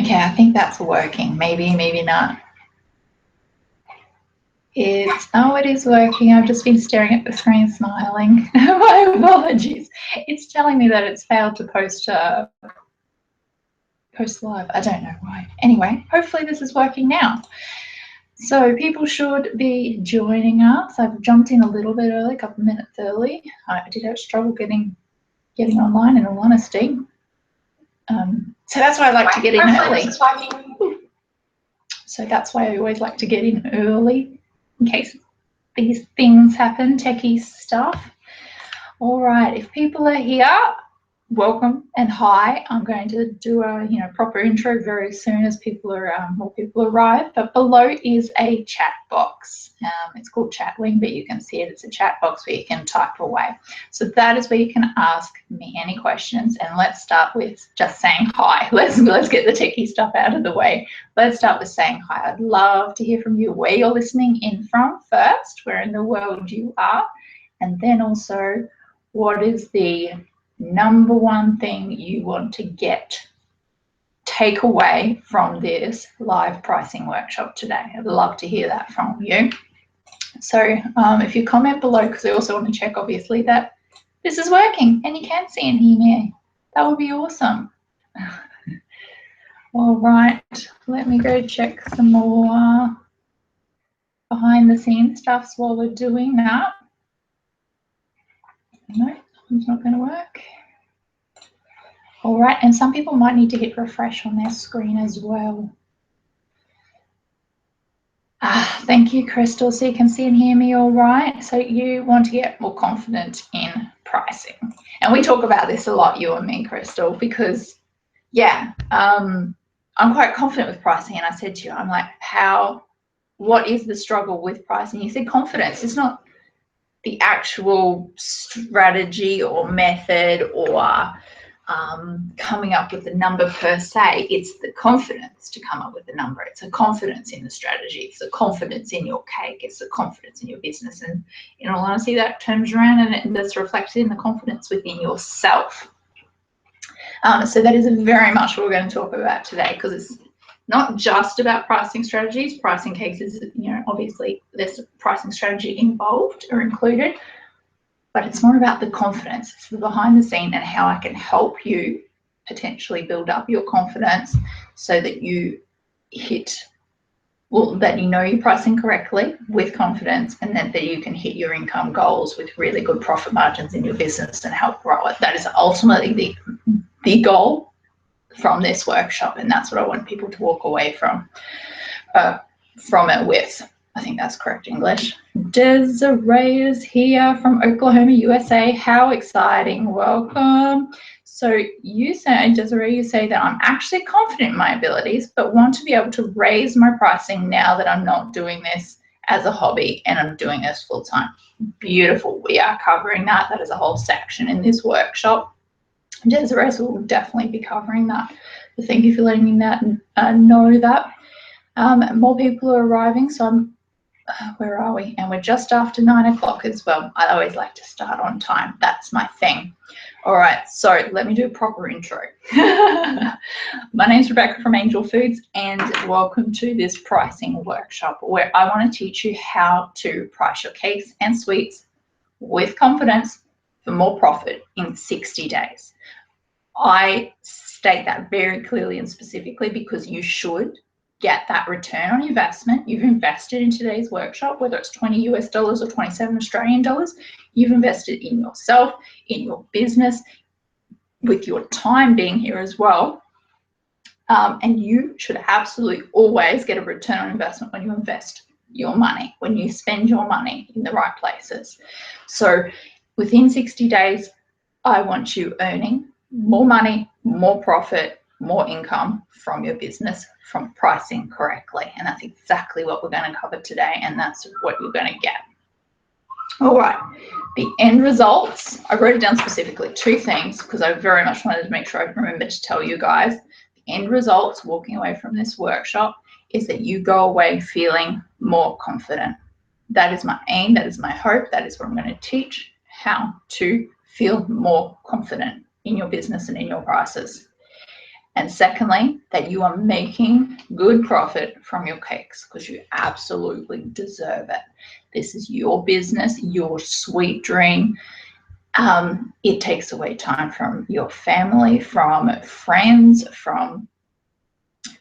Okay, I think that's working. Maybe, maybe not. Oh, it is working. I've just been staring at the screen smiling. My apologies. It's telling me that it's failed to post live. I don't know why. Anyway, hopefully this is working now. So people should be joining us. I've jumped in a little bit early, a couple of minutes early. I did have struggle getting online, in all honesty. So that's why I like to get in early. So that's why I always like to get in early in case these things happen, techie stuff. All right, if people are here, welcome and hi. I'm going to do a proper intro very soon as more people arrive. But below is a chat box. It's called Chatwing, but you can see it. It's a chat box where you can type away. So that is where you can ask me any questions. And let's start with just saying hi. Let's get the techie stuff out of the way. Let's start with saying hi. I'd love to hear from you where you're listening in from first, where in the world you are, and then also what is the number one thing you want to take away from this live pricing workshop today. I'd love to hear that from you. So if you comment below, because I also want to check obviously that this is working and you can see and hear me, that would be awesome. All right, let me go check some more behind the scenes stuff while we're doing that. No, it's not going to work. All right, and some people might need to hit refresh on their screen as well. Thank you, Crystal. So you can see and hear me all right. So you want to get more confident in pricing. And we talk about this a lot, you and me, Crystal, because, yeah, I'm quite confident with pricing. And I said to you, I'm like, what is the struggle with pricing? You said confidence. It's not the actual strategy or method or coming up with the number per se. It's the confidence to come up with the number. It's a confidence in the strategy. It's a confidence in your cake. It's a confidence in your business. And in all honesty, that turns around and that's reflected in the confidence within yourself. So that is very much what we're going to talk about today, because it's not just about pricing strategies. Pricing cases, obviously there's a pricing strategy involved or included, but it's more about the confidence. It's the behind the scene and how I can help you potentially build up your confidence so that you that you know you're pricing correctly with confidence, and that you can hit your income goals with really good profit margins in your business and help grow it. That is ultimately the goal from this workshop, and that's what I want people to walk away from it with. I think that's correct English. Desiree is here from Oklahoma, USA. How exciting. Welcome. So you say, Desiree, you say that I'm actually confident in my abilities, but want to be able to raise my pricing now that I'm not doing this as a hobby and I'm doing this full time. Beautiful. We are covering that. That is a whole section in this workshop. Desiree will definitely be covering that. So thank you for letting me know that. More people are arriving, so where are we? And we're just after 9 o'clock as well. I always like to start on time. That's my thing. All right, so let me do a proper intro. My name's Rebecca from Angel Foods, and welcome to this pricing workshop where I want to teach you how to price your cakes and sweets with confidence for more profit in 60 days. I state that very clearly and specifically because you should get that return on investment. You've invested in today's workshop, whether it's $20 US or 27 Australian dollars. You've invested in yourself, in your business, with your time being here as well. And you should absolutely always get a return on investment when you invest your money, when you spend your money in the right places. So within 60 days, I want you earning more money, more profit, more income from your business from pricing correctly. And that's exactly what we're going to cover today, and that's what you're going to get. All right, the end results, I wrote it down specifically, 2 things, because I very much wanted to make sure I remember to tell you guys. The end results, walking away from this workshop, is that you go away feeling more confident. That is my aim, that is my hope, that is what I'm going to teach, how to feel more confident in your business and in your prices. And secondly, that you are making good profit from your cakes, because you absolutely deserve it. This is your business, your sweet dream. It takes away time from your family, from friends, from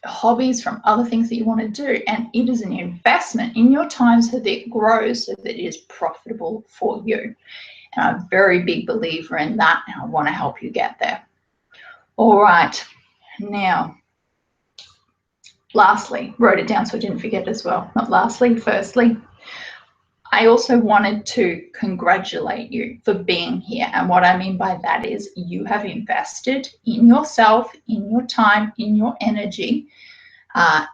hobbies, from other things that you want to do, and it is an investment in your time so that it grows, so that it is profitable for you. And I'm a very big believer in that, and I want to help you get there. All right, now lastly, wrote it down so I didn't forget as well, not lastly, firstly, I also wanted to congratulate you for being here. And what I mean by that is you have invested in yourself, in your time, in your energy,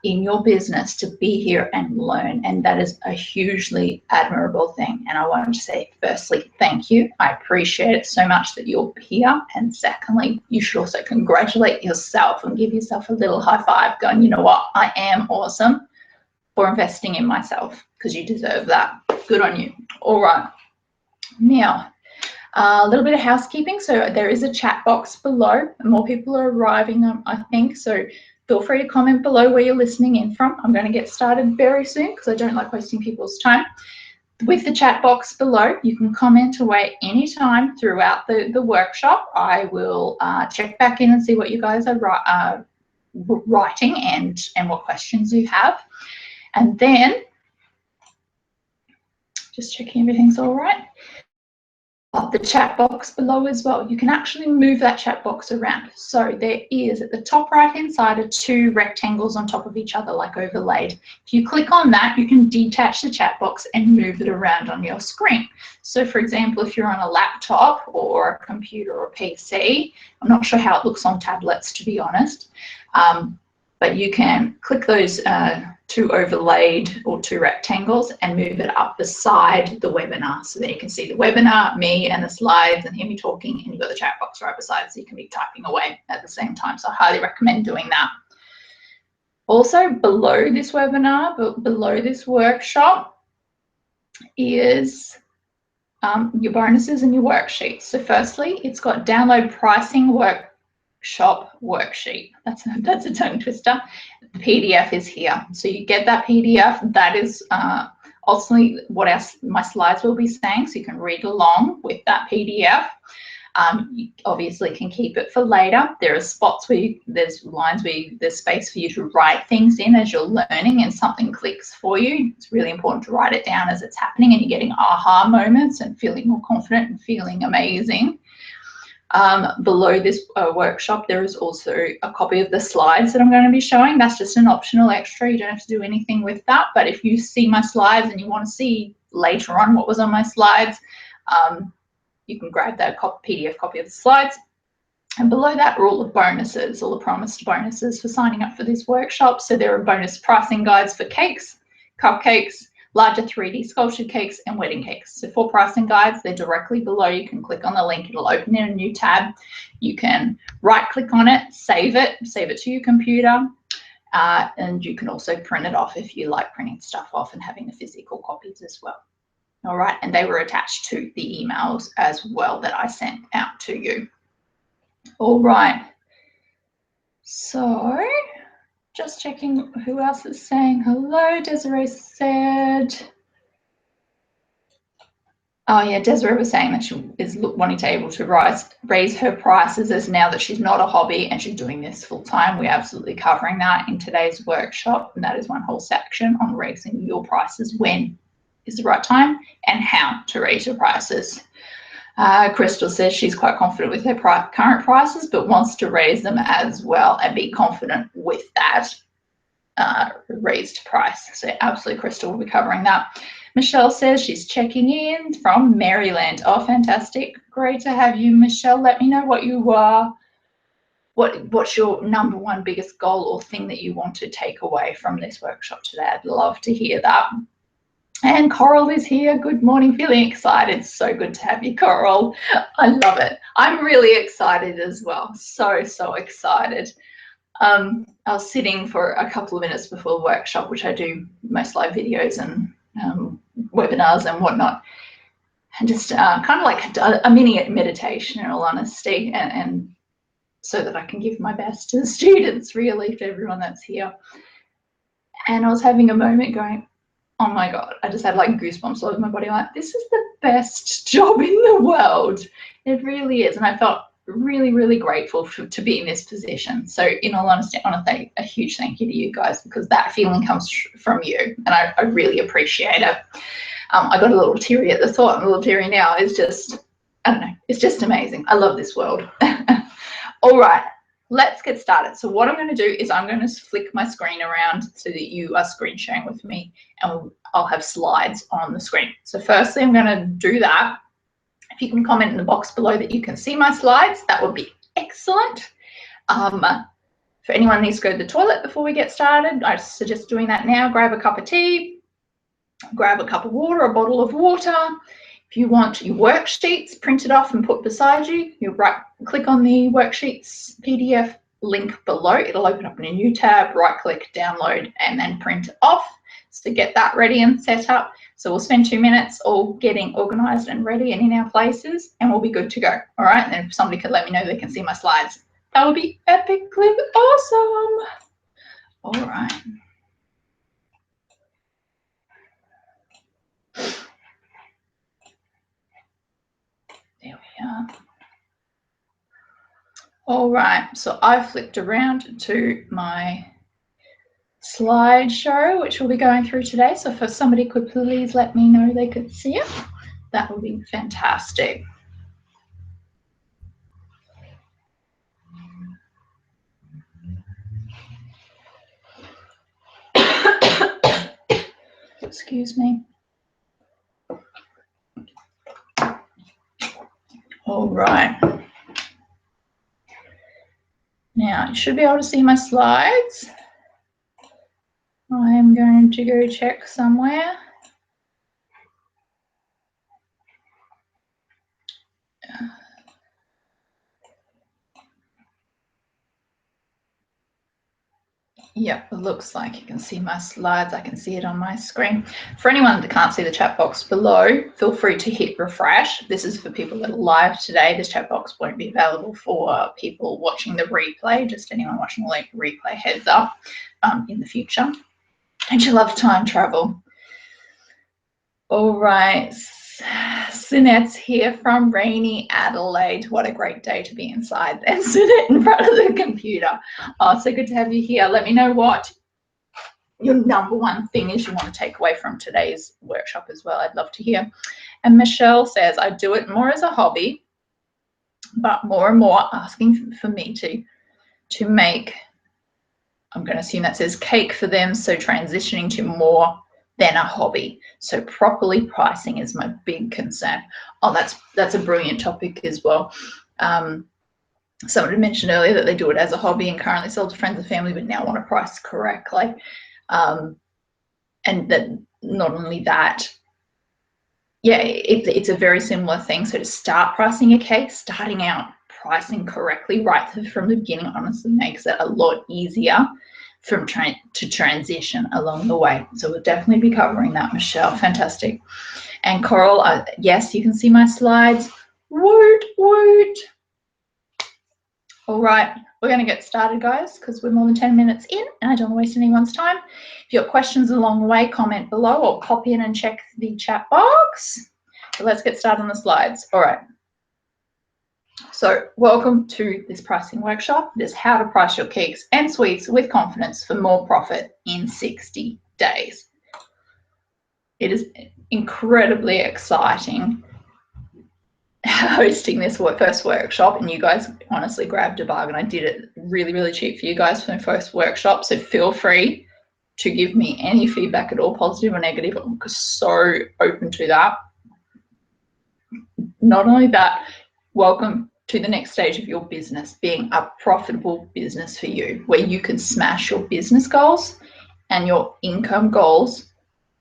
in your business to be here and learn. And that is a hugely admirable thing. And I wanted to say, firstly, thank you. I appreciate it so much that you're here. And secondly, you should also congratulate yourself and give yourself a little high five going, you know what, I am awesome for investing in myself, because you deserve that. Good on you. All right. Now, a little bit of housekeeping. So there is a chat box below. More people are arriving, I think. So feel free to comment below where you're listening in from. I'm going to get started very soon because I don't like wasting people's time. With the chat box below, you can comment away anytime throughout the workshop. I will check back in and see what you guys are writing and what questions you have. And then, just checking everything's all right. The chat box below as well. You can actually move that chat box around. So there is at the top right hand side are two rectangles on top of each other, like overlaid. If you click on that, you can detach the chat box and move it around on your screen. So for example, if you're on a laptop or a computer or PC, I'm not sure how it looks on tablets, to be honest, but you can click those two overlaid or two rectangles and move it up beside the webinar. So then you can see the webinar, me and the slides, and hear me talking, and you've got the chat box right beside, so you can be typing away at the same time. So I highly recommend doing that. Also below this webinar, but below this workshop is your bonuses and your worksheets. So firstly, it's got download pricing workshop worksheet. That's a tongue twister. The PDF is here. So you get that PDF. That is ultimately what my slides will be saying. So you can read along with that PDF. You obviously can keep it for later. There are spots where there's lines where there's space for you to write things in as you're learning and something clicks for you. It's really important to write it down as it's happening and you're getting aha moments and feeling more confident and feeling amazing. Below this workshop, there is also a copy of the slides that I'm going to be showing. That's just an optional extra. You don't have to do anything with that. But if you see my slides and you want to see later on what was on my slides, you can grab that PDF copy of the slides. And below that are all the bonuses, all the promised bonuses for signing up for this workshop. So there are bonus pricing guides for cakes, cupcakes, larger 3D sculptured cakes, and wedding cakes. So for pricing guides, they're directly below. You can click on the link, it'll open in a new tab. You can right click on it, save it to your computer, and you can also print it off if you like printing stuff off and having the physical copies as well. All right, and they were attached to the emails as well that I sent out to you. All right, so just checking who else is saying hello. Desiree said, oh yeah, Desiree was saying that she is wanting to able to raise her prices as now that she's not a hobby and she's doing this full time. We're absolutely covering that in today's workshop, and that is one whole section on raising your prices. When is the right time and how to raise your prices. Crystal says she's quite confident with her current prices, but wants to raise them as well and be confident with that raised price. So absolutely, Crystal will be covering that. Michelle says she's checking in from Maryland. Oh, fantastic. Great to have you, Michelle. Let me know what you are. What's your number one biggest goal or thing that you want to take away from this workshop today? I'd love to hear that. And Coral is here. Good morning. Feeling excited. So good to have you, Coral. I love it. I'm really excited as well. So excited. I was sitting for a couple of minutes before the workshop, which I do most live videos and webinars and whatnot, and just kind of like a mini meditation, in all honesty, and so that I can give my best to the students, really, to everyone that's here. And I was having a moment going, oh my God, I just had like goosebumps all over my body. I'm like, this is the best job in the world. It really is. And I felt really, really grateful to be in this position. So in all honesty, I want to say a huge thank you to you guys, because that feeling comes from you, and I really appreciate it. I got a little teary at the thought, and a little teary now. It's just, I don't know, it's just amazing. I love this world. All right, let's get started. So what I'm going to do is I'm going to flick my screen around so that you are screen sharing with me, and I'll have slides on the screen. So firstly, I'm going to do that. If you can comment in the box below that you can see my slides, that would be excellent. For anyone who needs to go to the toilet before we get started, I suggest doing that now. Grab a cup of tea, grab a cup of water, a bottle of water. If you want your worksheets printed off and put beside you, you click on the worksheets PDF link below. It'll open up in a new tab, right click, download, and then print off. So get that ready and set up. So we'll spend 2 minutes all getting organized and ready and in our places, and we'll be good to go. All right, and then if somebody could let me know they can see my slides, that would be epically awesome. All right. There we are. All right, so I've flipped around to my slideshow, which we'll be going through today. So if somebody could please let me know they could see it, that would be fantastic. Excuse me. All right. Now, you should be able to see my slides. I am going to go check somewhere. Yep, it looks like you can see my slides. I can see it on my screen. For anyone that can't see the chat box below, feel free to hit refresh. This is for people that are live today. This chat box won't be available for people watching the replay, just anyone watching the replay heads up in the future. Don't you love time travel? All right, Sinette's here from rainy Adelaide. What a great day to be inside then, Sinette, in front of the computer. Oh, so good to have you here. Let me know what your number one thing is you want to take away from today's workshop as well. I'd love to hear. And Michelle says, I do it more as a hobby, but more and more asking for me to make, I'm going to assume that says cake for them, so transitioning to more than a hobby. So properly pricing is my big concern. Oh, that's a brilliant topic as well. Someone had mentioned earlier that they do it as a hobby and currently sell to friends and family, but now want to price correctly. And that not only that, yeah, it's a very similar thing. So to start pricing your cake, starting out pricing correctly right from the beginning honestly makes it a lot easier from trying to transition along the way. So we'll definitely be covering that, Michelle. Fantastic. And Coral, yes, you can see my slides. Woot, woot. All right, we're going to get started, guys, because we're more than 10 minutes in and I don't want to waste anyone's time. If you have questions along the way, comment below or pop in and check the chat box. So let's get started on the slides. All right. So welcome to this pricing workshop. It is how to price your cakes and sweets with confidence for more profit in 60 days. It is incredibly exciting hosting this first workshop, and you guys honestly grabbed a bargain. I did it really, really cheap for you guys for the first workshop, so feel free to give me any feedback at all, positive or negative. I'm so open to that. Not only that, welcome to the next stage of your business, being a profitable business for you, where you can smash your business goals and your income goals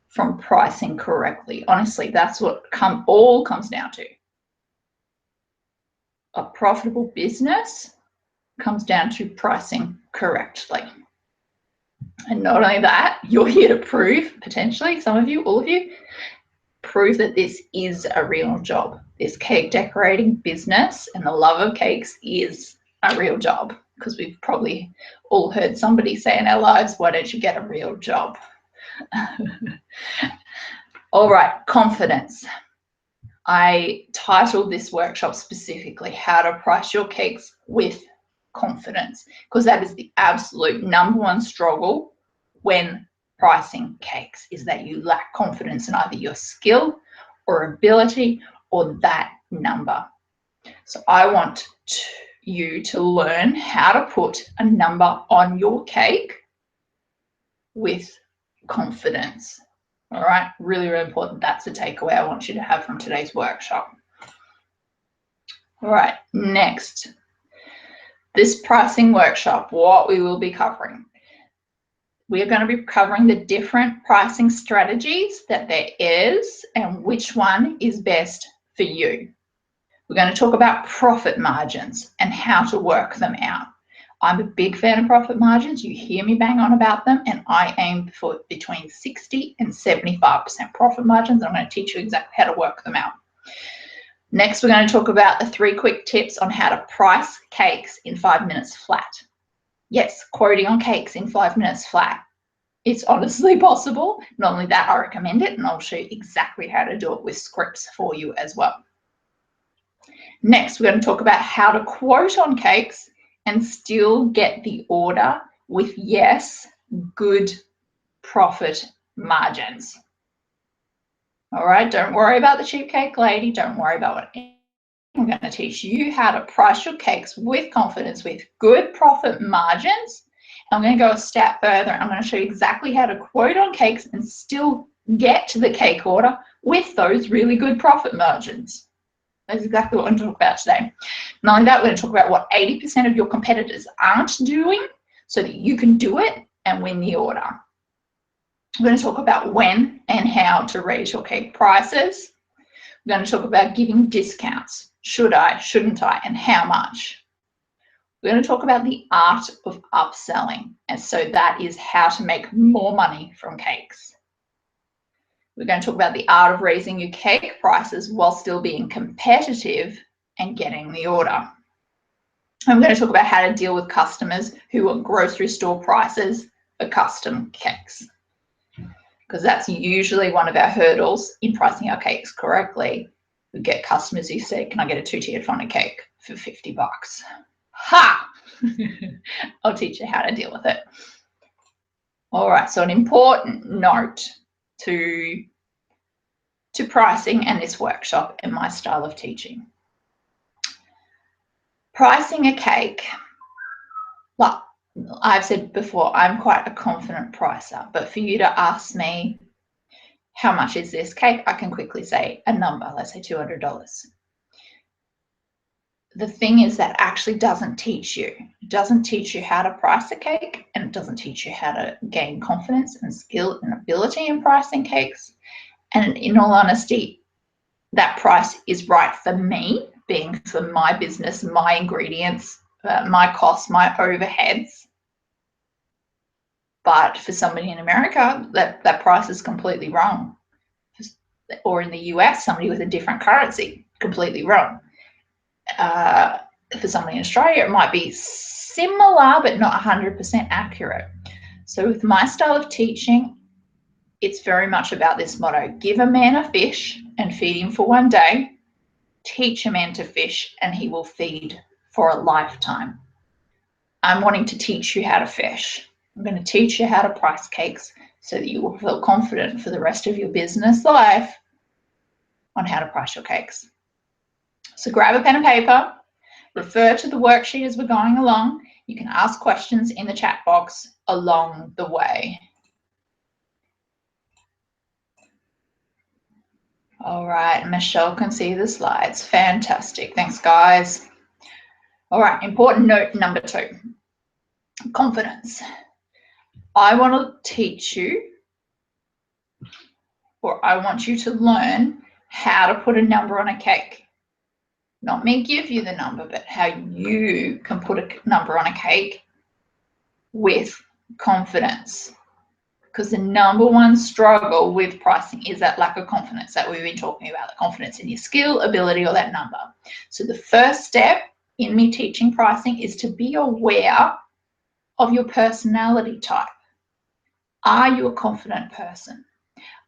from pricing correctly. Honestly, that's what all comes down to. A profitable business comes down to pricing correctly. And not only that, you're here to prove, potentially, some of you, all of you, prove that this is a real job. This cake decorating business and the love of cakes is a real job, because we've probably all heard somebody say in our lives, why don't you get a real job? All right, confidence. I titled this workshop specifically, How to Price Your Cakes with Confidence, because that is the absolute #1 struggle when pricing cakes, is that you lack confidence in either your skill or ability or that number. So I want you to learn how to put a number on your cake with confidence. All right, really, really important. That's the takeaway I want you to have from today's workshop. All right, next, this pricing workshop, what we will be covering. We are going to be covering the different pricing strategies that there is and which one is best for you. We're going to talk about profit margins and how to work them out. I'm a big fan of profit margins. You hear me bang on about them, and I aim for between 60 and 75% profit margins. I'm going to teach you exactly how to work them out. Next, we're going to talk about the 3 quick tips on how to price cakes in 5 minutes flat. Yes, quoting on cakes in 5 minutes flat. It's honestly possible. Not only that, I recommend it, and I'll show you exactly how to do it with scripts for you as well. Next, we're going to talk about how to quote on cakes and still get the order with, yes, good profit margins. All right, don't worry about the cheap cake lady. Don't worry about what I'm going to teach you how to price your cakes with confidence, with good profit margins. I'm going to go a step further. I'm going to show you exactly how to quote on cakes and still get to the cake order with those really good profit margins. That's exactly what I'm going to talk about today. Not only that, we're going to talk about what 80% of your competitors aren't doing so that you can do it and win the order. We're going to talk about when and how to raise your cake prices. We're going to talk about giving discounts. Should I, shouldn't I, and how much? We're going to talk about the art of upselling. And so that is how to make more money from cakes. We're going to talk about the art of raising your cake prices while still being competitive and getting the order. I'm going to talk about how to deal with customers who want grocery store prices for custom cakes, because that's usually one of our hurdles in pricing our cakes correctly. We get customers who say, can I get a 2-tiered funnel cake for 50 bucks? Ha! I'll teach you how to deal with it. All right, so an important note to pricing and this workshop and my style of teaching. Pricing a cake, well, I've said before, I'm quite a confident pricer, but for you to ask me, how much is this cake? I can quickly say a number, let's say $200. The thing is that actually doesn't teach you. It doesn't teach you how to price a cake, and it doesn't teach you how to gain confidence and skill and ability in pricing cakes. And in all honesty, that price is right for me, being for my business, my ingredients, my costs, my overheads. But for somebody in America, that price is completely wrong. Or in the US, somebody with a different currency, completely wrong. For somebody in Australia, it might be similar, but not 100% accurate. So with my style of teaching, it's very much about this motto: give a man a fish and feed him for 1 day. Teach a man to fish and he will feed for a lifetime. I'm wanting to teach you how to fish. I'm going to teach you how to price cakes so that you will feel confident for the rest of your business life on how to price your cakes. So grab a pen and paper, refer to the worksheet as we're going along. You can ask questions in the chat box along the way. All right, Michelle can see the slides. Fantastic. Thanks, guys. All right, important note number 2, confidence. I want to teach you, or I want you to learn how to put a number on a cake. Not me give you the number, but how you can put a number on a cake with confidence. Because the #1 struggle with pricing is that lack of confidence that we've been talking about, the confidence in your skill, ability, or that number. So the first step in me teaching pricing is to be aware of your personality type. Are you a confident person?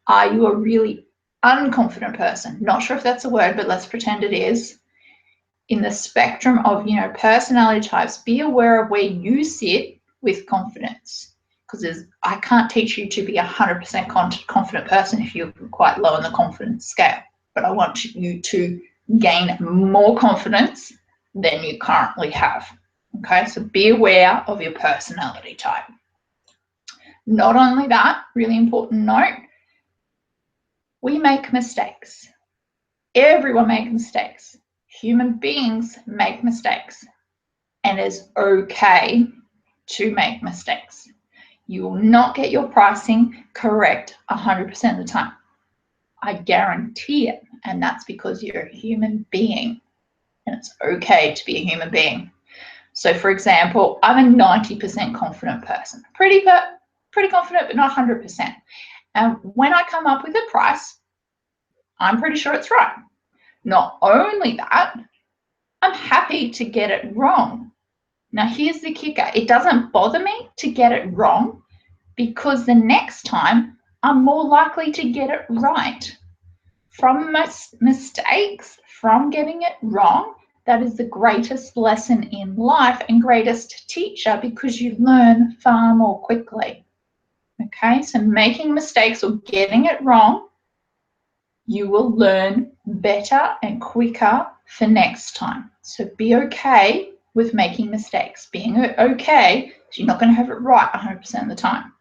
Are you a really unconfident person? Not sure if that's a word, but let's pretend it is. In the spectrum of, personality types, be aware of where you sit with confidence. Because I can't teach you to be a 100% confident person if you're quite low on the confidence scale. But I want you to gain more confidence than you currently have. Okay, so be aware of your personality type. Not only that, really important note, we make mistakes. Everyone makes mistakes. Human beings make mistakes, and it's okay to make mistakes. You will not get your pricing correct 100% of the time. I guarantee it, and that's because you're a human being, and it's okay to be a human being. So, for example, I'm a 90% confident person. Pretty confident, but not 100%. And when I come up with a price, I'm pretty sure it's right. Not only that, I'm happy to get it wrong. Now, here's the kicker. It doesn't bother me to get it wrong because the next time I'm more likely to get it right. From mistakes, from getting it wrong, that is the greatest lesson in life and greatest teacher because you learn far more quickly. Okay, so making mistakes or getting it wrong, you will learn better and quicker for next time. So be okay with making mistakes. Being okay, so you're not going to have it right 100% of the time.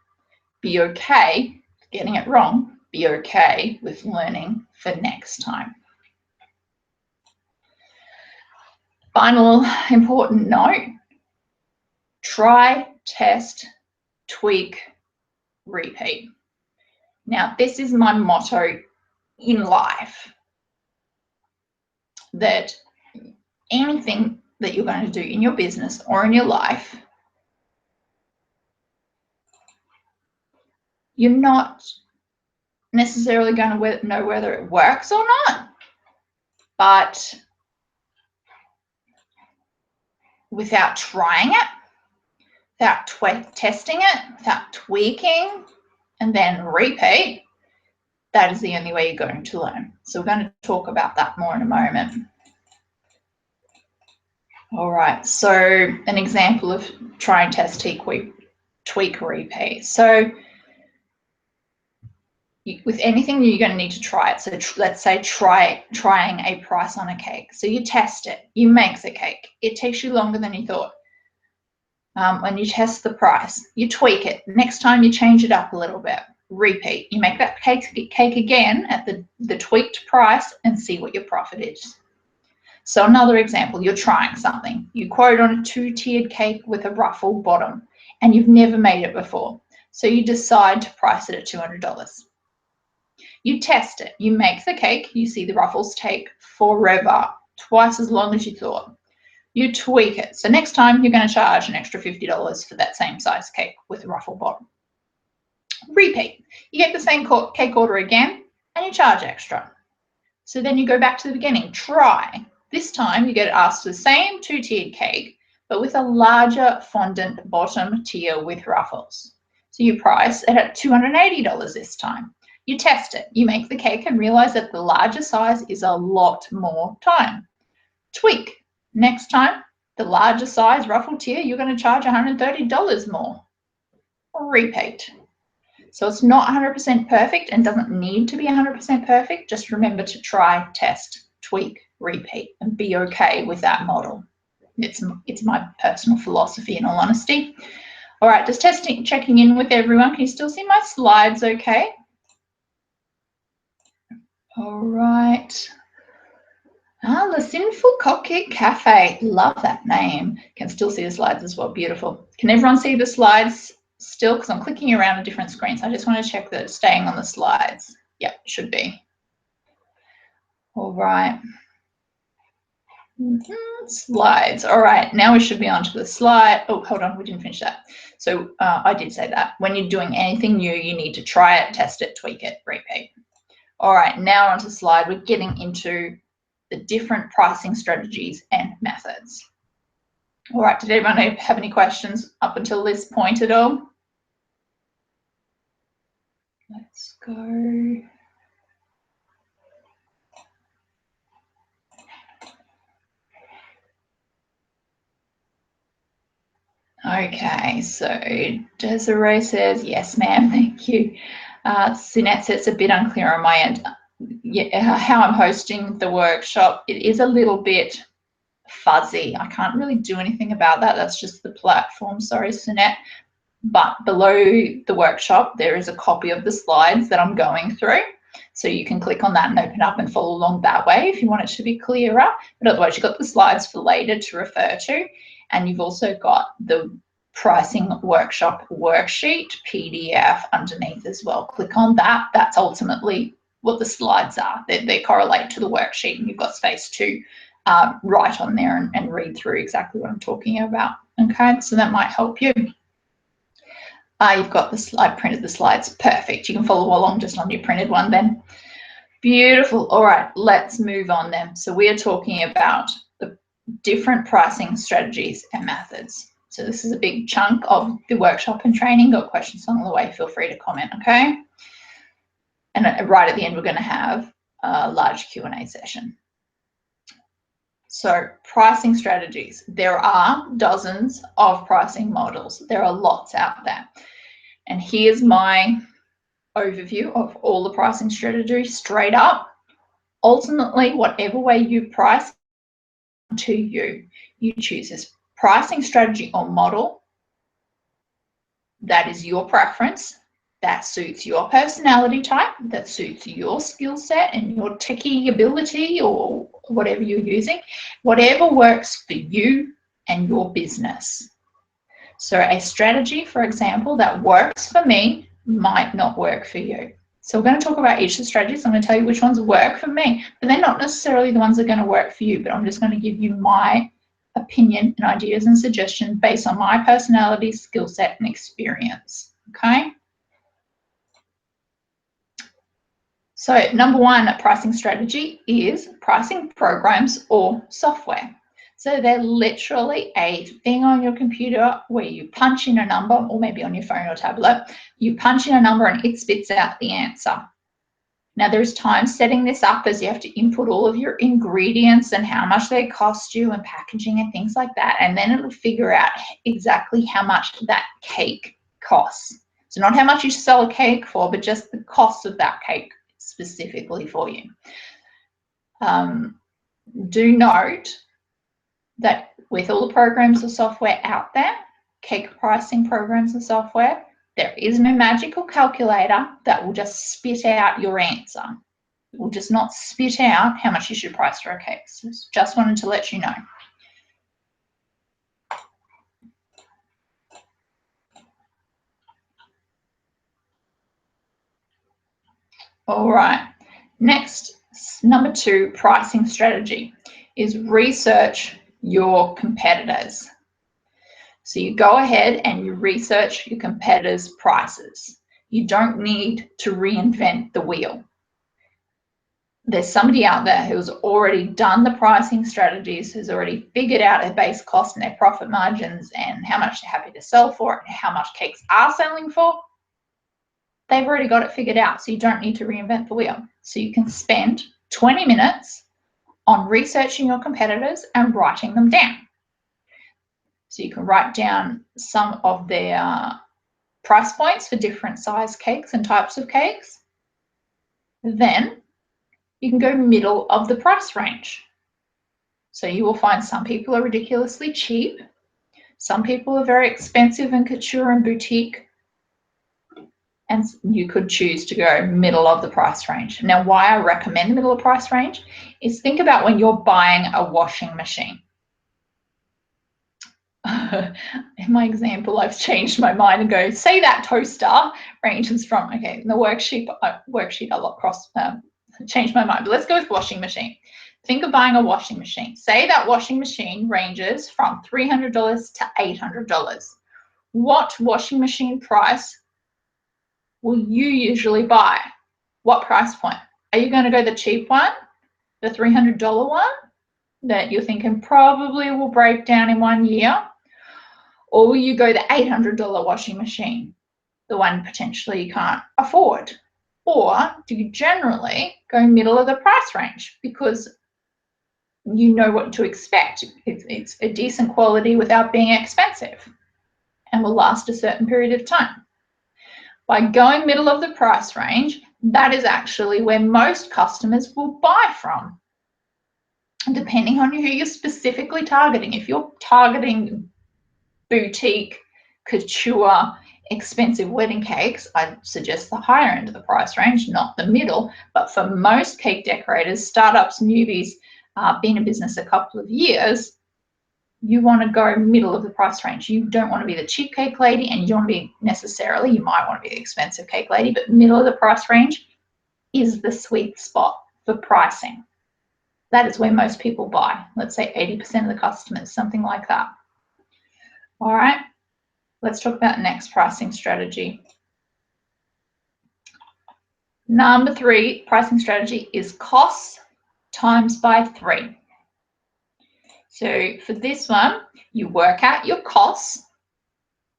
Be okay with getting it wrong. Be okay with learning for next time. Final important note, try, test, tweak, repeat. Now, this is my motto in life, that anything that you're going to do in your business or in your life, you're not necessarily going to know whether it works or not, but without trying it, without testing it, without tweaking, and then repeat, that is the only way you're going to learn. So we're going to talk about that more in a moment. All right, so an example of try and test, tweak, repeat. So with anything, you're going to need to try it. So let's say trying a price on a cake. So you test it, you make the cake. It takes you longer than you thought. When you test the price, you tweak it. Next time you change it up a little bit. Repeat. You make that cake again at the tweaked price and see what your profit is. So another example, you're trying something. You quote on a 2-tiered cake with a ruffle bottom and you've never made it before. So you decide to price it at $200. You test it. You make the cake. You see the ruffles take forever, twice as long as you thought. You tweak it. So next time you're going to charge an extra $50 for that same size cake with a ruffle bottom. Repeat. You get the same cake order again and you charge extra. So then you go back to the beginning. Try. This time you get asked for the same 2-tiered cake, but with a larger fondant bottom tier with ruffles. So you price it at $280 this time. You test it. You make the cake and realize that the larger size is a lot more time. Tweak. Next time, the larger size ruffle tier, you're going to charge $130 more. Repeat. So it's not 100% perfect and doesn't need to be 100% perfect. Just remember to try, test, tweak, repeat, and be okay with that model. It's my personal philosophy, in all honesty. All right, just checking in with everyone. Can you still see my slides okay? All right. The Sinful Cockpit Cafe. Love that name. Can still see the slides as well. Beautiful. Can everyone see the slides still? Because I'm clicking around a different screen. So I just want to check that it's staying on the slides. Yep, should be. All right. Slides. All right, now we should be on to the slide. Oh, hold on, we didn't finish that. So I did say that. When you're doing anything new, you need to try it, test it, tweak it, repeat. All right, now onto the slide. We're getting into the different pricing strategies and methods. All right, did anyone have any questions up until this point at all? Let's go. Okay, so Desiree says, yes, ma'am, thank you. Sinette says, it's a bit unclear on my end. Yeah, how I'm hosting the workshop, it is a little bit fuzzy. I can't really do anything about that. That's just the platform. Sorry, Sinette. But below the workshop, there is a copy of the slides that I'm going through. So you can click on that and open up and follow along that way if you want it to be clearer. But otherwise, you've got the slides for later to refer to. And you've also got the pricing workshop worksheet PDF underneath as well. Click on that. That's ultimately what the slides are. They correlate to the worksheet, and you've got space to write on there and read through exactly what I'm talking about. Okay, so that might help you. You've got the slide, printed the slides. Perfect. You can follow along just on your printed one then. Beautiful. All right, let's move on then. So we are talking about the different pricing strategies and methods. So this is a big chunk of the workshop and training. Got questions along the way, feel free to comment, okay? And right at the end, we're going to have a large Q&A session. So pricing strategies. There are dozens of pricing models. There are lots out there. And here's my overview of all the pricing strategies straight up. Ultimately, whatever way you price to you, you choose this pricing strategy or model that is your preference, that suits your personality type, that suits your skill set and your techie ability or whatever you're using, whatever works for you and your business. So a strategy, for example, that works for me might not work for you. So we're going to talk about each of the strategies. I'm going to tell you which ones work for me, but they're not necessarily the ones that are going to work for you, but I'm just going to give you my opinion and ideas and suggestions based on my personality, skill set, and experience, okay? So number one pricing strategy is pricing programs or software. So they're literally a thing on your computer where you punch in a number, or maybe on your phone or tablet, you punch in a number and it spits out the answer. Now there's time setting this up as you have to input all of your ingredients and how much they cost you and packaging and things like that. And then it'll figure out exactly how much that cake costs. So not how much you sell a cake for, but just the cost of that cake specifically for you. Do note that with all the programs or software out there, cake pricing programs and software, there is no magical calculator that will just spit out your answer. It will just not spit out how much you should price for a cake. So just wanted to let you know. All right, next, number two pricing strategy is research your competitors. So you go ahead and you research your competitors' prices. You don't need to reinvent the wheel. There's somebody out there who's already done the pricing strategies, who's already figured out their base cost and their profit margins and how much they're happy to sell for it and how much cakes are selling for. They've already got it figured out, so you don't need to reinvent the wheel. So you can spend 20 minutes on researching your competitors and writing them down. So you can write down some of their price points for different size cakes and types of cakes. Then you can go middle of the price range. So you will find some people are ridiculously cheap. Some people are very expensive and couture and boutique. And you could choose to go middle of the price range. Now, why I recommend the middle of the price range is think about when you're buying a washing machine. In my example, I've changed my mind and go, say that toaster ranges from, okay, in the worksheet I changed my mind, but let's go with washing machine. Think of buying a washing machine. Say that washing machine ranges from $300 to $800. What washing machine price will you usually buy? What price point? Are you going to go the cheap one, the $300 one? that you're thinking probably will break down in 1 year? Or will you go the $800 washing machine, the one potentially you can't afford? Or do you generally go middle of the price range because you know what to expect? It's a decent quality without being expensive and will last a certain period of time. By going middle of the price range, that is actually where most customers will buy from, depending on who you're specifically targeting. If you're targeting boutique, couture, expensive wedding cakes, I'd suggest the higher end of the price range, not the middle. But for most cake decorators, startups, newbies, been in business a couple of years, you want to go middle of the price range. You don't want to be the cheap cake lady, and you don't want to be necessarily, you might want to be the expensive cake lady, but middle of the price range is the sweet spot for pricing. That is where most people buy. Let's say 80% of the customers, something like that. All right, let's talk about next pricing strategy. Number 3 pricing strategy is costs times by 3. So for this one, you work out your costs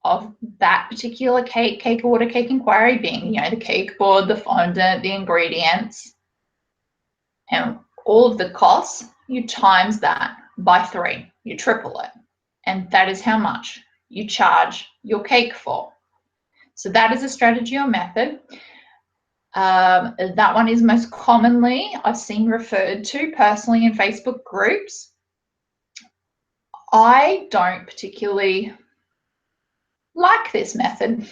of that particular cake order, cake inquiry, being, the cake board, the fondant, the ingredients, and all of the costs, you times that by 3, you triple it. And that is how much you charge your cake for. So that is a strategy or method. That one is most commonly I've seen referred to personally in Facebook groups. I don't particularly like this method,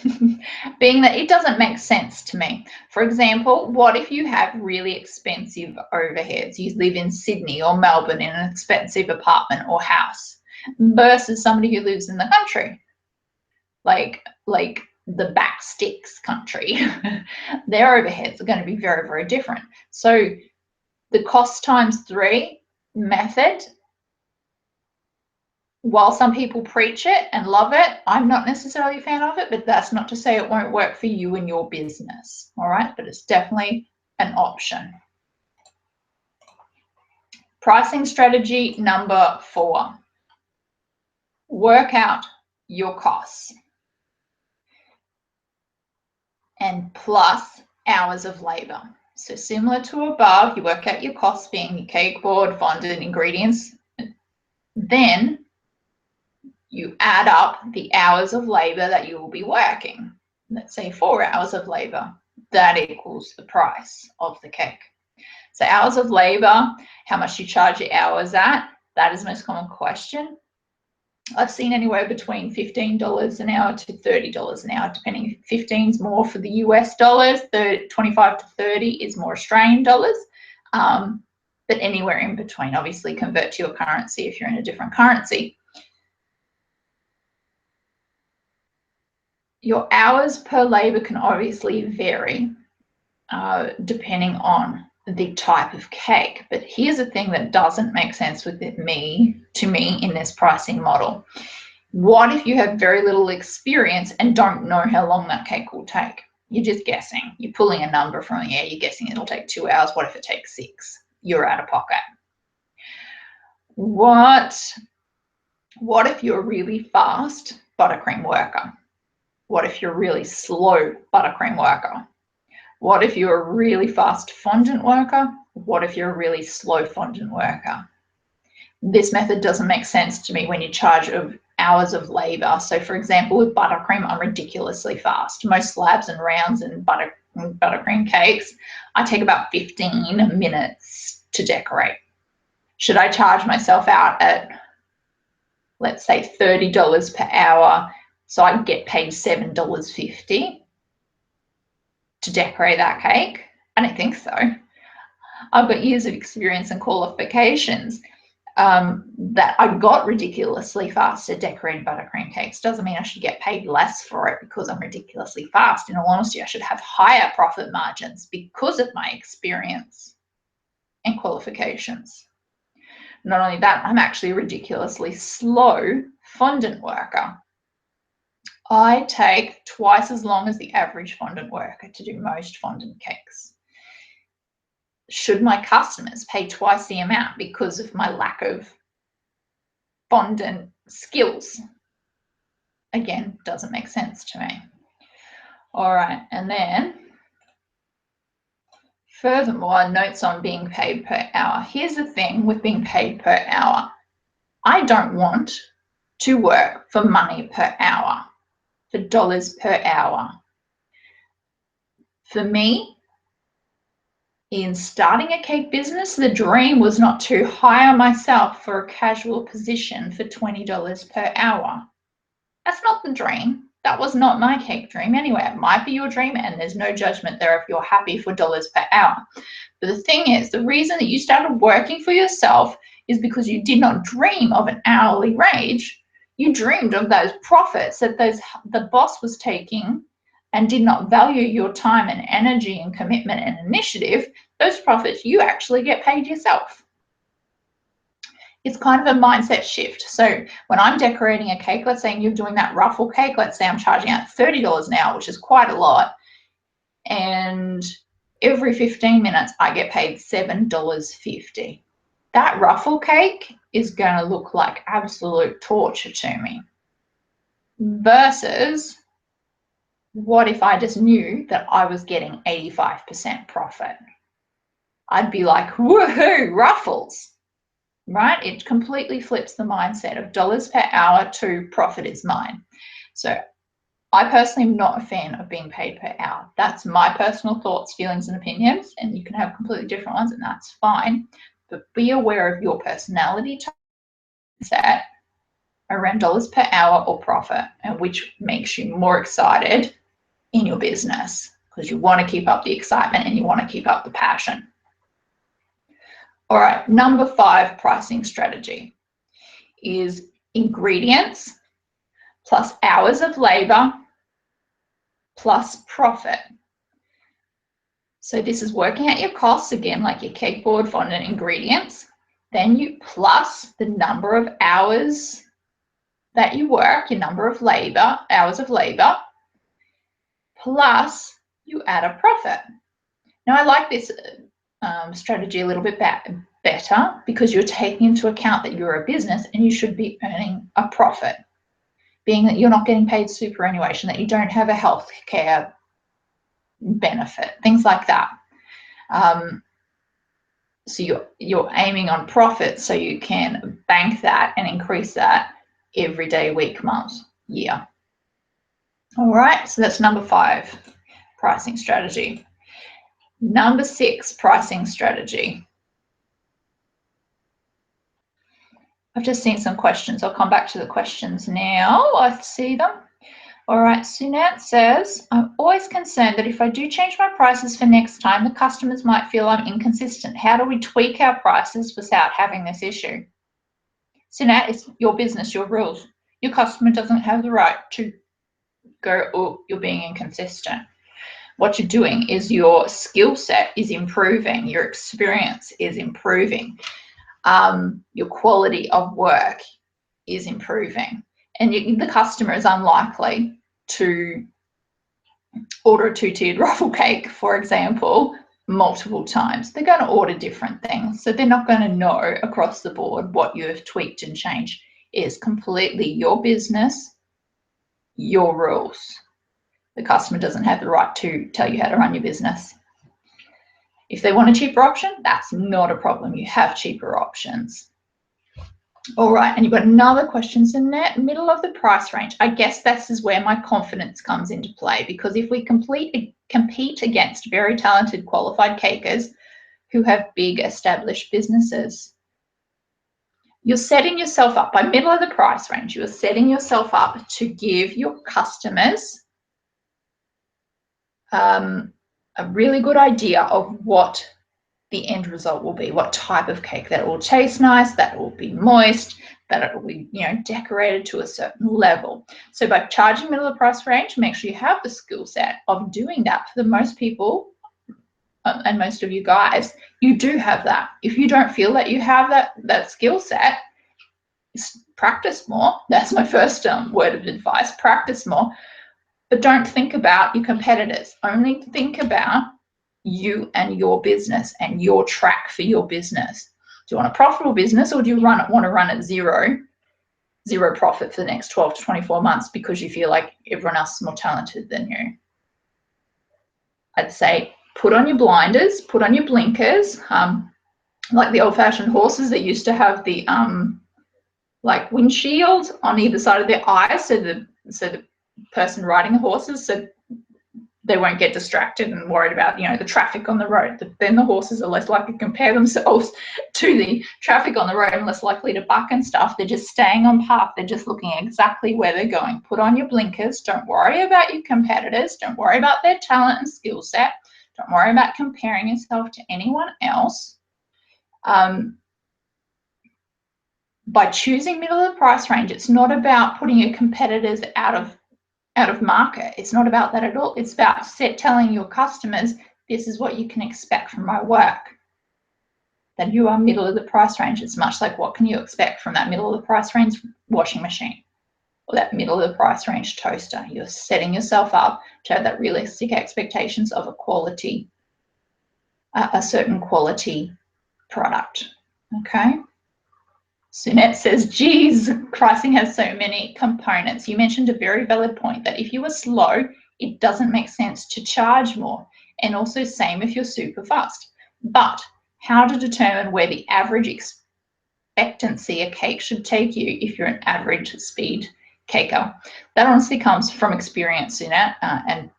being that it doesn't make sense to me. For example, what if you have really expensive overheads? You live in Sydney or Melbourne in an expensive apartment or house versus somebody who lives in the country, like the back sticks country. Their overheads are going to be very, very different. So the cost times 3 method, while some people preach it and love it, I'm not necessarily a fan of it, but that's not to say it won't work for you and your business. All right, but it's definitely an option. Pricing strategy number 4. Work out your costs and plus hours of labor. So similar to above, you work out your costs being your cake board, fondant, ingredients. Then you add up the hours of labor that you will be working. Let's say 4 hours of labor. That equals the price of the cake. So hours of labor, how much you charge your hours at, that is the most common question. I've seen anywhere between $15 an hour to $30 an hour, depending. 15 is more for the US dollars, 25 to 30 is more Australian dollars, but anywhere in between. Obviously convert to your currency if you're in a different currency. Your hours per labor can obviously vary depending on the type of cake. But here's the thing that doesn't make sense with to me in this pricing model. What if you have very little experience and don't know how long that cake will take? You're just guessing. You're pulling a number from the air. You're guessing it'll take 2 hours. What if it takes 6? You're out of pocket. What if you're a really fast buttercream worker? What if you're a really slow buttercream worker? What if you're a really fast fondant worker? What if you're a really slow fondant worker? This method doesn't make sense to me when you charge of hours of labor. So for example, with buttercream, I'm ridiculously fast. Most slabs and rounds and buttercream cakes, I take about 15 minutes to decorate. Should I charge myself out at, let's say, $30 per hour, so I get paid $7.50 to decorate that cake? I don't think so. I've got years of experience and qualifications that I got ridiculously fast at decorating buttercream cakes. Doesn't mean I should get paid less for it because I'm ridiculously fast. In all honesty, I should have higher profit margins because of my experience and qualifications. Not only that, I'm actually a ridiculously slow fondant worker. I take twice as long as the average fondant worker to do most fondant cakes. should my customers pay twice the amount because of my lack of fondant skills? Again, doesn't make sense to me. All right, and then furthermore, notes on being paid per hour. Here's the thing with being paid per hour. I don't want to work for money per hour, for dollars per hour. For me, in starting a cake business, the dream was not to hire myself for a casual position for $20 per hour. That's not the dream. That was not my cake dream anyway. It might be your dream, and there's no judgment there if you're happy for dollars per hour. But the thing is, the reason that you started working for yourself is because you did not dream of an hourly wage. You dreamed of those profits that the boss was taking and did not value your time and energy and commitment and initiative. Those profits, you actually get paid yourself. It's kind of a mindset shift. So when I'm decorating a cake, let's say you're doing that ruffle cake, let's say I'm charging out $30 an hour, which is quite a lot. And every 15 minutes, I get paid $7.50. That ruffle cake is going to look like absolute torture to me. Versus, what if I just knew that I was getting 85% profit? I'd be like, woohoo, ruffles. Right? It completely flips the mindset of dollars per hour to profit is mine. So I personally am not a fan of being paid per hour. That's my personal thoughts, feelings, and opinions, and you can have completely different ones, and that's fine. But be aware of your personality set around dollars per hour or profit, and which makes you more excited in your business, because you want to keep up the excitement and you want to keep up the passion. All right, number 5 pricing strategy is ingredients plus hours of labor plus profit. So this is working out your costs, again, like your cake board, fondant, ingredients. Then you plus the number of hours that you work, your number of labor, hours of labor, plus you add a profit. Now, I like this strategy a little bit better because you're taking into account that you're a business and you should be earning a profit, being that you're not getting paid superannuation, that you don't have a health care benefit, things like that. So you're aiming on profit so you can bank that and increase that every day, week, month, year. All right, so that's number 5 pricing strategy. Number 6 pricing strategy. I've just seen some questions. I'll come back to the questions now. I see them. All right, Sunat says, I'm always concerned that if I do change my prices for next time, the customers might feel I'm inconsistent. How do we tweak our prices without having this issue? Sunat, it's your business, your rules. Your customer doesn't have the right to go, oh, you're being inconsistent. What you're doing is your skill set is improving, your experience is improving, your quality of work is improving, and the customer is unlikely to order a 2-tiered ruffle cake, for example, multiple times. They're going to order different things, so they're not going to know across the board what you have tweaked and changed. It is completely your business, your rules. The customer doesn't have the right to tell you how to run your business. If they want a cheaper option, that's not a problem. You have cheaper options. All right, and you've got another question in the middle of the price range. I guess this is where my confidence comes into play, because if we compete against very talented, qualified cakers who have big established businesses, you're setting yourself up by middle of the price range. You're setting yourself up to give your customers a really good idea of what the end result will be, what type of cake, that it will taste nice, that it will be moist, that it will be, decorated to a certain level. So by charging middle of the price range, make sure you have the skill set of doing that. For the most people, and most of you guys, you do have that. If you don't feel that you have that skill set, practice more. That's my first word of advice. Practice more. But don't think about your competitors. Only think about you and your business and your track for your business. Do you want a profitable business, or do you want to run at zero profit for the next 12 to 24 months because you feel like everyone else is more talented than you? I'd say put on your blinders, put on your blinkers, like the old-fashioned horses that used to have the like windshield on either side of their eyes, so the person riding the horses, so they won't get distracted and worried about, you know, the traffic on the road. Then the horses are less likely to compare themselves to the traffic on the road and less likely to buck and stuff. They're just staying on path. They're just looking exactly where they're going. Put on your blinkers. Don't worry about your competitors. Don't worry about their talent and skill set. Don't worry about comparing yourself to anyone else. By choosing middle of the price range, it's not about putting your competitors out of market. It's not about that at all. It's about telling your customers, this is what you can expect from my work. That you are middle of the price range. It's much like, what can you expect from that middle of the price range washing machine or that middle of the price range toaster? You're setting yourself up to have that realistic expectations of a certain quality product. Okay. Sunette says, geez, pricing has so many components. You mentioned a very valid point that if you are slow, it doesn't make sense to charge more. And also same if you're super fast. But how to determine where the average expectancy a cake should take you if you're an average speed caker? That honestly comes from experience, Sunette, and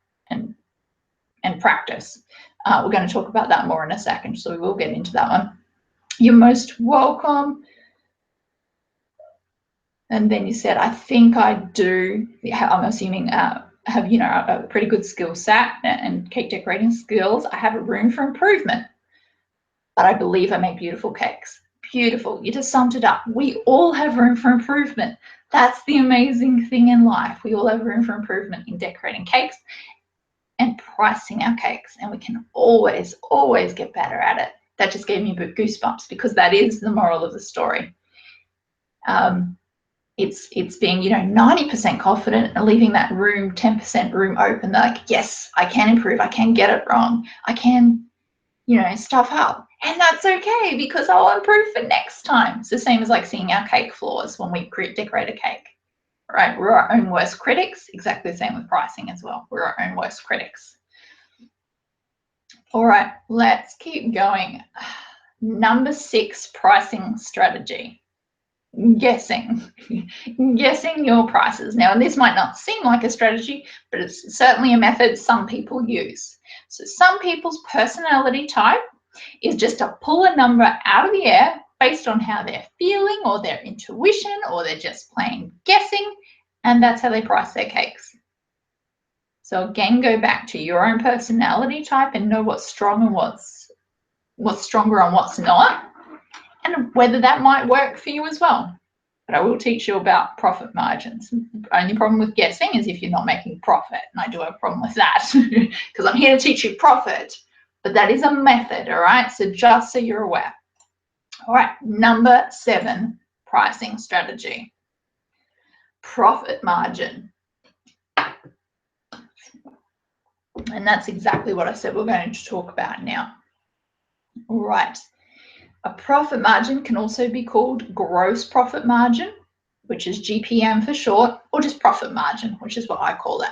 practice. We're going to talk about that more in a second, so we will get into that one. You're most welcome. And then you said, I think I do, I'm assuming, have, you know, a pretty good skill set and cake decorating skills. I have a room for improvement, but I believe I make beautiful cakes. Beautiful. You just summed it up. We all have room for improvement. That's the amazing thing in life. We all have room for improvement in decorating cakes and pricing our cakes. And we can always, always get better at it. That just gave me goosebumps because that is the moral of the story. It's being, you know, 90% confident and leaving that room, 10% room open. They're like, yes, I can improve. I can get it wrong. I can, you know, stuff up. And that's okay because I'll improve for next time. It's the same as like seeing our cake flaws when we decorate a cake, right? We're our own worst critics. Exactly the same with pricing as well. We're our own worst critics. All right, let's keep going. Number 6, pricing strategy. Guessing your prices. Now, and this might not seem like a strategy, but it's certainly a method some people use. So some people's personality type is just to pull a number out of the air based on how they're feeling or their intuition, or they're just plain guessing, and that's how they price their cakes. So again, go back to your own personality type and know what's strong and what's stronger and what's not, and whether that might work for you as well. But I will teach you about profit margins. The only problem with guessing is if you're not making profit, and I do have a problem with that because I'm here to teach you profit, but that is a method, all right? So just so you're aware. All right, number 7, pricing strategy. Profit margin. And that's exactly what I said we're going to talk about now. All right. A profit margin can also be called gross profit margin, which is GPM for short, or just profit margin, which is what I call it.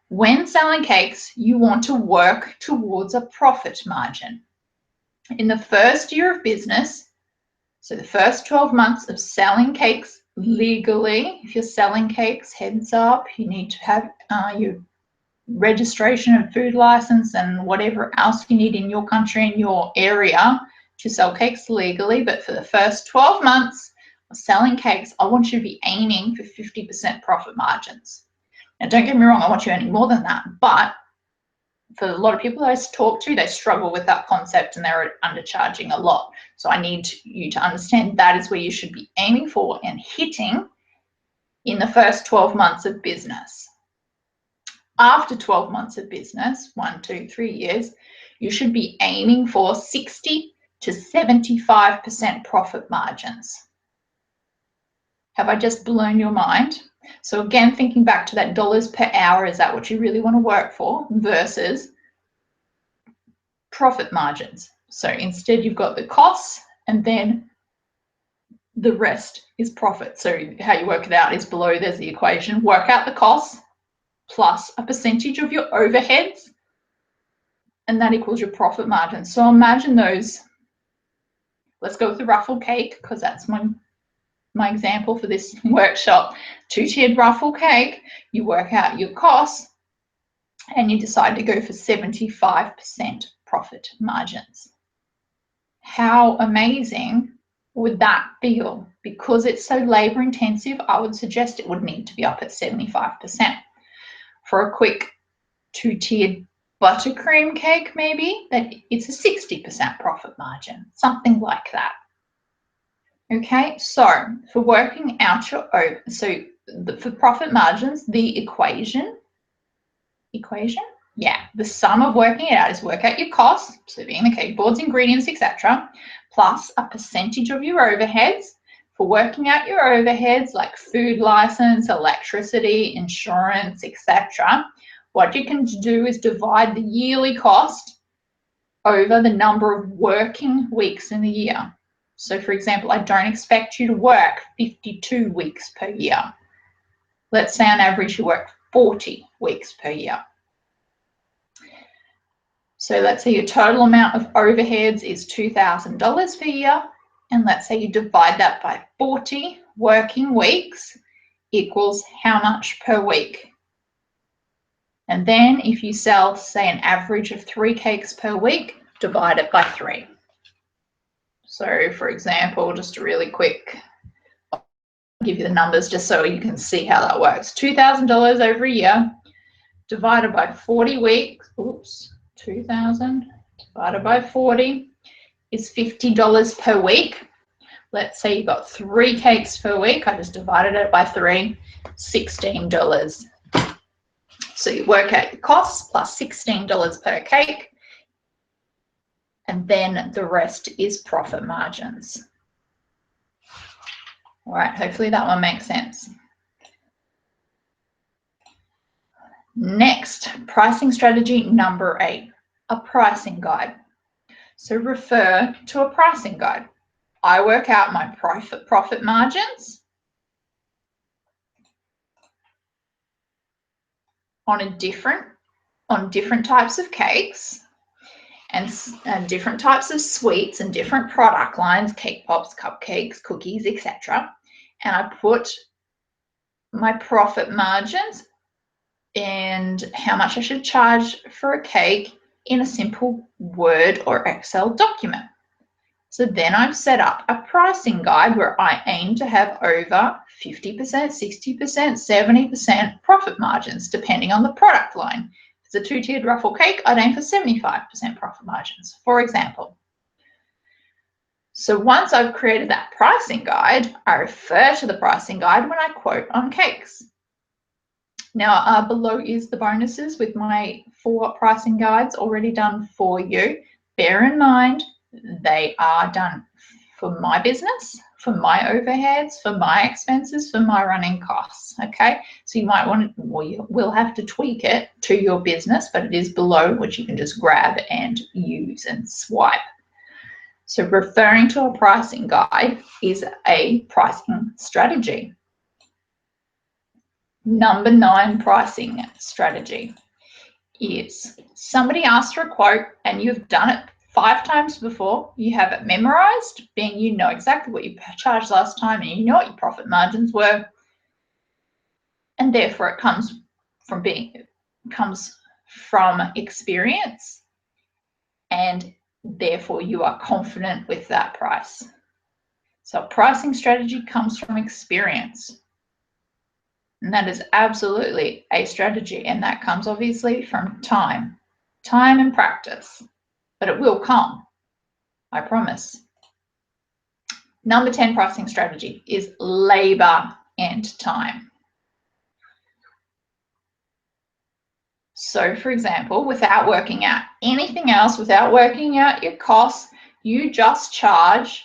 When selling cakes, you want to work towards a profit margin. In the first year of business, so the first 12 months of selling cakes legally, if you're selling cakes, heads up, you need to have your registration and food license and whatever else you need in your country and your area to sell cakes legally. But for the first 12 months of selling cakes, I want you to be aiming for 50% profit margins. Now, don't get me wrong, I want you earning more than that, but for a lot of people I talk to, they struggle with that concept and they're undercharging a lot. So I need you to understand that is where you should be aiming for and hitting in the first 12 months of business. After 12 months of business, 1, 2, 3 years, you should be aiming for 60 to 75% profit margins. Have I just blown your mind? So again, thinking back to that dollars per hour, is that what you really want to work for versus profit margins. So instead you've got the costs and then the rest is profit. So how you work it out is below, there's the equation. Work out the costs plus a percentage of your overheads, and that equals your profit margin. So imagine those. Let's go with the ruffle cake because that's my example for this workshop. Two-tiered ruffle cake, you work out your costs and you decide to go for 75% profit margins. How amazing would that feel? Because it's so labor intensive, I would suggest it would need to be up at 75%. For a quick two-tiered buttercream cake, maybe, that it's a 60% profit margin, something like that. Okay, so for working out your for profit margins, the equation, the sum of working it out is work out your costs, so being the cake boards, ingredients, etc., plus a percentage of your overheads. For working out your overheads like food license, electricity, insurance, etc., what you can do is divide the yearly cost over the number of working weeks in the year. So for example, I don't expect you to work 52 weeks per year. Let's say on average you work 40 weeks per year. So let's say your total amount of overheads is $2,000 per year. And let's say you divide that by 40 working weeks equals how much per week? And then if you sell, say, an average of 3 cakes per week, divide it by 3. So for example, just a really quick, I'll give you the numbers just so you can see how that works. $2,000 over a year divided by 40 weeks, 2,000 divided by 40 is $50 per week. Let's say you got 3 cakes per week. I just divided it by 3, $16. So you work out your costs plus $16 per cake, and then the rest is profit margins. All right, hopefully that one makes sense. Next, pricing strategy number 8, a pricing guide. So refer to a pricing guide. I work out my profit margins on different types of cakes and different types of sweets and different product lines, cake pops, cupcakes, cookies, etc. And I put my profit margins and how much I should charge for a cake in a simple Word or Excel document. So then I've set up a pricing guide where I aim to have over 50%, 60%, 70% profit margins, depending on the product line. If it's a two-tiered ruffle cake, I'd aim for 75% profit margins, for example. So once I've created that pricing guide, I refer to the pricing guide when I quote on cakes. Now, below is the bonuses with my 4 pricing guides already done for you. Bear in mind, they are done for my business, for my overheads, for my expenses, for my running costs, okay? So you might want to, or you will have to tweak it to your business, but it is below, which you can just grab and use and swipe. So referring to a pricing guide is a pricing strategy. Number 9 pricing strategy is somebody asks for a quote and you've done it 5 times before, you have it memorized, being you know exactly what you charged last time and you know what your profit margins were, and therefore it comes from experience, and therefore you are confident with that price. So pricing strategy comes from experience, and that is absolutely a strategy, and that comes obviously from time and practice, but it will come, I promise. Number 10 pricing strategy is labor and time. So for example, without working out anything else, without working out your costs, you just charge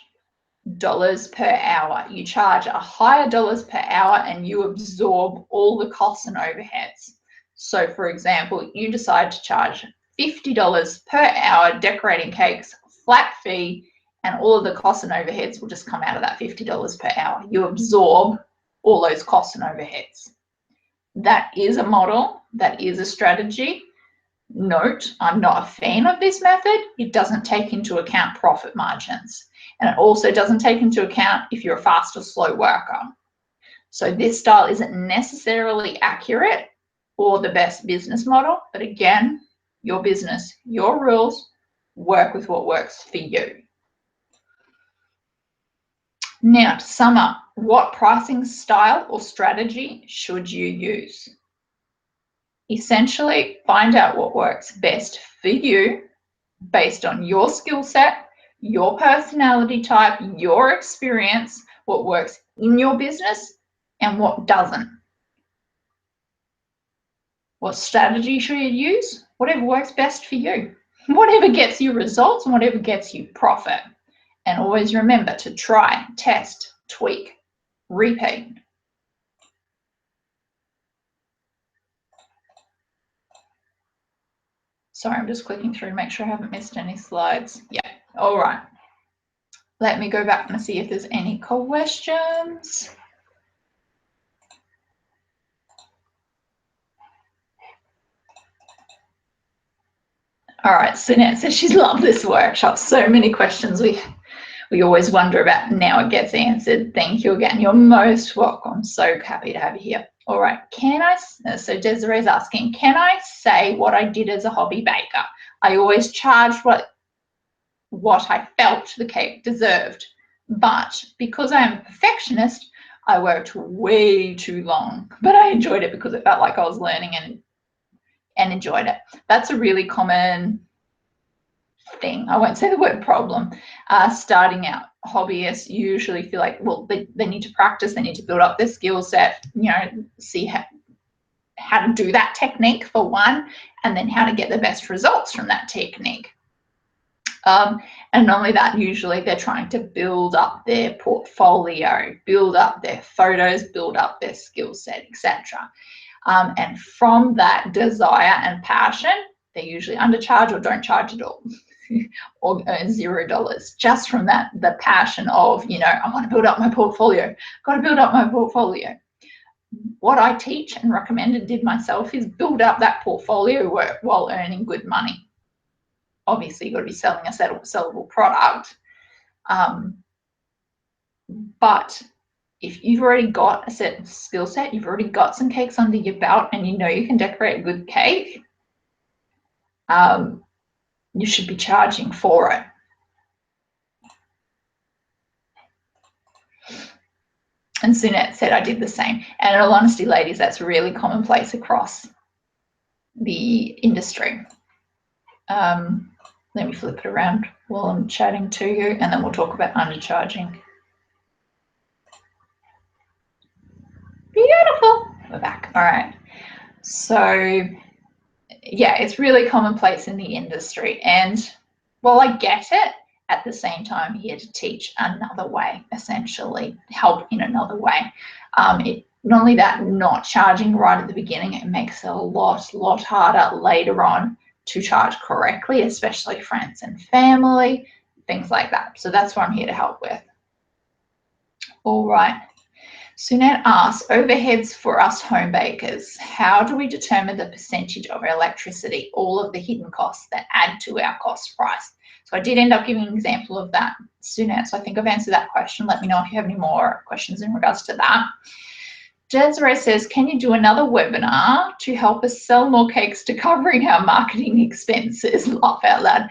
dollars per hour. You charge a higher dollars per hour and you absorb all the costs and overheads. So for example, you decide to charge $50 per hour decorating cakes, flat fee, and all of the costs and overheads will just come out of that $50 per hour. You absorb all those costs and overheads. That is a model, that is a strategy. Note, I'm not a fan of this method. It doesn't take into account profit margins. And it also doesn't take into account if you're a fast or slow worker. So this style isn't necessarily accurate or the best business model, but again, your business, your rules, work with what works for you. Now, to sum up, what pricing style or strategy should you use? Essentially, find out what works best for you based on your skill set, your personality type, your experience, what works in your business and what doesn't. What strategy should you use? Whatever works best for you. Whatever gets you results and whatever gets you profit. And always remember to try, test, tweak, repeat. Sorry, I'm just clicking through to make sure I haven't missed any slides. Yeah, all right. Let me go back and see if there's any questions. All right, Sunette says she's loved this workshop. So many questions we always wonder about. Now it gets answered. Thank you again. You're most welcome. So happy to have you here. All right, so Desiree's asking, can I say what I did as a hobby baker? I always charged what I felt the cake deserved. But because I am a perfectionist, I worked way too long. But I enjoyed it because it felt like I was learning and enjoyed it. That's a really common thing. I won't say the word problem. Starting out, hobbyists usually feel like, well, they need to practice, they need to build up their skill set, you know, see how to do that technique for one, and then how to get the best results from that technique. And not only that, usually they're trying to build up their portfolio, build up their photos, build up their skill set, etc. And from that desire and passion, they usually undercharge or don't charge at all. Or earn $0 just from that, the passion of, you know, I want to build up my portfolio, got to build up my portfolio. What I teach and recommend and did myself is build up that portfolio while earning good money. Obviously, you've got to be selling a sellable product. But if you've already got a certain skill set, you've already got some cakes under your belt and you know you can decorate a good cake, you should be charging for it. And Sunette said I did the same. And in all honesty, ladies, that's really commonplace across the industry. Let me flip it around while I'm chatting to you, and then we'll talk about undercharging. Beautiful. We're back. All right. So, yeah, it's really commonplace in the industry. And while I get it, at the same time, I'm here to teach another way, essentially, help in another way. Not only that, not charging right at the beginning, it makes it a lot harder later on to charge correctly, especially friends and family, things like that. So that's what I'm here to help with. All right. Sunette asks, overheads for us home bakers, how do we determine the percentage of our electricity, all of the hidden costs that add to our cost price? So I did end up giving an example of that, Sunette, so I think I've answered that question. Let me know if you have any more questions in regards to that. Desiree says, can you do another webinar to help us sell more cakes to covering our marketing expenses? Laugh out loud.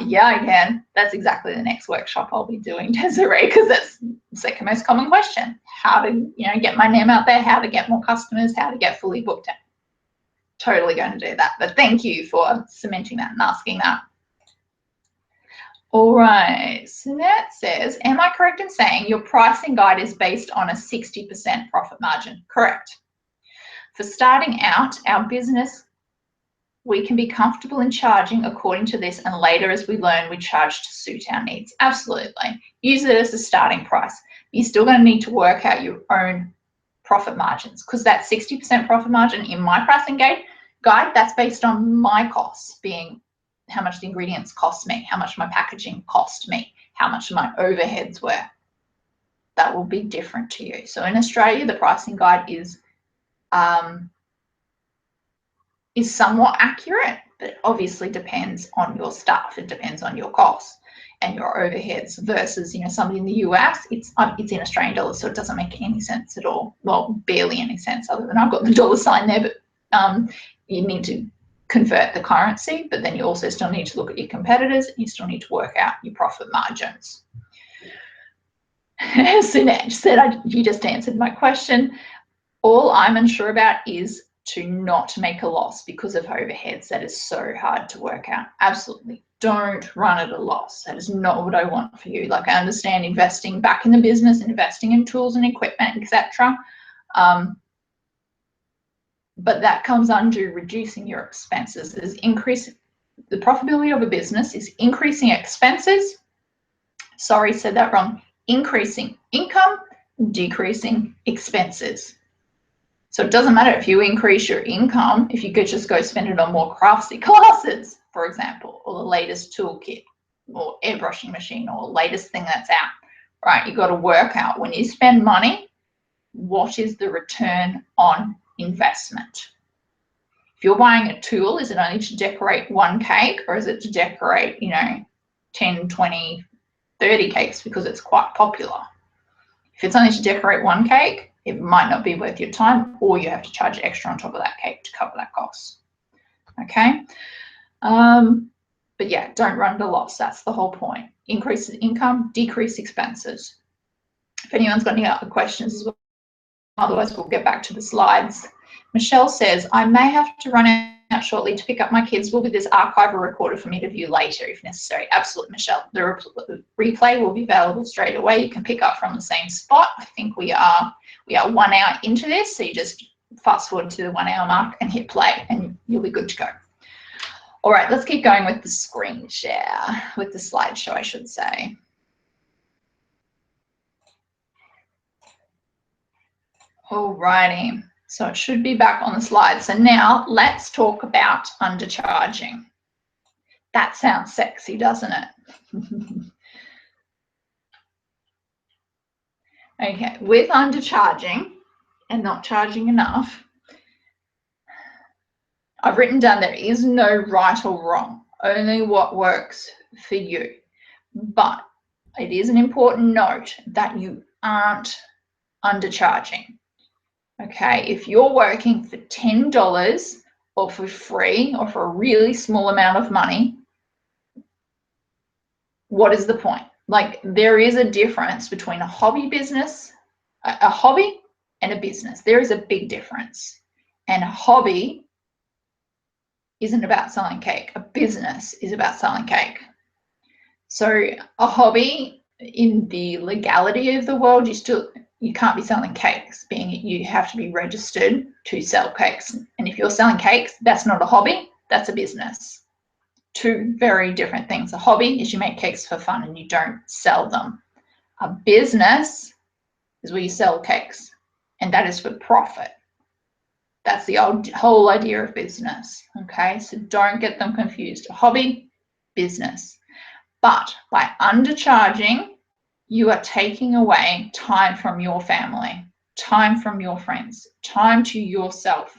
Yeah, I can. That's exactly the next workshop I'll be doing, Desiree, because that's the second most common question. How to, you know, get my name out there, how to get more customers, how to get fully booked in. Totally going to do that. But thank you for cementing that and asking that. All right, Sunette says, am I correct in saying your pricing guide is based on a 60% profit margin? Correct. For starting out, our business, we can be comfortable in charging according to this, and later as we learn, we charge to suit our needs. Absolutely. Use it as a starting price. You're still going to need to work out your own profit margins, because that 60% profit margin in my pricing guide guide, that's based on my costs, being how much the ingredients cost me, how much my packaging cost me, how much my overheads were. That will be different to you. So in Australia, the pricing guide is somewhat accurate, but obviously depends on your staff. It depends on your costs and your overheads versus, you know, somebody in the US, it's in Australian dollars, so it doesn't make any sense at all. Well, barely any sense, other than I've got the dollar sign there, but you need to convert the currency, but then you also still need to look at your competitors, and you still need to work out your profit margins. Sunaj said, you just answered my question. All I'm unsure about is to not make a loss because of overheads. That is so hard to work out. Absolutely. Don't run at a loss. That is not what I want for you. Like, I understand investing back in the business, investing in tools and equipment, etc. But that comes under reducing your expenses. Is increasing the profitability of a business is increasing expenses. Sorry, said that wrong. Increasing income, decreasing expenses. So it doesn't matter if you increase your income, if you could just go spend it on more craftsy classes, for example, or the latest toolkit or airbrushing machine or latest thing that's out, right? You've got to work out when you spend money, what is the return on investment? If you're buying a tool, is it only to decorate one cake, or is it to decorate, you know, 10, 20, 30 cakes because it's quite popular? If it's only to decorate one cake, it might not be worth your time, or you have to charge extra on top of that cake to cover that cost. Okay. But yeah, don't run at a loss. That's the whole point. Increase income, decrease expenses. If anyone's got any other questions as well, otherwise we'll get back to the slides. Michelle says, I may have to run out shortly to pick up my kids. Will be this archive or recorded for me to view later if necessary? Absolutely, Michelle. The replay will be available straight away. You can pick up from the same spot. I think we are 1 hour into this, so you just fast forward to the 1 hour mark and hit play and you'll be good to go. All right, let's keep going with the screen share, with the slideshow, I should say. All righty, so it should be back on the slide. So now let's talk about undercharging. That sounds sexy, doesn't it? Okay, with undercharging and not charging enough, I've written down there is no right or wrong, only what works for you. But it is an important note that you aren't undercharging. Okay, if you're working for $10 or for free or for a really small amount of money, what is the point? Like, there is a difference between a hobby business, a hobby and a business. There is a big difference. And a hobby isn't about selling cake. A business is about selling cake. So a hobby, in the legality of the world, you can't be selling cakes, being you have to be registered to sell cakes. And if you're selling cakes, that's not a hobby, that's a business. Two very different things. A hobby is you make cakes for fun and you don't sell them. A business is where you sell cakes, and that is for profit. That's the whole idea of business. Okay, so don't get them confused. A hobby, business. But by undercharging, you are taking away time from your family, time from your friends, time to yourself.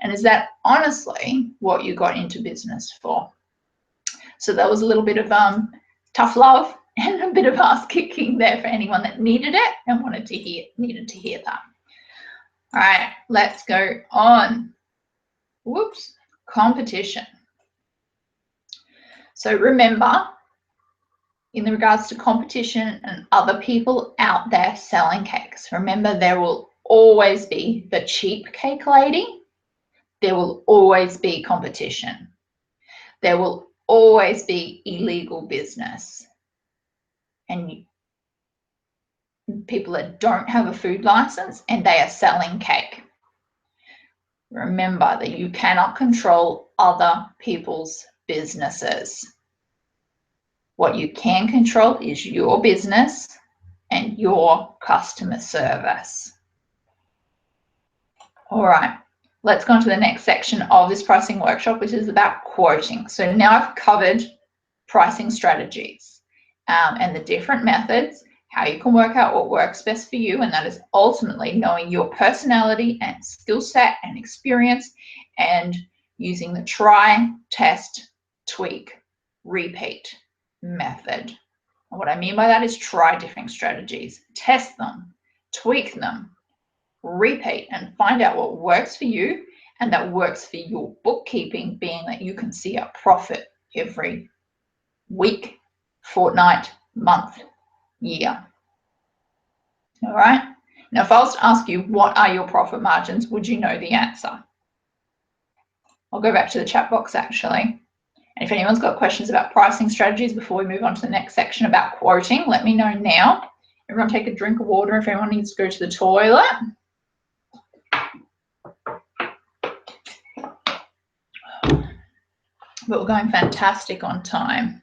And is that honestly what you got into business for? So that was a little bit of tough love and a bit of ass kicking there for anyone that needed it and needed to hear that. All right, let's go on. Whoops, competition. So remember, in regards to competition and other people out there selling cakes, remember there will always be the cheap cake lady. There will always be competition. There will always be illegal business. And people that don't have a food license and they are selling cake. Remember that you cannot control other people's businesses. What you can control is your business and your customer service. All right, let's go on to the next section of this pricing workshop, which is about quoting. So now I've covered pricing strategies and the different methods, how you can work out what works best for you, and that is ultimately knowing your personality and skill set and experience and using the try, test, tweak, repeat method. And what I mean by that is try different strategies, test them, tweak them, repeat, and find out what works for you and that works for your bookkeeping, being that you can see a profit every week, fortnight, month, year. All right. Now, if I was to ask you, what are your profit margins, would you know the answer? I'll go back to the chat box actually. And if anyone's got questions about pricing strategies before we move on to the next section about quoting, let me know now. Everyone take a drink of water if anyone needs to go to the toilet. But we're going fantastic on time.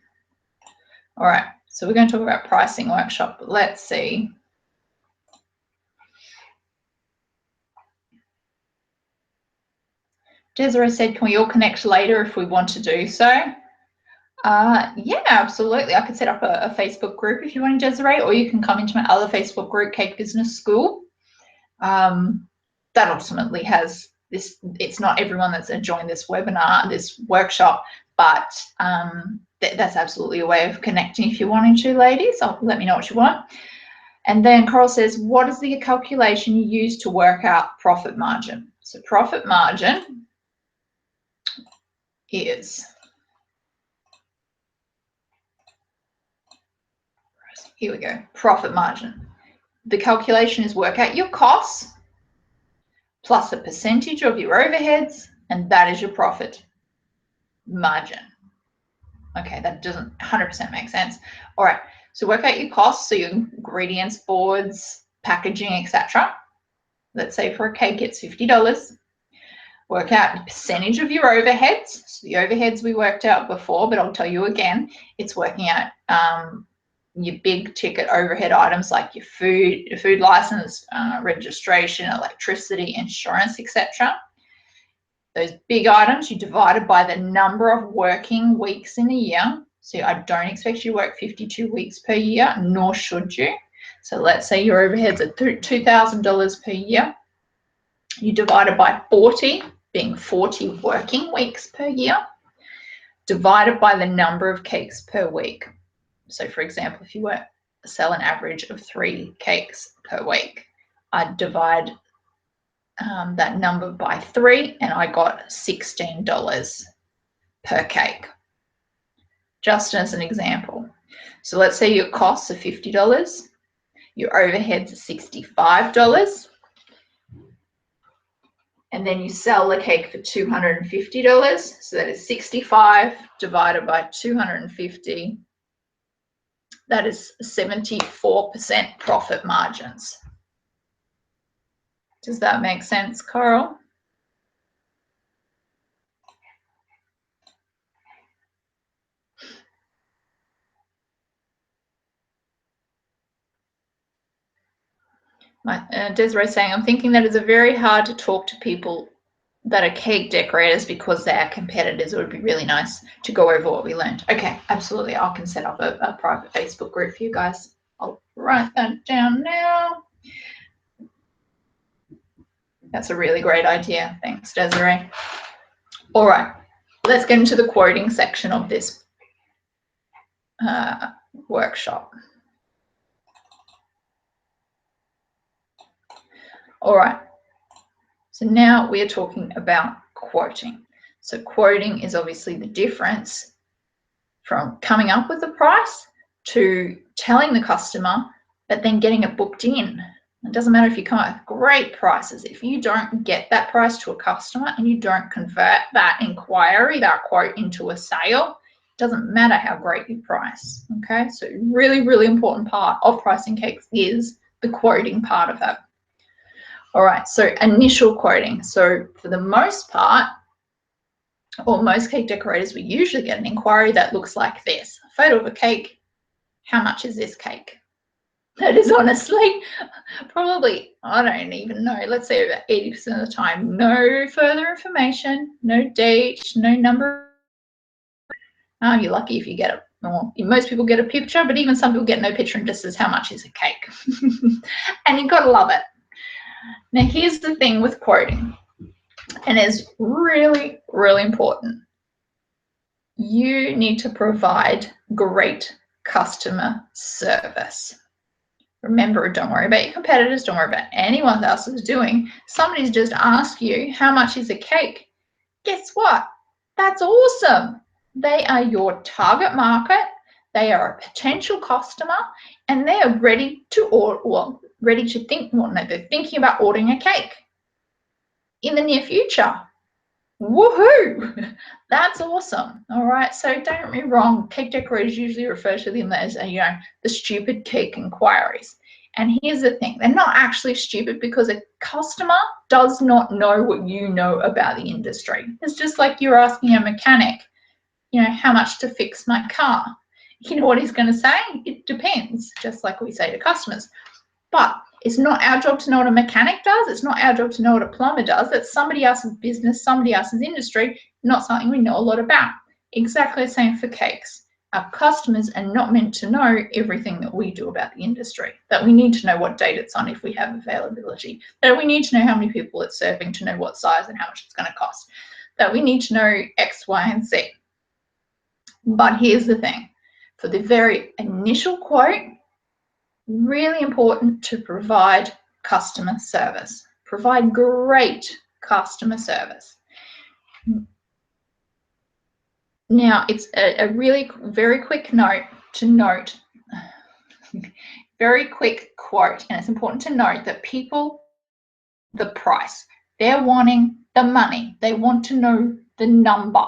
All right, so we're going to talk about pricing workshop. But let's see. Desiree said, can we all connect later if we want to do so? Yeah, absolutely. I could set up a Facebook group if you want, Desiree, or you can come into my other Facebook group, Cake Business School. That ultimately has this, it's not everyone that's joined this webinar, this workshop, but that's absolutely a way of connecting if you're wanting to, ladies. Let me know what you want. And then Coral says, what is the calculation you use to work out profit margin? So profit margin is, here we go, profit margin. The calculation is work out your costs plus a percentage of your overheads, and that is your profit margin. Okay, that doesn't 100% make sense. All right, so work out your costs, so your ingredients, boards, packaging, etc. Let's say for a cake it's $50. Work out the percentage of your overheads. So the overheads we worked out before, but I'll tell you again, it's working out your big ticket overhead items like your food license, registration, electricity, insurance, etc. Those big items you divided by the number of working weeks in a year. So I don't expect you to work 52 weeks per year, nor should you. So let's say your overheads are $2,000 per year. You divide it by 40, being 40 working weeks per year, divided by the number of cakes per week. So for example, if you sell an average of 3 cakes per week, I'd divide that number by 3 and I got $16 per cake, just as an example. So let's say your costs are $50, your overheads are $65, and then you sell the cake for $250. So that is 65 divided by 250. That is 74% profit margins. Does that make sense, Coral? Desiree saying, I'm thinking that it's very hard to talk to people that are cake decorators because they are competitors. It would be really nice to go over what we learned. Okay, absolutely. I can set up a private Facebook group for you guys. I'll write that down now. That's a really great idea. Thanks, Desiree. All right, let's get into the quoting section of this workshop. All right, so now we are talking about quoting. So quoting is obviously the difference from coming up with a price to telling the customer, but then getting it booked in. It doesn't matter if you come up with great prices. If you don't get that price to a customer and you don't convert that inquiry, that quote into a sale, it doesn't matter how great you price. Okay, so really, really important part of pricing cakes is the quoting part of that. All right, so initial quoting. So for the most part, or most cake decorators, we usually get an inquiry that looks like this. A photo of a cake. How much is this cake? That is honestly probably, I don't even know, let's say about 80% of the time, no further information, no date, no number. You're lucky if you get it. Well, most people get a picture, but even some people get no picture and just says how much is a cake. And you've got to love it. Now, here's the thing with quoting, and it's really, really important. You need to provide great customer service. Remember, don't worry about your competitors. Don't worry about anyone else is doing. Somebody's just asked you how much is a cake. Guess what? That's awesome. They are your target market. They are a potential customer, and they are ready to order. Well, ready to think. Well, no, they're thinking about ordering a cake in the near future. Woohoo! That's awesome. All right. So don't get me wrong. Cake decorators usually refer to them as, the stupid cake inquiries. And here's the thing: they're not actually stupid because a customer does not know what you know about the industry. It's just like you're asking a mechanic, how much to fix my car. You know what he's going to say? It depends, just like we say to customers. But it's not our job to know what a mechanic does. It's not our job to know what a plumber does. That's somebody else's business, somebody else's industry, not something we know a lot about. Exactly the same for cakes. Our customers are not meant to know everything that we do about the industry, that we need to know what date it's on if we have availability, that we need to know how many people it's serving to know what size and how much it's going to cost, that we need to know X, Y, and Z. But here's the thing. For the very initial quote, really important to provide customer service. Provide great customer service. Now, it's a really very quick note to note, very quick quote, and it's important to note that people, the price, they're wanting the money. They want to know the number.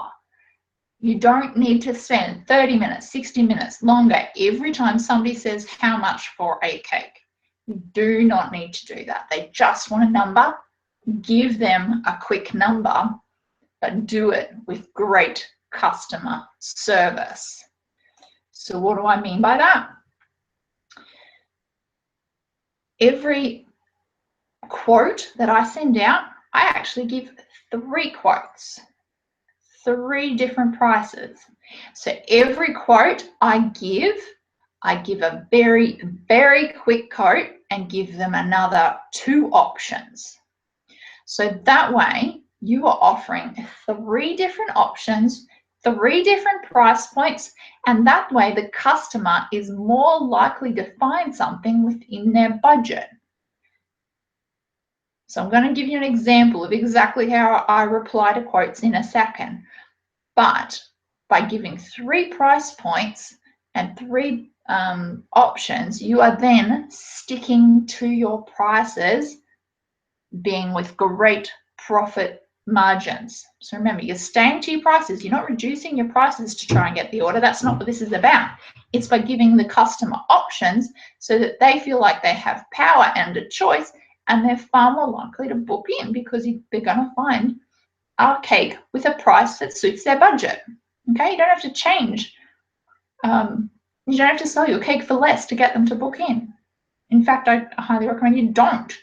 You don't need to spend 30 minutes, 60 minutes longer every time somebody says how much for a cake. You do not need to do that. They just want a number. Give them a quick number, but do it with great customer service. So what do I mean by that? Every quote that I send out, I actually give 3 quotes, 3 different prices. So every quote I give a very, very quick quote and give them another 2 options. So that way you are offering 3 different options, 3 different price points, and that way the customer is more likely to find something within their budget. So I'm going to give you an example of exactly how I reply to quotes in a second. But by giving 3 price points and 3 options, you are then sticking to your prices, being with great profit margins. So remember, you're staying to your prices. You're not reducing your prices to try and get the order. That's not what this is about. It's by giving the customer options so that they feel like they have power and a choice, and they're far more likely to book in because they're going to find a cake with a price that suits their budget. Okay, you don't have to change. You don't have to sell your cake for less to get them to book in. In fact, I highly recommend you don't.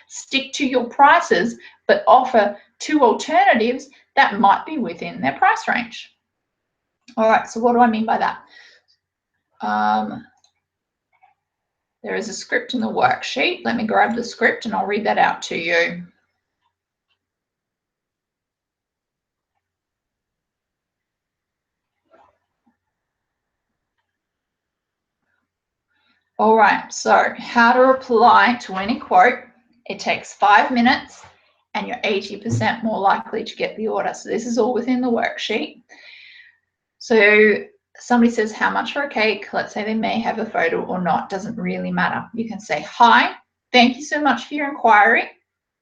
Stick to your prices, but offer 2 alternatives that might be within their price range. All right, so what do I mean by that? There is a script in the worksheet. Let me grab the script and I'll read that out to you. All right, so how to reply to any quote. It takes 5 minutes and you're 80% more likely to get the order. So this is all within the worksheet. So somebody says how much for a cake. Let's say they may have a photo or not. Doesn't really matter. You can say, hi, thank you so much for your inquiry.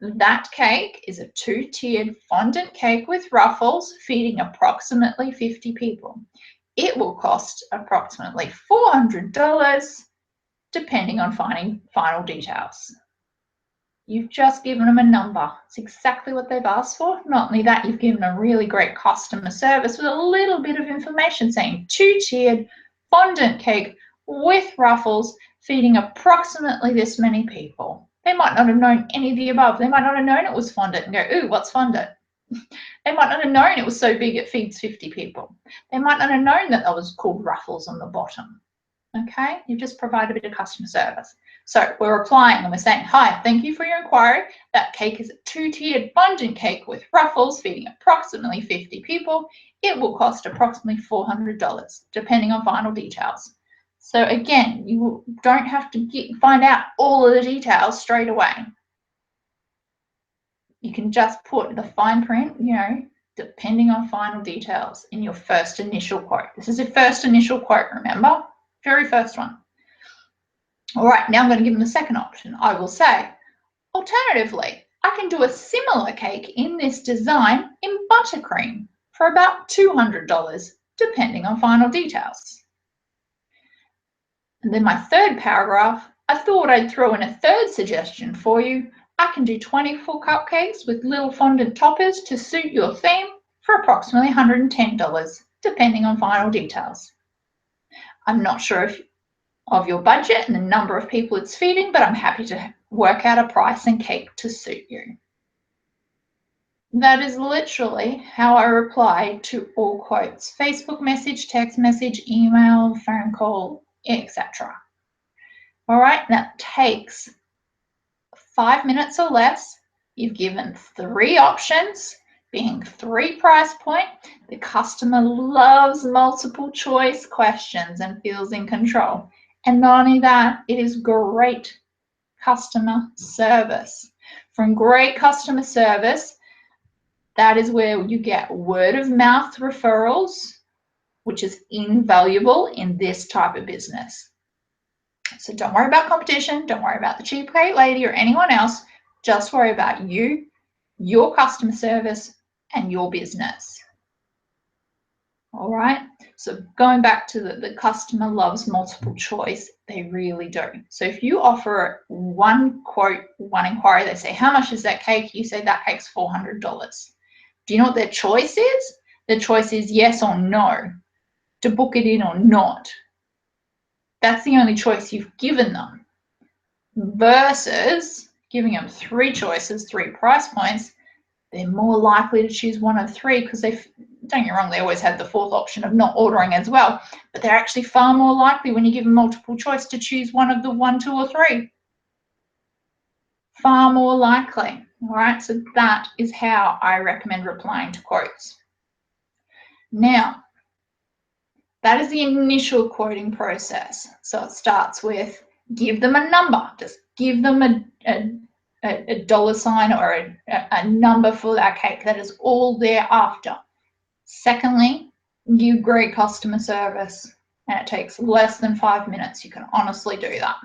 That cake is a 2-tiered fondant cake with ruffles feeding approximately 50 people. It will cost approximately $400 depending on final details. You've just given them a number. It's exactly what they've asked for. Not only that, you've given them really great customer service with a little bit of information saying 2-tiered fondant cake with ruffles feeding approximately this many people. They might not have known any of the above. They might not have known it was fondant and go, ooh, what's fondant? They might not have known it was so big it feeds 50 people. They might not have known that was called ruffles on the bottom. Okay, you just provide a bit of customer service. So we're replying and we're saying, hi, thank you for your inquiry. That cake is a 2-tiered fondant cake with ruffles feeding approximately 50 people. It will cost approximately $400, depending on final details. So again, you don't have to find out all of the details straight away. You can just put the fine print, depending on final details in your first initial quote. This is your first initial quote, remember? Very first one. All right, now I'm going to give them the second option. I will say, alternatively, I can do a similar cake in this design in buttercream for about $200, depending on final details. And then my third paragraph, I thought I'd throw in a third suggestion for you. I can do 24 cupcakes with little fondant toppers to suit your theme for approximately $110, depending on final details. I'm not sure of your budget and the number of people it's feeding, but I'm happy to work out a price and cake to suit you. That is literally how I reply to all quotes: Facebook message, text message, email, phone call, etc. All right, that takes 5 minutes or less. You've given 3 options, being 3 price point. The customer loves multiple choice questions and feels in control. And not only that, it is great customer service. From great customer service, that is where you get word of mouth referrals, which is invaluable in this type of business. So don't worry about competition. Don't worry about the cheap cake lady or anyone else. Just worry about you, your customer service, and your business. All right. So going back to the customer loves multiple choice, they really do. So if you offer one quote, one inquiry, they say, how much is that cake? You say that cake's $400. Do you know what their choice is? Their choice is yes or no, to book it in or not. That's the only choice you've given them. Versus giving them 3 choices, 3 price points, they're more likely to choose one of 3 because they, don't get me wrong, they always have the 4th option of not ordering as well, but they're actually far more likely when you give them multiple choice to choose one of the 1, 2, or 3. Far more likely. All right, so that is how I recommend replying to quotes. Now, that is the initial quoting process. So it starts with give them a number. Just give them a dollar sign or a number for that cake. That is all they're after. Secondly, give great customer service. And it takes less than 5 minutes. You can honestly do that.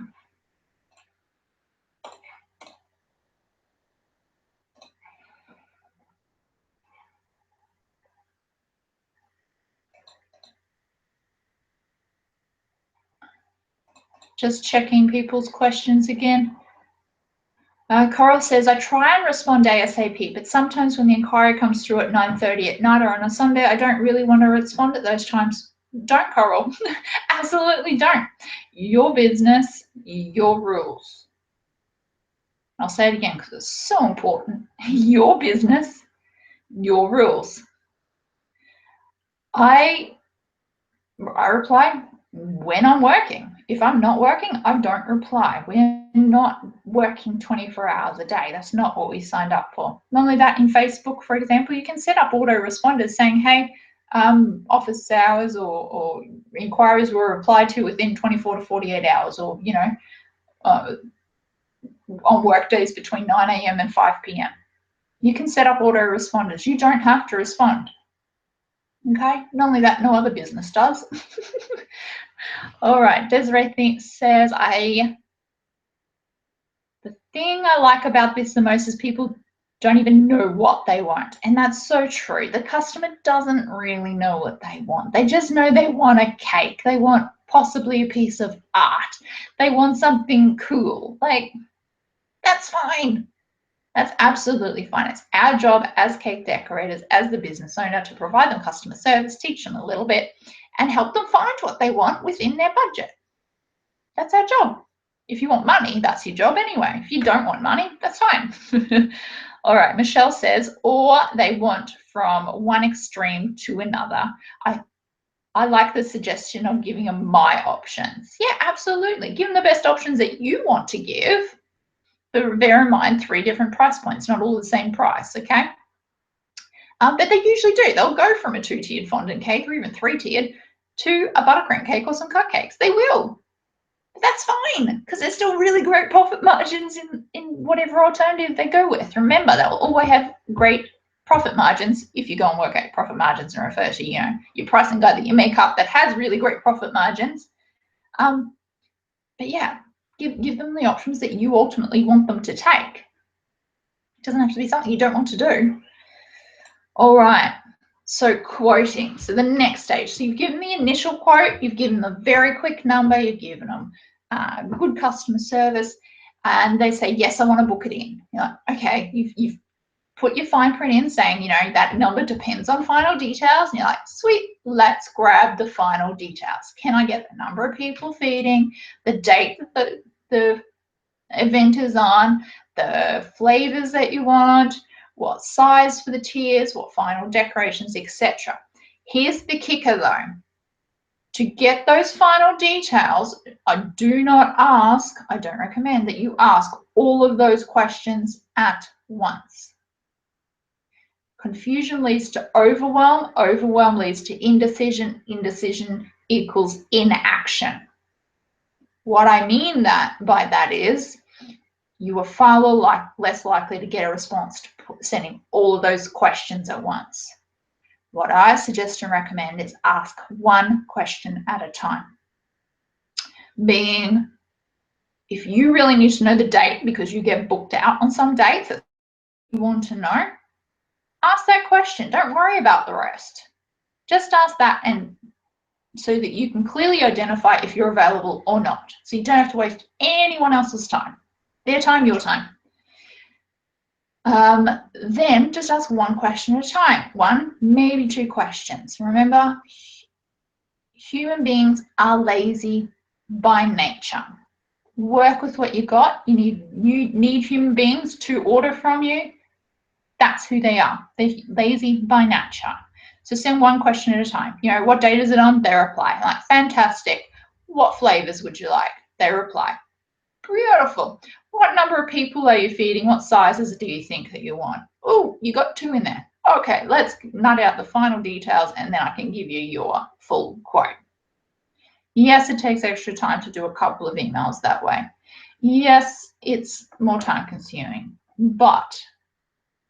Just checking people's questions again. Coral says, I try and respond ASAP, but sometimes when the inquiry comes through at 9:30 at night or on a Sunday, I don't really want to respond at those times. Don't, Coral. Absolutely don't. Your business, your rules. I'll say it again because it's so important. Your business, your rules. I reply when I'm working. If I'm not working, I don't reply. We're not working 24 hours a day. That's not what we signed up for. Not only that, in Facebook, for example, you can set up autoresponders saying, hey, office hours or inquiries were replied to within 24 to 48 hours, or, on work days between 9 a.m. and 5 p.m. You can set up autoresponders. You don't have to respond. Okay, not only that, no other business does. All right, Desiree says, the thing I like about this the most is people don't even know what they want. And that's so true. The customer doesn't really know what they want. They just know they want a cake. They want possibly a piece of art. They want something cool. Like, that's fine. That's absolutely fine. It's our job as cake decorators, as the business owner, to provide them customer service, teach them a little bit, and help them find what they want within their budget. That's our job. If you want money, that's your job anyway. If you don't want money, that's fine. All right, Michelle says, or they want from one extreme to another. I like the suggestion of giving them my options. Yeah, absolutely. Give them the best options that you want to give. But bear in mind, 3 different price points, not all the same price, okay? But they usually do. They'll go from a 2-tiered fondant cake or even 3-tiered to a buttercream cake or some cupcakes. They will. But that's fine because there's still really great profit margins in whatever alternative they go with. Remember, they'll always have great profit margins if you go and work out profit margins and refer to, you know, your pricing guide that you make up that has really great profit margins. But yeah, give them the options that you ultimately want them to take. It doesn't have to be something you don't want to do. All right, so quoting. So the next stage. So you've given the initial quote, you've given them a very quick number, you've given them good customer service, and they say, yes, I want to book it in. You're like, okay, you've put your fine print in saying, you know, that number depends on final details. And you're like, sweet, let's grab the final details. Can I get the number of people feeding, the date that the event is on, the flavors that you want, what size for the tiers, what final decorations, etc. Here's the kicker though. To get those final details, I don't recommend that you ask all of those questions at once. Confusion leads to overwhelm, overwhelm leads to indecision, indecision equals inaction. What I mean by that is you are far less likely to get a response to sending all of those questions at once. What I suggest and recommend is ask one question at a time. Being, if you really need to know the date because you get booked out on some dates that you want to know, ask that question. Don't worry about the rest. Just ask that, and so that you can clearly identify if you're available or not. So you don't have to waste anyone else's time. Their time, your time. Then just ask one question at a time. 1, maybe 2 questions. Remember, human beings are lazy by nature. Work with what you got. You need human beings to order from you. That's who they are. They're lazy by nature. So send one question at a time. You know, what date is it on? They reply. Like, fantastic. What flavors would you like? They reply. Beautiful. What number of people are you feeding? What sizes do you think that you want? Oh, you got 2 in there. Okay, let's nut out the final details and then I can give you your full quote. Yes, it takes extra time to do a couple of emails that way. Yes, it's more time consuming, but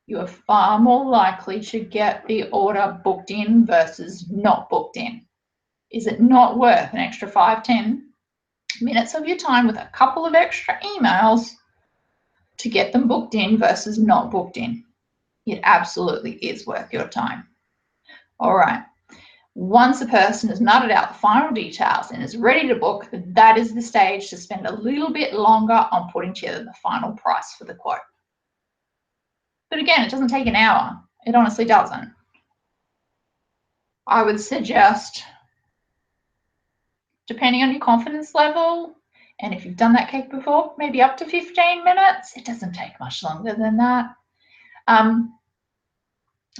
you are far more likely to get the order booked in versus not booked in. Is it not worth an extra 5-10 minutes of your time with a couple of extra emails to get them booked in versus not booked in? It absolutely is worth your time. All right. Once a person has nutted out the final details and is ready to book, that is the stage to spend a little bit longer on putting together the final price for the quote. But again, it doesn't take an hour. It honestly doesn't. I would suggest, depending on your confidence level, and if you've done that cake before, maybe up to 15 minutes. It doesn't take much longer than that.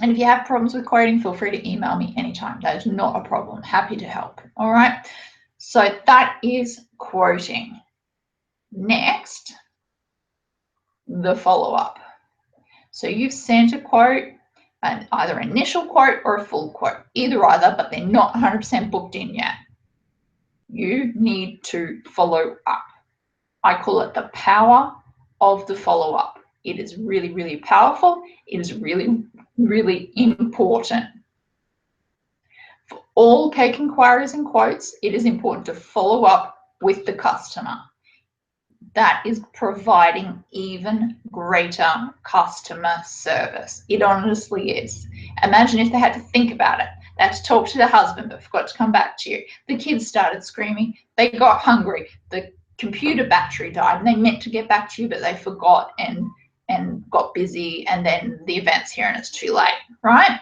And if you have problems with quoting, feel free to email me anytime. That is not a problem. Happy to help. All right. So that is quoting. Next, the follow-up. So you've sent a quote, and either initial quote or a full quote, either, but they're not 100% booked in yet. You need to follow up. I call it the power of the follow-up. It is really, really powerful. It is really, really important. For all cake inquiries and quotes, it is important to follow up with the customer. That is providing even greater customer service. It honestly is. Imagine if they had to think about it. They had to talk to the husband but forgot to come back to you. The kids started screaming. They got hungry. The computer battery died and they meant to get back to you but they forgot and got busy, and then the event's here and it's too late, right?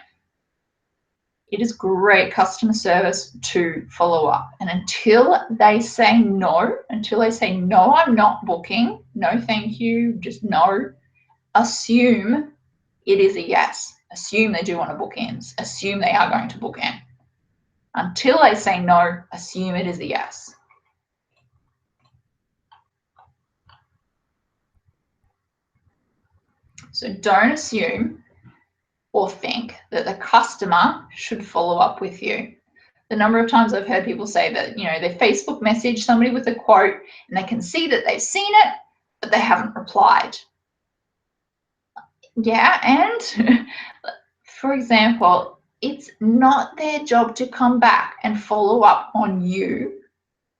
It is great customer service to follow up. And until they say no, I'm not booking, no, thank you, just no, assume it is a yes. Assume they do want to book in. Assume they are going to book in. Until they say no, assume it is a yes. So don't assume or think that the customer should follow up with you. The number of times I've heard people say that, you know, they Facebook message somebody with a quote and they can see that they've seen it, but they haven't replied. Yeah, and for example, it's not their job to come back and follow up on you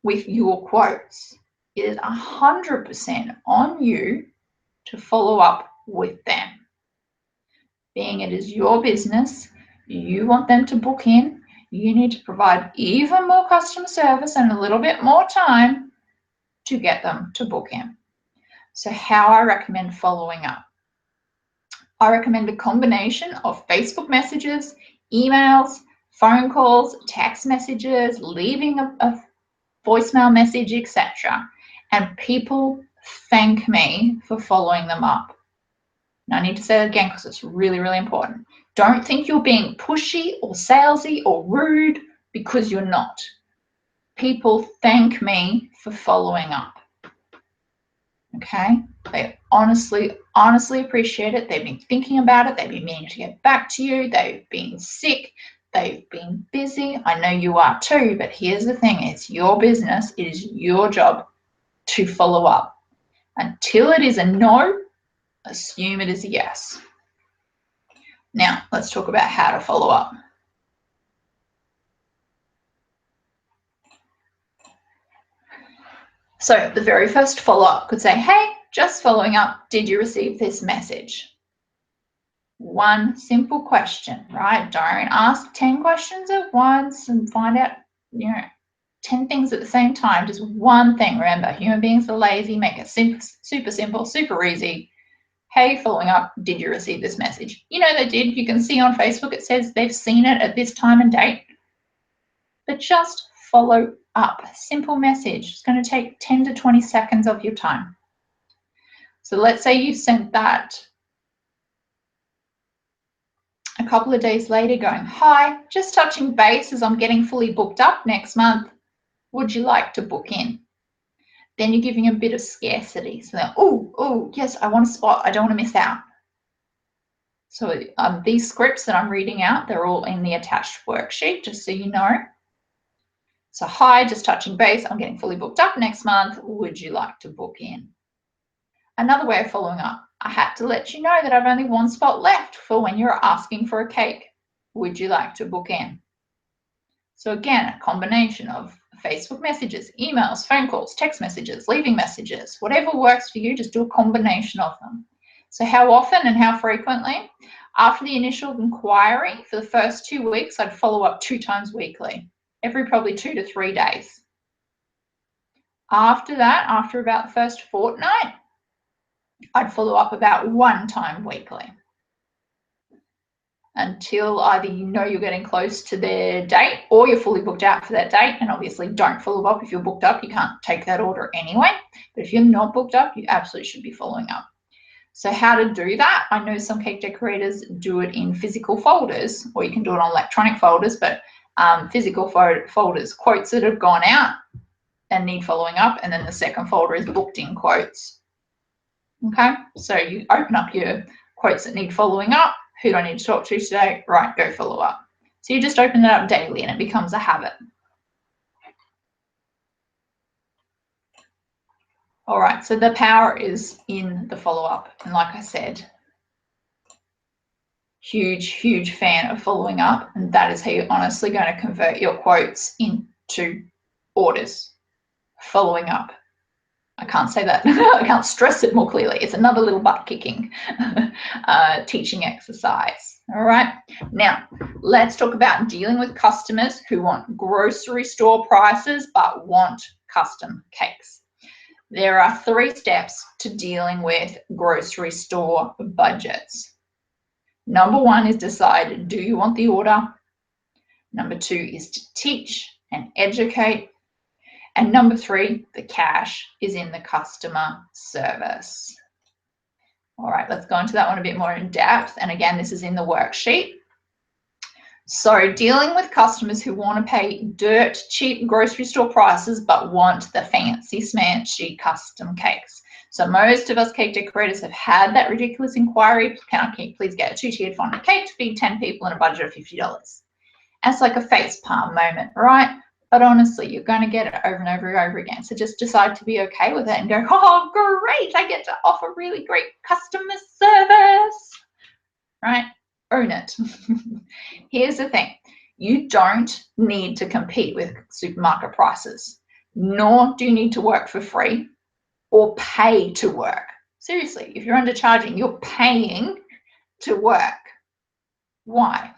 with your quotes. It is 100% on you to follow up with them. Being it is your business, you want them to book in, you need to provide even more customer service and a little bit more time to get them to book in. So how I recommend following up. I recommend a combination of Facebook messages, emails, phone calls, text messages, leaving a voicemail message, etc. And people thank me for following them up. And I need to say that again because it's really, really important. Don't think you're being pushy or salesy or rude, because you're not. People thank me for following up. Okay? They honestly appreciate it. They've been thinking about it. They've been meaning to get back to you. They've been sick. They've been busy. I know you are too, but here's the thing. It's your business. It is your job to follow up. Until it is a no, assume it is a yes. Now, let's talk about how to follow up. So the very first follow-up could say, hey, just following up, did you receive this message? One simple question, right? Don't ask 10 questions at once and find out, 10 things at the same time. Just one thing. Remember, human beings are lazy. Make it super simple, super easy. Hey, following up, did you receive this message? You know they did. You can see on Facebook it says they've seen it at this time and date. But just follow up. Simple message. It's going to take 10 to 20 seconds of your time. So let's say you sent that a couple of days later going, hi, just touching base as I'm getting fully booked up next month. Would you like to book in? Then you're giving a bit of scarcity. So oh, yes, I want a spot. I don't want to miss out. So these scripts that I'm reading out, they're all in the attached worksheet, just so you know. So hi, just touching base. I'm getting fully booked up next month. Would you like to book in? Another way of following up. I had to let you know that I've only one spot left for when you're asking for a cake. Would you like to book in? So again, a combination of Facebook messages, emails, phone calls, text messages, leaving messages, whatever works for you, just do a combination of them. So how often and how frequently? After the initial inquiry, for the first 2 weeks, I'd follow up 2 times weekly, every probably 2 to 3 days. After that, after about the first fortnight, I'd follow up about 1 time weekly until either you know you're getting close to their date or you're fully booked out for that date. And obviously don't follow up if you're booked up. You can't take that order anyway. But if you're not booked up, you absolutely should be following up. So how to do that? I know some cake decorators do it in physical folders, or you can do it on electronic folders, but physical folders, quotes that have gone out and need following up, and then the second folder is booked in quotes. Okay, so you open up your quotes that need following up. Who do I need to talk to today? Right, go follow up. So you just open it up daily and it becomes a habit. All right, so the power is in the follow-up. And like I said, huge fan of following up. And that is how you're honestly going to convert your quotes into orders. Following up. I can't say that. I can't stress it more clearly. It's another little butt-kicking teaching exercise. All right. Now, let's talk about dealing with customers who want grocery store prices but want custom cakes. There are 3 steps to dealing with grocery store budgets. Number 1 is decide, do you want the order? Number 2 is to teach and educate. And number 3, the cash is in the customer service. All right, let's go into that one a bit more in depth. And again, this is in the worksheet. So dealing with customers who want to pay dirt cheap grocery store prices but want the fancy smancy custom cakes. So most of us cake decorators have had that ridiculous inquiry, can I please get a 2-tiered fondant cake to feed 10 people in a budget of $50? And it's like a face palm moment, right? But honestly, you're going to get it over and over and over again. So just decide to be okay with it and go, oh, great, I get to offer really great customer service, right? Own it. Here's the thing. You don't need to compete with supermarket prices, nor do you need to work for free or pay to work. Seriously, if you're undercharging, you're paying to work. Why?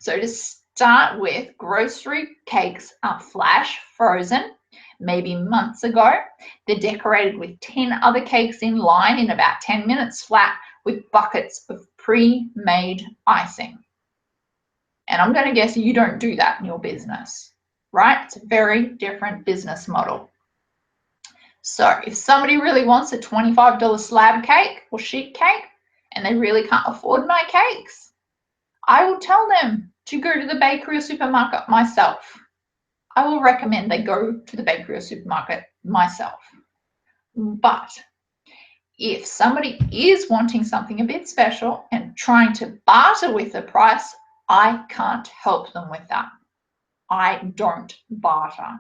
So to start with, grocery cakes are flash frozen, maybe months ago. They're decorated with 10 other cakes in line in about 10 minutes flat with buckets of pre-made icing. And I'm going to guess you don't do that in your business, right? It's a very different business model. So if somebody really wants a $25 slab cake or sheet cake and they really can't afford my cakes, I will tell them to go to the bakery or supermarket myself. I will recommend they go to the bakery or supermarket myself. But if somebody is wanting something a bit special and trying to barter with the price, I can't help them with that. I don't barter.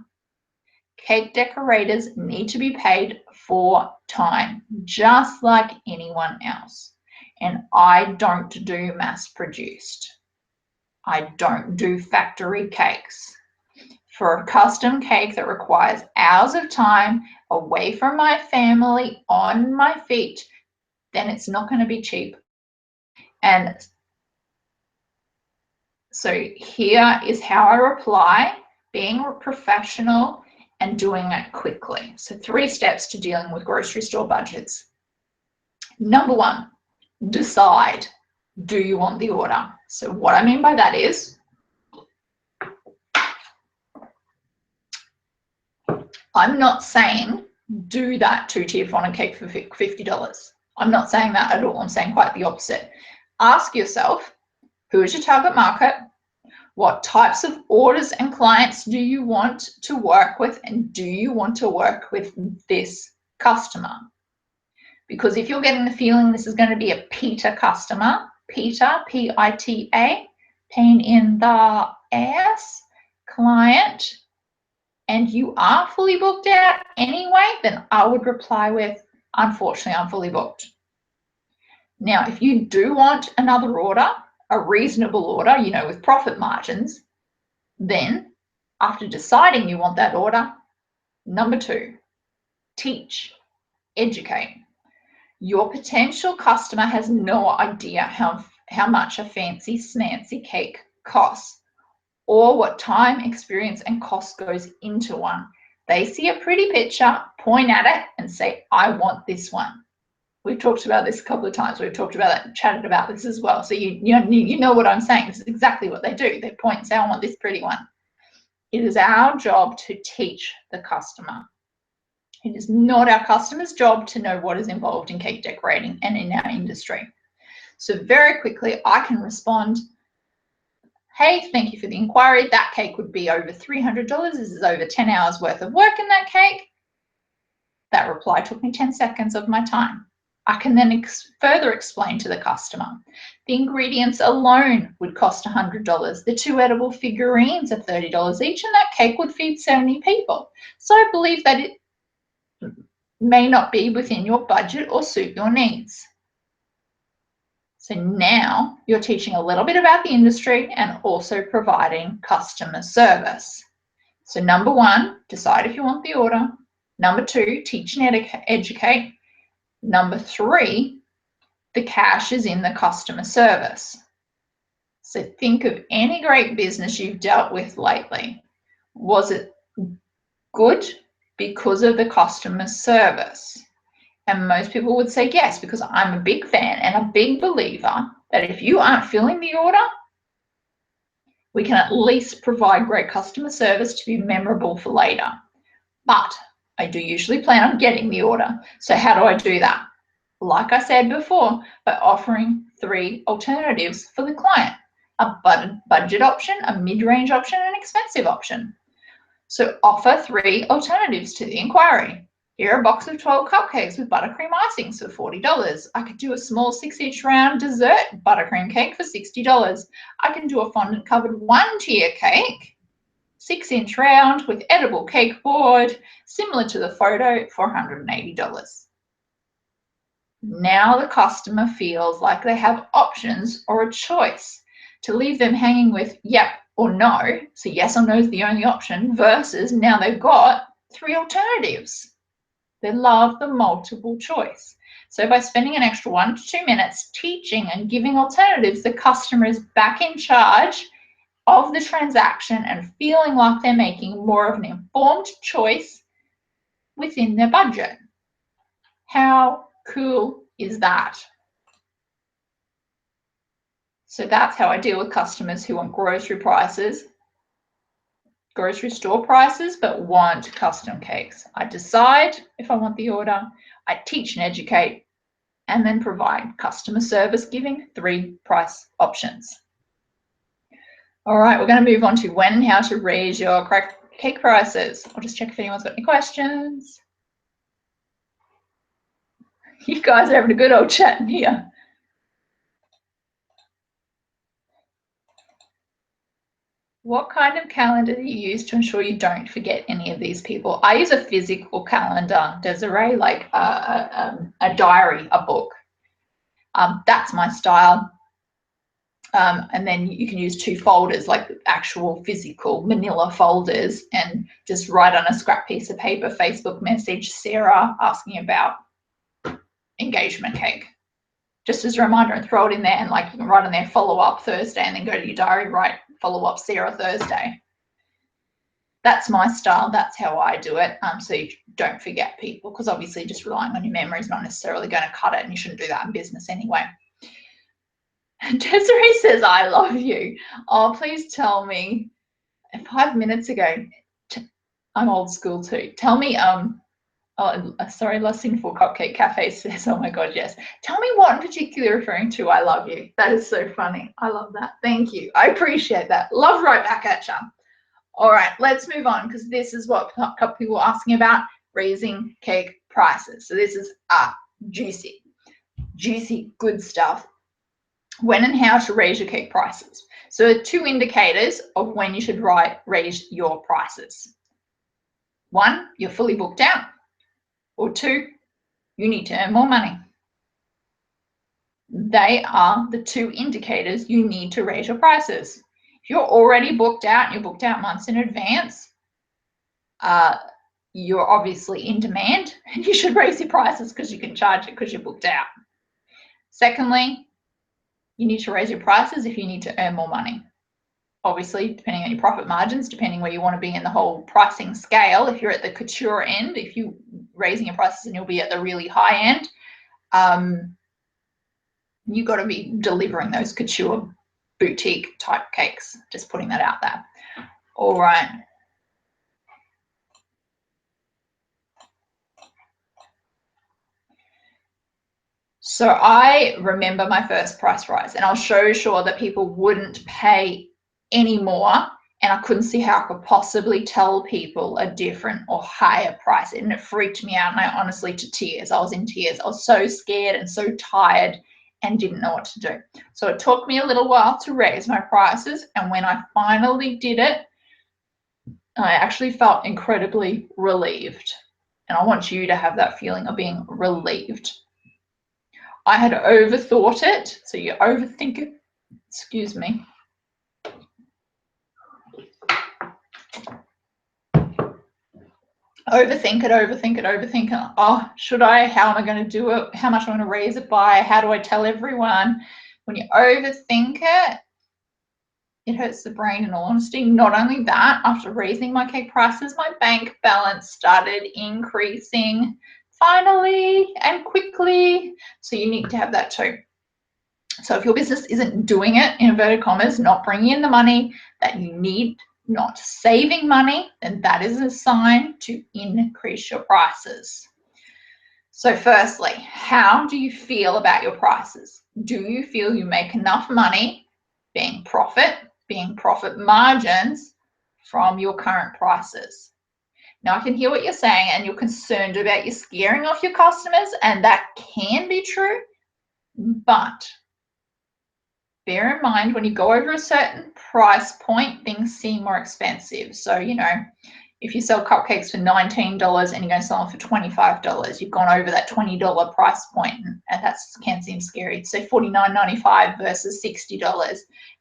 Cake decorators need to be paid for time, just like anyone else. And I don't do mass produced. I don't do factory cakes. For a custom cake that requires hours of time away from my family, on my feet, then it's not going to be cheap. And so here is how I reply, being professional and doing it quickly. So 3 steps to dealing with grocery store budgets. Number 1, decide, do you want the order? So what I mean by that is, I'm not saying do that 2-tiered fondant cake for $50. I'm not saying that at all. I'm saying quite the opposite. Ask yourself, who is your target market? What types of orders and clients do you want to work with? And do you want to work with this customer? Because if you're getting the feeling this is going to be a PITA customer, PITA, P-I-T-A, pain in the ass client, and you are fully booked out anyway, then I would reply with, unfortunately, I'm fully booked. Now, if you do want another order, a reasonable order, you know, with profit margins, then after deciding you want that order, number 2, teach, educate. Your potential customer has no idea how much a fancy smancy cake costs, or what time, experience, and cost goes into one. They see a pretty picture, point at it, and say, I want this one. We've talked about this a couple of times. We've talked about that, chatted about this as well. So you know what I'm saying. This is exactly what they do. They point and say, I want this pretty one. It is our job to teach the customer. It is not our customer's job to know what is involved in cake decorating and in our industry. So very quickly, I can respond, hey, thank you for the inquiry. That cake would be over $300. This is over 10 hours worth of work in that cake. That reply took me 10 seconds of my time. I can then further explain to the customer. The ingredients alone would cost $100. The 2 edible figurines are $30 each, and that cake would feed 70 people. So I believe that it may not be within your budget or suit your needs. So now you're teaching a little bit about the industry and also providing customer service. So number 1, decide if you want the order. Number 2, teach and educate. Number 3, the cash is in the customer service. So think of any great business you've dealt with lately. Was it good because of the customer service? And most people would say yes, because I'm a big fan and a big believer that if you aren't filling the order, we can at least provide great customer service to be memorable for later. But I do usually plan on getting the order. So how do I do that? Like I said before, by offering 3 alternatives for the client: a budget option, a mid-range option, and an expensive option. So offer 3 alternatives to the inquiry. Here are a box of 12 cupcakes with buttercream icings for $40. I could do a small 6-inch round dessert buttercream cake for $60. I can do a fondant covered 1-tier cake, 6-inch round with edible cake board, similar to the photo, for $180. Now the customer feels like they have options or a choice. To leave them hanging with yep or no, so yes or no is the only option, versus now they've got 3 alternatives. They love the multiple choice. So by spending an extra 1 to 2 minutes teaching and giving alternatives, the customer is back in charge of the transaction and feeling like they're making more of an informed choice within their budget. How cool is that? So that's how I deal with customers who want grocery store prices, but want custom cakes. I decide if I want the order, I teach and educate, and then provide customer service, giving 3 price options. All right, we're going to move on to when and how to raise your cake prices. I'll just check if anyone's got any questions. You guys are having a good old chat in here. What kind of calendar do you use to ensure you don't forget any of these people? I use a physical calendar, Desiree, like a diary, a book. That's my style. And then you can use 2 folders, like actual physical manila folders, and just write on a scrap piece of paper, Facebook message Sarah asking about engagement cake, just as a reminder, and throw it in there. And like you can write on there follow up Thursday, and then go to your diary, write follow up Sarah Thursday. That's my style. That's how I do it. So you don't forget people, because obviously just relying on your memory is not necessarily going to cut it, and you shouldn't do that in business anyway. Desiree says, I love you. Oh, please tell me. 5 minutes ago, I'm old school too. Tell me, sorry, Less Sinful Cupcake Cafe says, oh my God, yes. Tell me what in particular you're referring to. I love you. That is so funny. I love that. Thank you. I appreciate that. Love right back at you. All right, let's move on, because this is what a couple people are asking about, raising cake prices. So this is juicy, good stuff. When and how to raise your cake prices. So 2 indicators of when you should raise your prices. 1, you're fully booked out, or 2, you need to earn more money. They are the 2 indicators you need to raise your prices. If you're already booked out, and you're booked out months in advance, you're obviously in demand, and you should raise your prices because you can charge it because you're booked out. Secondly, you need to raise your prices if you need to earn more money. Obviously, depending on your profit margins, depending where you want to be in the whole pricing scale. If you're at the couture end, if you're raising your prices, and you'll be at the really high end, you've got to be delivering those couture boutique type cakes. Just putting that out there. All right. So I remember my first price rise, and I was so sure that people wouldn't pay any more, and I couldn't see how I could possibly tell people a different or higher price, and it freaked me out, and I honestly to tears. I was in tears. I was so scared and so tired and didn't know what to do. So it took me a little while to raise my prices, and when I finally did it, I actually felt incredibly relieved, and I want you to have that feeling of being relieved. I had overthought it, so you overthink it. Excuse me. Overthink it. Oh, should I? How am I going to do it? How much am I going to raise it by? How do I tell everyone? When you overthink it, it hurts the brain, in all honesty. Not only that, after raising my cake prices, my bank balance started increasing finally and quickly. So you need to have that too. So if your business isn't doing it, in inverted commas, not bringing in the money that you need, not saving money, then that is a sign to increase your prices. So firstly, how do you feel about your prices? Do you feel you make enough money, being profit margins from your current prices? Now, I can hear what you're saying and you're concerned about you scaring off your customers, and that can be true, but bear in mind when you go over a certain price point, things seem more expensive. So, you know, if you sell cupcakes for $19 and you're going to sell them for $25, you've gone over that $20 price point, and that can seem scary. So $49.95 versus $60,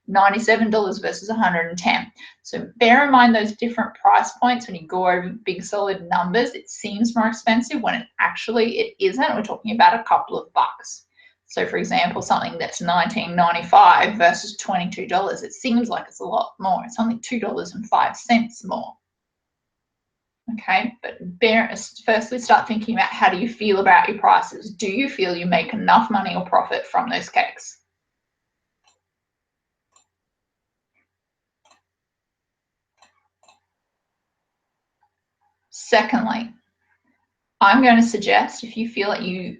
$97 versus $110. So bear in mind those different price points when you go over big solid numbers. It seems more expensive when it isn't. We're talking about a couple of bucks. So for example, something that's $19.95 versus $22, it seems like it's a lot more. It's only $2.05 more. Okay, but firstly start thinking about how do you feel about your prices? Do you feel you make enough money or profit from those cakes? Secondly, I'm going to suggest if you feel that you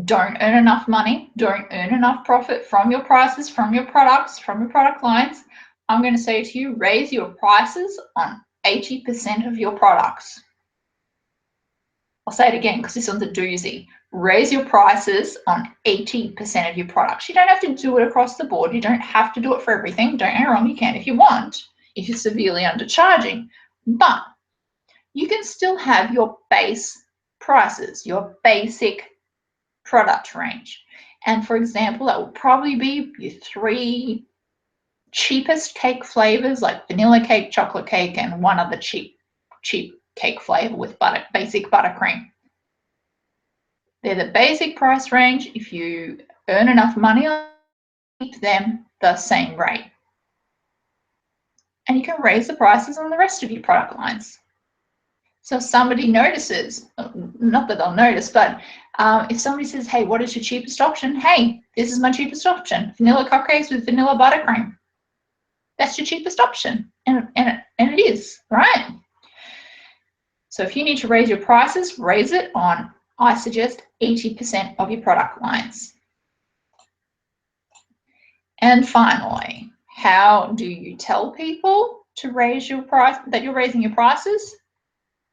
don't earn enough money, don't earn enough profit from your prices, from your products, from your product lines, I'm going to say to you, raise your prices on 80% of your products. I'll say it again because this one's a doozy. Raise your prices on 80% of your products. You don't have to do it across the board. You don't have to do it for everything. Don't get me wrong, you can if you want, if you're severely undercharging. But you can still have your base prices, your basic product range. And for example, that will probably be your 3 cheapest cake flavors, like vanilla cake, chocolate cake, and one other cheap cake flavor with basic buttercream. They're the basic price range. If you earn enough money, keep them the same rate. And you can raise the prices on the rest of your product lines. So if somebody notices, not that they'll notice, but if somebody says, hey, what is your cheapest option? Hey, this is my cheapest option. Vanilla cupcakes with vanilla buttercream. That's your cheapest option. And it is, right? So if you need to raise your prices, raise it on, I suggest, 80% of your product lines. And finally, how do you tell people to raise your price, that you're raising your prices?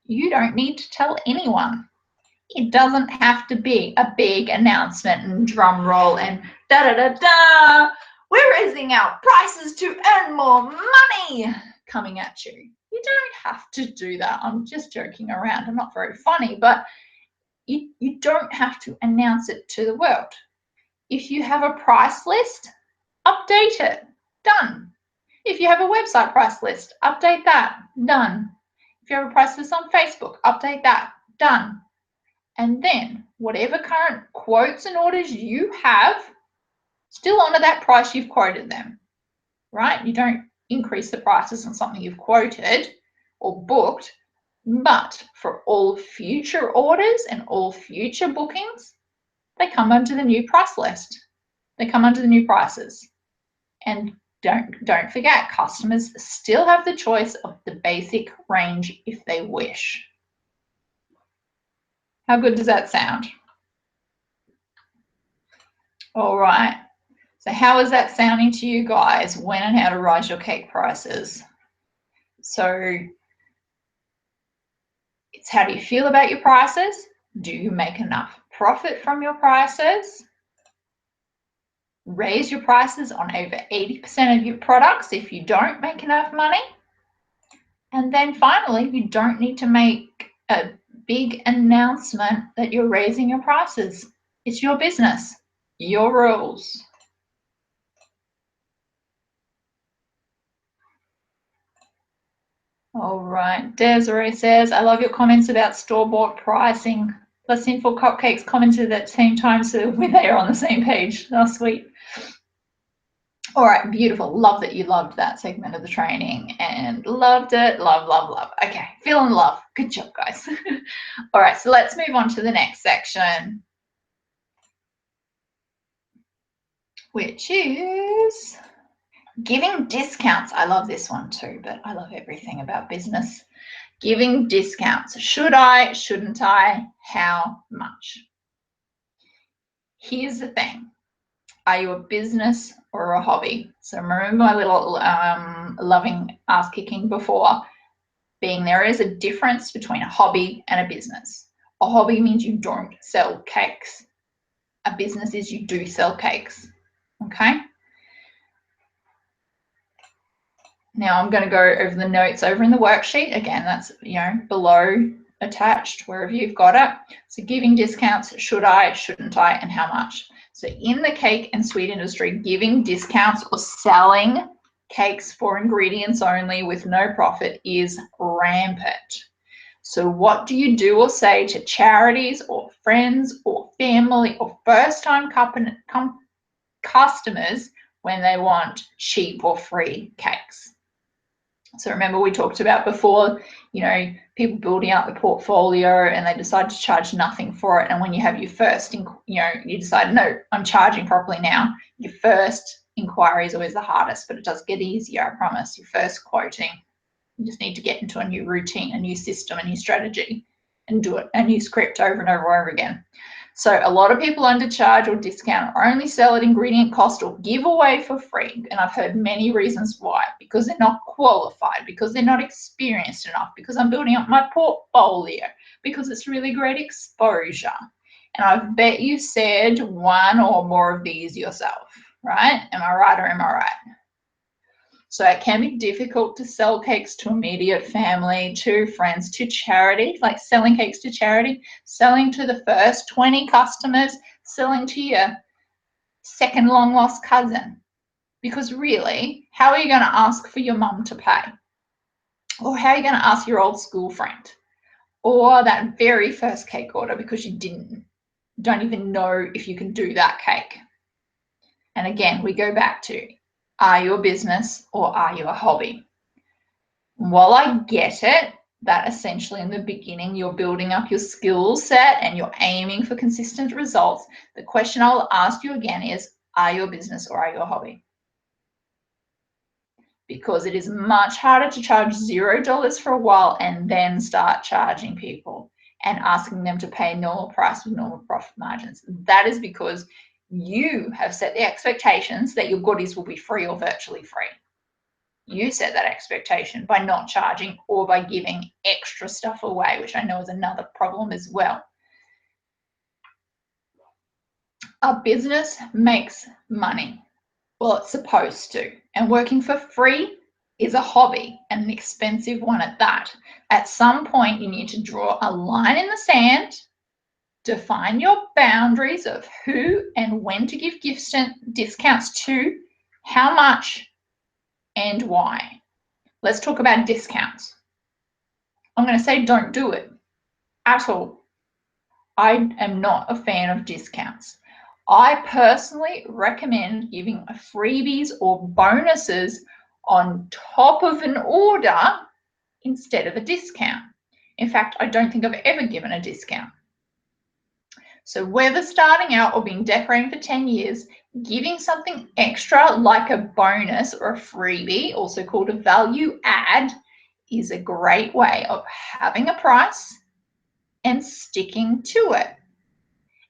You don't need to tell anyone. It doesn't have to be a big announcement and drum roll and da-da-da-da, we're raising our prices to earn more money coming at you. You don't have to do that. I'm just joking around. I'm not very funny, but you don't have to announce it to the world. If you have a price list, update it. Done. If you have a website price list, update that. Done. If you have a price list on Facebook, update that. Done. And then whatever current quotes and orders you have, still honor that price you've quoted them, right? You don't increase the prices on something you've quoted or booked, but for all future orders and all future bookings, they come under the new price list. They come under the new prices. And don't forget, customers still have the choice of the basic range if they wish. How good does that sound? All right. So how is that sounding to you guys? When and how to rise your cake prices? So it's how do you feel about your prices? Do you make enough profit from your prices? Raise your prices on over 80% of your products if you don't make enough money. And then finally, you don't need to make a big announcement that you're raising your prices. It's your business, your rules. All right, Desiree says, I love your comments about store-bought pricing. Plus Sinful Cupcakes commented at the same time, so they are on the same page. Oh, sweet. All right, beautiful. Love that you loved that segment of the training and loved it. Love, love, love. Okay, feeling love. Good job, guys. All right, so let's move on to the next section. which is giving discounts. I love this one too, but I love everything about business. Giving discounts. Should I? Shouldn't I? How much? Here's the thing. Are you a business or a hobby? So remember my little loving ass kicking before, being there is a difference between a hobby and a business. A hobby means you don't sell cakes. A business is you do sell cakes. Okay? Now I'm going to go over the notes over in the worksheet. Again, that's, below attached wherever you've got it. So giving discounts, should I, shouldn't I, and how much? So in the cake and sweet industry, giving discounts or selling cakes for ingredients only with no profit is rampant. So what do you do or say to charities or friends or family or first-time customers when they want cheap or free cakes? So remember we talked about before, people building out the portfolio and they decide to charge nothing for it. And when you have your first, you decide, no, I'm charging properly now. Your first inquiry is always the hardest, but it does get easier, I promise. Your first quoting, you just need to get into a new routine, a new system, a new strategy, and do it, a new script over and over and over again. So a lot of people undercharge or discount or only sell at ingredient cost or give away for free. And I've heard many reasons why. Because they're not qualified, because they're not experienced enough, because I'm building up my portfolio, because it's really great exposure. And I bet you said one or more of these yourself, right? Am I right or am I right? So it can be difficult to sell cakes to immediate family, to friends, to charity, like selling cakes to charity, selling to the first 20 customers, selling to your second long lost cousin. Because really, how are you going to ask for your mum to pay? Or how are you going to ask your old school friend? Or that very first cake order because you don't even know if you can do that cake. And again, we go back to, are you a business or are you a hobby? While I get it, that essentially in the beginning, you're building up your skill set and you're aiming for consistent results, the question I'll ask you again is, are you a business or are you a hobby? Because it is much harder to charge $0 for a while and then start charging people and asking them to pay normal price with normal profit margins. That is because you have set the expectations that your goodies will be free or virtually free. You set that expectation by not charging or by giving extra stuff away, which I know is another problem as well. A business makes money. Well, it's supposed to. And working for free is a hobby, and an expensive one at that. At some point, you need to draw a line in the sand, define your boundaries of who and when to give gifts and discounts to, how much, and why. Let's talk about discounts. I'm going to say don't do it at all. I am not a fan of discounts. I personally recommend giving freebies or bonuses on top of an order instead of a discount. In fact, I don't think I've ever given a discount. So whether starting out or being decorating for 10 years, giving something extra like a bonus or a freebie, also called a value add, is a great way of having a price and sticking to it.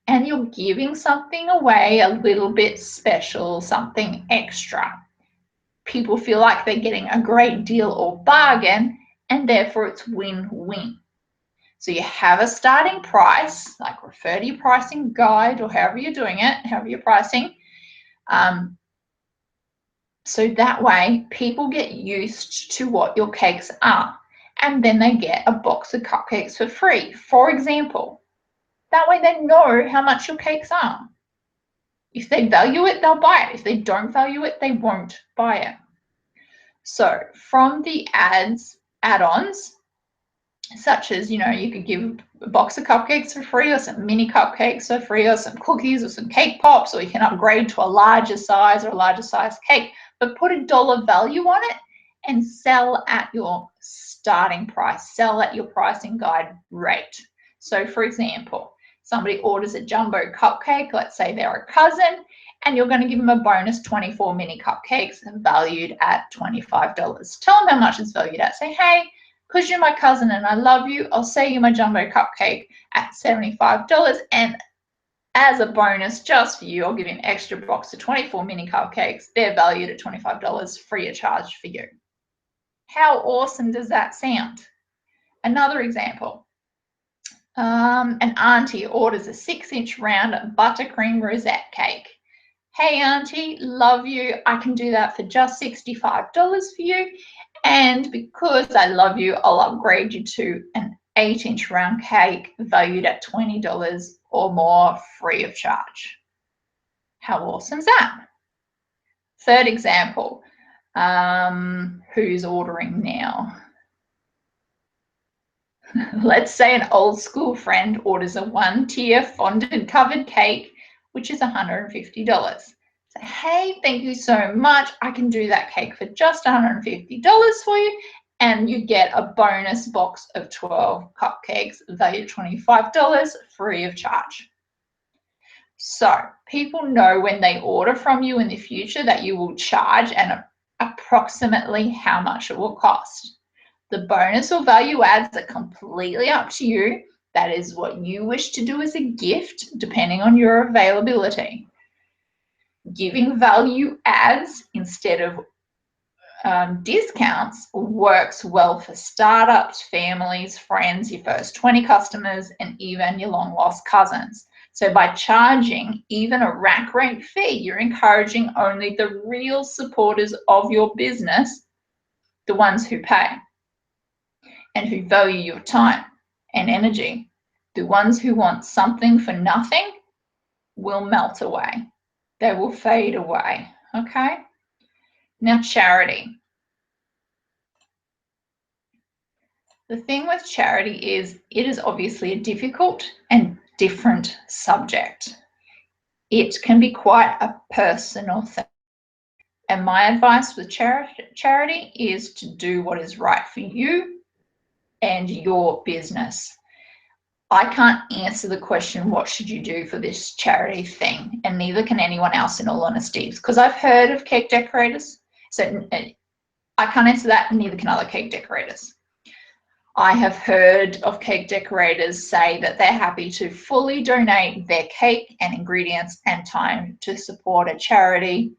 And you're giving something away a little bit special, something extra. People feel like they're getting a great deal or bargain, and therefore it's win-win. So you have a starting price, like refer to your pricing guide or however you're doing it, however you're pricing. So that way people get used to what your cakes are, and then they get a box of cupcakes for free, for example. That way they know how much your cakes are. If they value it, they'll buy it. If they don't value it, they won't buy it. So from the add-ons, such as, you could give a box of cupcakes for free or some mini cupcakes for free or some cookies or some cake pops, or you can upgrade to a larger size or a larger size cake, but put a dollar value on it and sell at your starting price, sell at your pricing guide rate. So for example, somebody orders a jumbo cupcake, let's say they're a cousin, and you're going to give them a bonus 24 mini cupcakes valued at $25. Tell them how much it's valued at. Say, hey, because you're my cousin and I love you, I'll sell you my jumbo cupcake at $75, and as a bonus just for you, I'll give you an extra box of 24 mini cupcakes. They're valued at $25 free of charge for you. How awesome does that sound? Another example. An auntie orders a 6-inch round buttercream rosette cake. Hey auntie, love you. I can do that for just $65 for you. And because I love you, I'll upgrade you to an 8-inch round cake valued at $20 or more free of charge. How awesome is that? Third example, who's ordering now? Let's say an old school friend orders a 1-tier fondant covered cake, which is $150. So, hey, thank you so much. I can do that cake for just $150 for you. And you get a bonus box of 12 cupcakes valued $25 free of charge. So people know when they order from you in the future that you will charge and approximately how much it will cost. The bonus or value adds are completely up to you. That is what you wish to do as a gift, depending on your availability. Giving value adds instead of discounts works well for startups, families, friends, your first 20 customers, and even your long lost cousins. So by charging even a rack rate fee, you're encouraging only the real supporters of your business, the ones who pay and who value your time and energy. The ones who want something for nothing will melt away. They will fade away, okay? Now, charity. The thing with charity is it is obviously a difficult and different subject. It can be quite a personal thing. And my advice with charity is to do what is right for you and your business. I can't answer the question, what should you do for this charity thing? And neither can anyone else, in all honesty, because I've heard of cake decorators. So I can't answer that, and neither can other cake decorators. I have heard of cake decorators say that they're happy to fully donate their cake and ingredients and time to support a charity,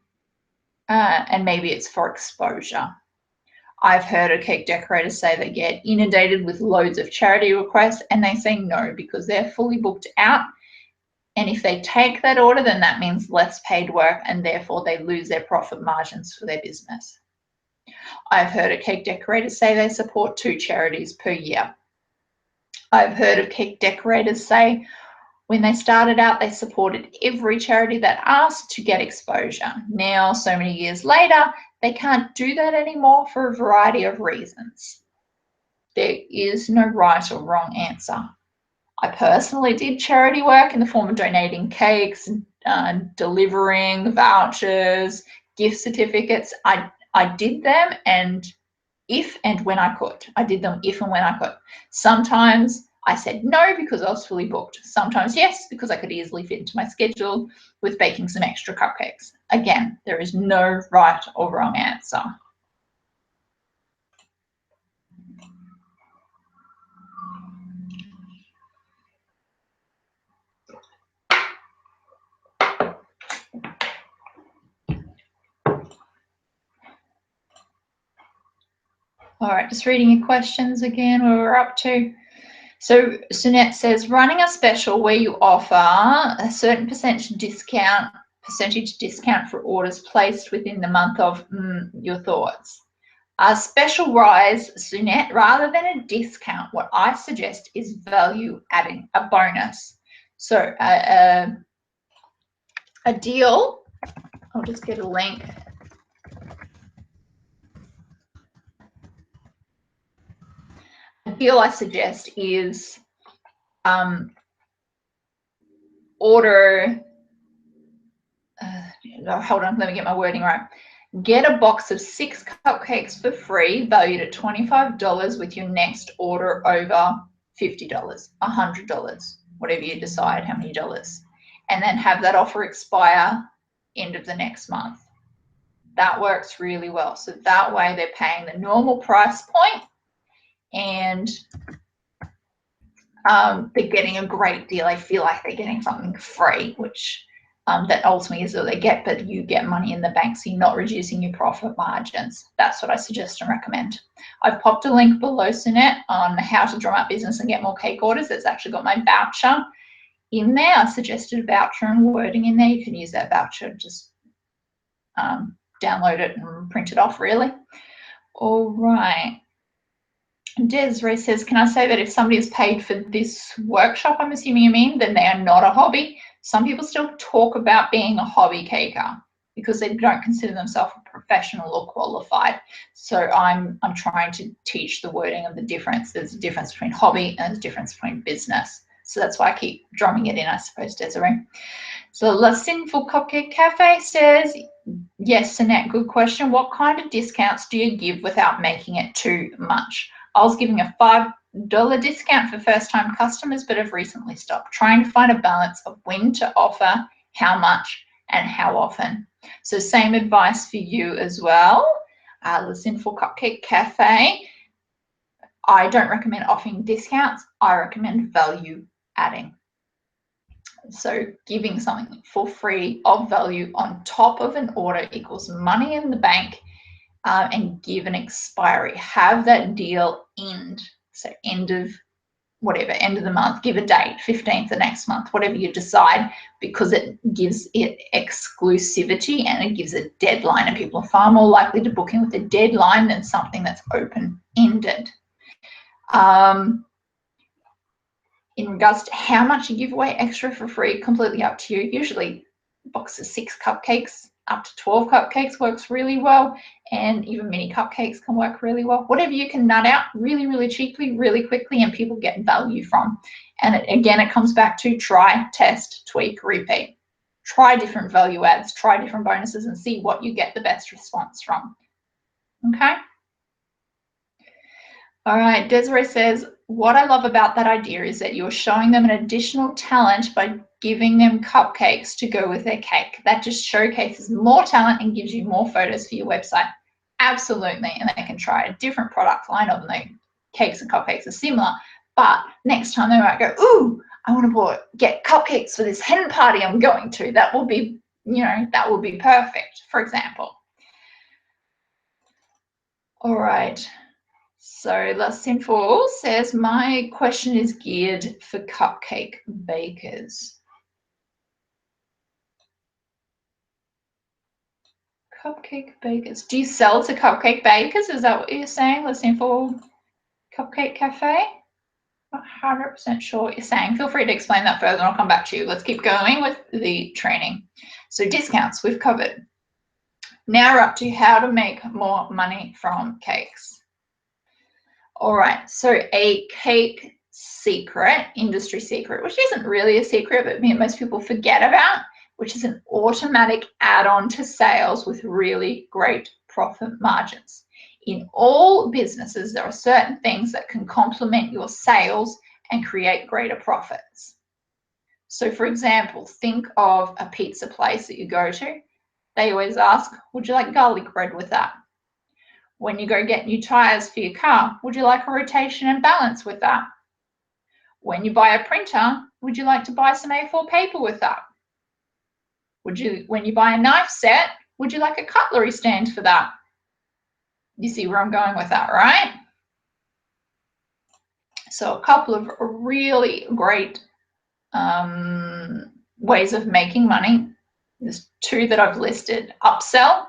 and maybe it's for exposure. I've heard a cake decorator say they get inundated with loads of charity requests and they say no because they're fully booked out. And if they take that order, then that means less paid work and therefore they lose their profit margins for their business. I've heard a cake decorator say they support 2 charities per year. I've heard of cake decorators say when they started out, they supported every charity that asked to get exposure. Now, so many years later, they can't do that anymore for a variety of reasons. There is no right or wrong answer. I personally did charity work in the form of donating cakes, delivering vouchers, gift certificates. I did them if and when I could. I did them if and when I could. Sometimes I said no because I was fully booked. Sometimes yes, because I could easily fit into my schedule with baking some extra cupcakes. Again, there is no right or wrong answer. All right, just reading your questions again, where we're up to. So Sunette says, running a special where you offer a certain percentage discount for orders placed within the month of your thoughts. A special rise, Sunette, rather than a discount, what I suggest is value adding, a bonus. So a deal, I'll just get a link. A deal I suggest is order, hold on, let me get my wording right. Get a box of 6 cupcakes for free, valued at $25 with your next order over $50, $100, whatever you decide how many dollars. And then have that offer expire end of the next month. That works really well. So that way they're paying the normal price point and they're getting a great deal. I feel like they're getting something free, which that ultimately is what they get, but you get money in the bank, so you're not reducing your profit margins. That's what I suggest and recommend. I've popped a link below, Sunette, on how to drum up business and get more cake orders. It's actually got my voucher in there. I suggested a voucher and wording in there. You can use that voucher, just download it and print it off, really. All right. Desiree says, can I say that if somebody is paid for this workshop, I'm assuming you mean, then they are not a hobby? Some people still talk about being a hobby caker because they don't consider themselves a professional or qualified. So I'm trying to teach the wording of the difference. There's a difference between hobby and there's a difference between business. So that's why I keep drumming it in, I suppose, Desiree. So La Sinful Cupcake Cafe says, yes, Annette, good question. What kind of discounts do you give without making it too much? I was giving a $5 discount for first-time customers, but have recently stopped. Trying to find a balance of when to offer, how much, and how often. So same advice for you as well. The Sinful Cupcake Cafe. I don't recommend offering discounts. I recommend value adding. So giving something for free of value on top of an order equals money in the bank. And give an expiry. Have that deal end. So end of whatever, end of the month, give a date, 15th the next month, whatever you decide, because it gives it exclusivity and it gives a deadline, and people are far more likely to book in with a deadline than something that's open-ended. In regards to how much you give away extra for free, completely up to you. Usually a box of 6 cupcakes up to 12 cupcakes works really well, and even mini cupcakes can work really well. Whatever you can nut out really, really cheaply, really quickly, and people get value from. And again, it comes back to try, test, tweak, repeat. Try different value adds, try different bonuses, and see what you get the best response from. Okay? All right, Desiree says, what I love about that idea is that you're showing them an additional talent by giving them cupcakes to go with their cake. That just showcases more talent and gives you more photos for your website. Absolutely, and they can try a different product line, although cakes and cupcakes are similar, but next time they might go, ooh, I want to get cupcakes for this hen party I'm going to. That will be, that will be perfect, for example. All right. So La Sinful says, my question is geared for cupcake bakers. Cupcake bakers. Do you sell to cupcake bakers? Is that what you're saying? La Sinful Cupcake Cafe? Not 100% sure what you're saying. Feel free to explain that further and I'll come back to you. Let's keep going with the training. So discounts we've covered. Now we're up to how to make more money from cakes. All right, so a cake secret, industry secret, which isn't really a secret, but most people forget about, which is an automatic add-on to sales with really great profit margins. In all businesses, there are certain things that can complement your sales and create greater profits. So for example, think of a pizza place that you go to. They always ask, would you like garlic bread with that? When you go get new tires for your car, would you like a rotation and balance with that? When you buy a printer, would you like to buy some A4 paper with that? When you buy a knife set, would you like a cutlery stand for that? You see where I'm going with that, right? So a couple of really great ways of making money. There's 2 that I've listed, upsell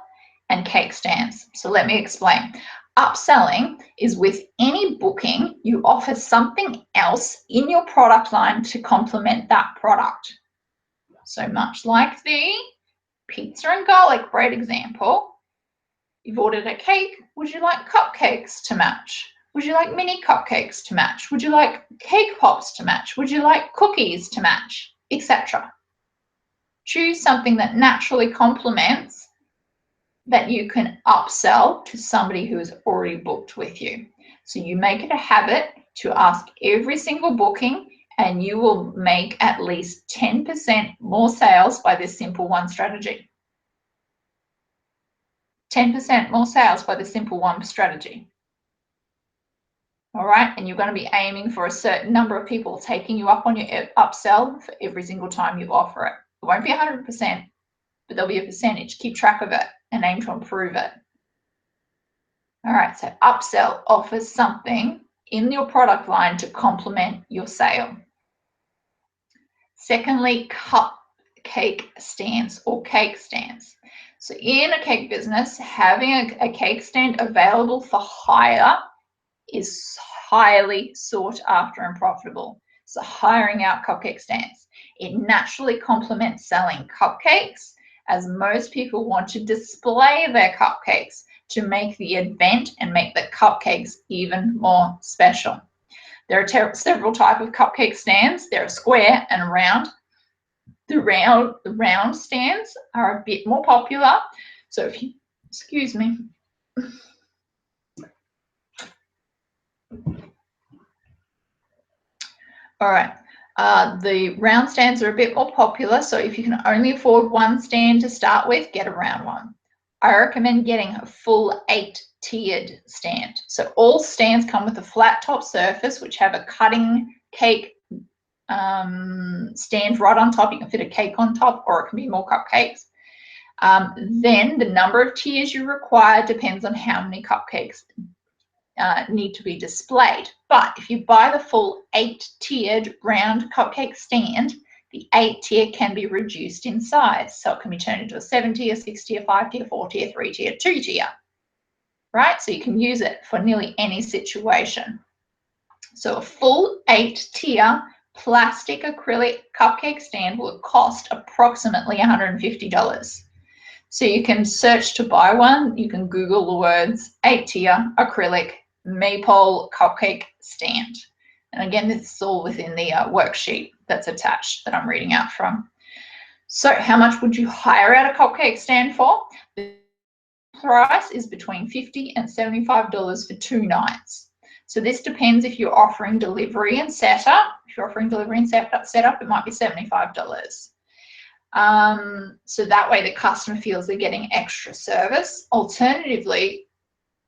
and cake stands. So let me explain. Upselling is with any booking, you offer something else in your product line to complement that product. So much like the pizza and garlic bread example, you've ordered a cake, would you like cupcakes to match? Would you like mini cupcakes to match? Would you like cake pops to match? Would you like cookies to match, etc.? Choose something that naturally complements that you can upsell to somebody who has already booked with you. So you make it a habit to ask every single booking and you will make at least 10% more sales by this simple one strategy. 10% more sales by the simple one strategy. All right, and you're going to be aiming for a certain number of people taking you up on your upsell for every single time you offer it. It won't be 100%, but there'll be a percentage. Keep track of it and aim to improve it. All right, so upsell offers something in your product line to complement your sale. Secondly, cupcake stands or cake stands. So in a cake business, having a cake stand available for hire is highly sought after and profitable. So hiring out cupcake stands. It naturally complements selling cupcakes, as most people want to display their cupcakes to make the event and make the cupcakes even more special. There are several types of cupcake stands. There are square and round. The round stands are a bit more popular. So if you, excuse me. All right, the round stands are a bit more popular. So if you can only afford one stand to start with, get a round one. I recommend getting a full 8-tiered stand. So all stands come with a flat top surface, which have a cutting cake stand right on top. You can fit a cake on top, or it can be more cupcakes. Then the number of tiers you require depends on how many cupcakes need to be displayed. But if you buy the full 8-tiered round cupcake stand, the 8-tier can be reduced in size. So it can be turned into a 7-tier, 6-tier, 5-tier, 4-tier, 3-tier, 2-tier, right? So you can use it for nearly any situation. So a full 8-tier plastic acrylic cupcake stand will cost approximately $150. So you can search to buy one. You can Google the words 8-tier acrylic maypole cupcake stand. And again, this is all within the worksheet that's attached that I'm reading out from. So how much would you hire out a cupcake stand for? The price is between $50 and $75 for 2 nights. So this depends if you're offering delivery and setup. If you're offering delivery and setup, it might be $75. So that way the customer feels they're getting extra service. Alternatively,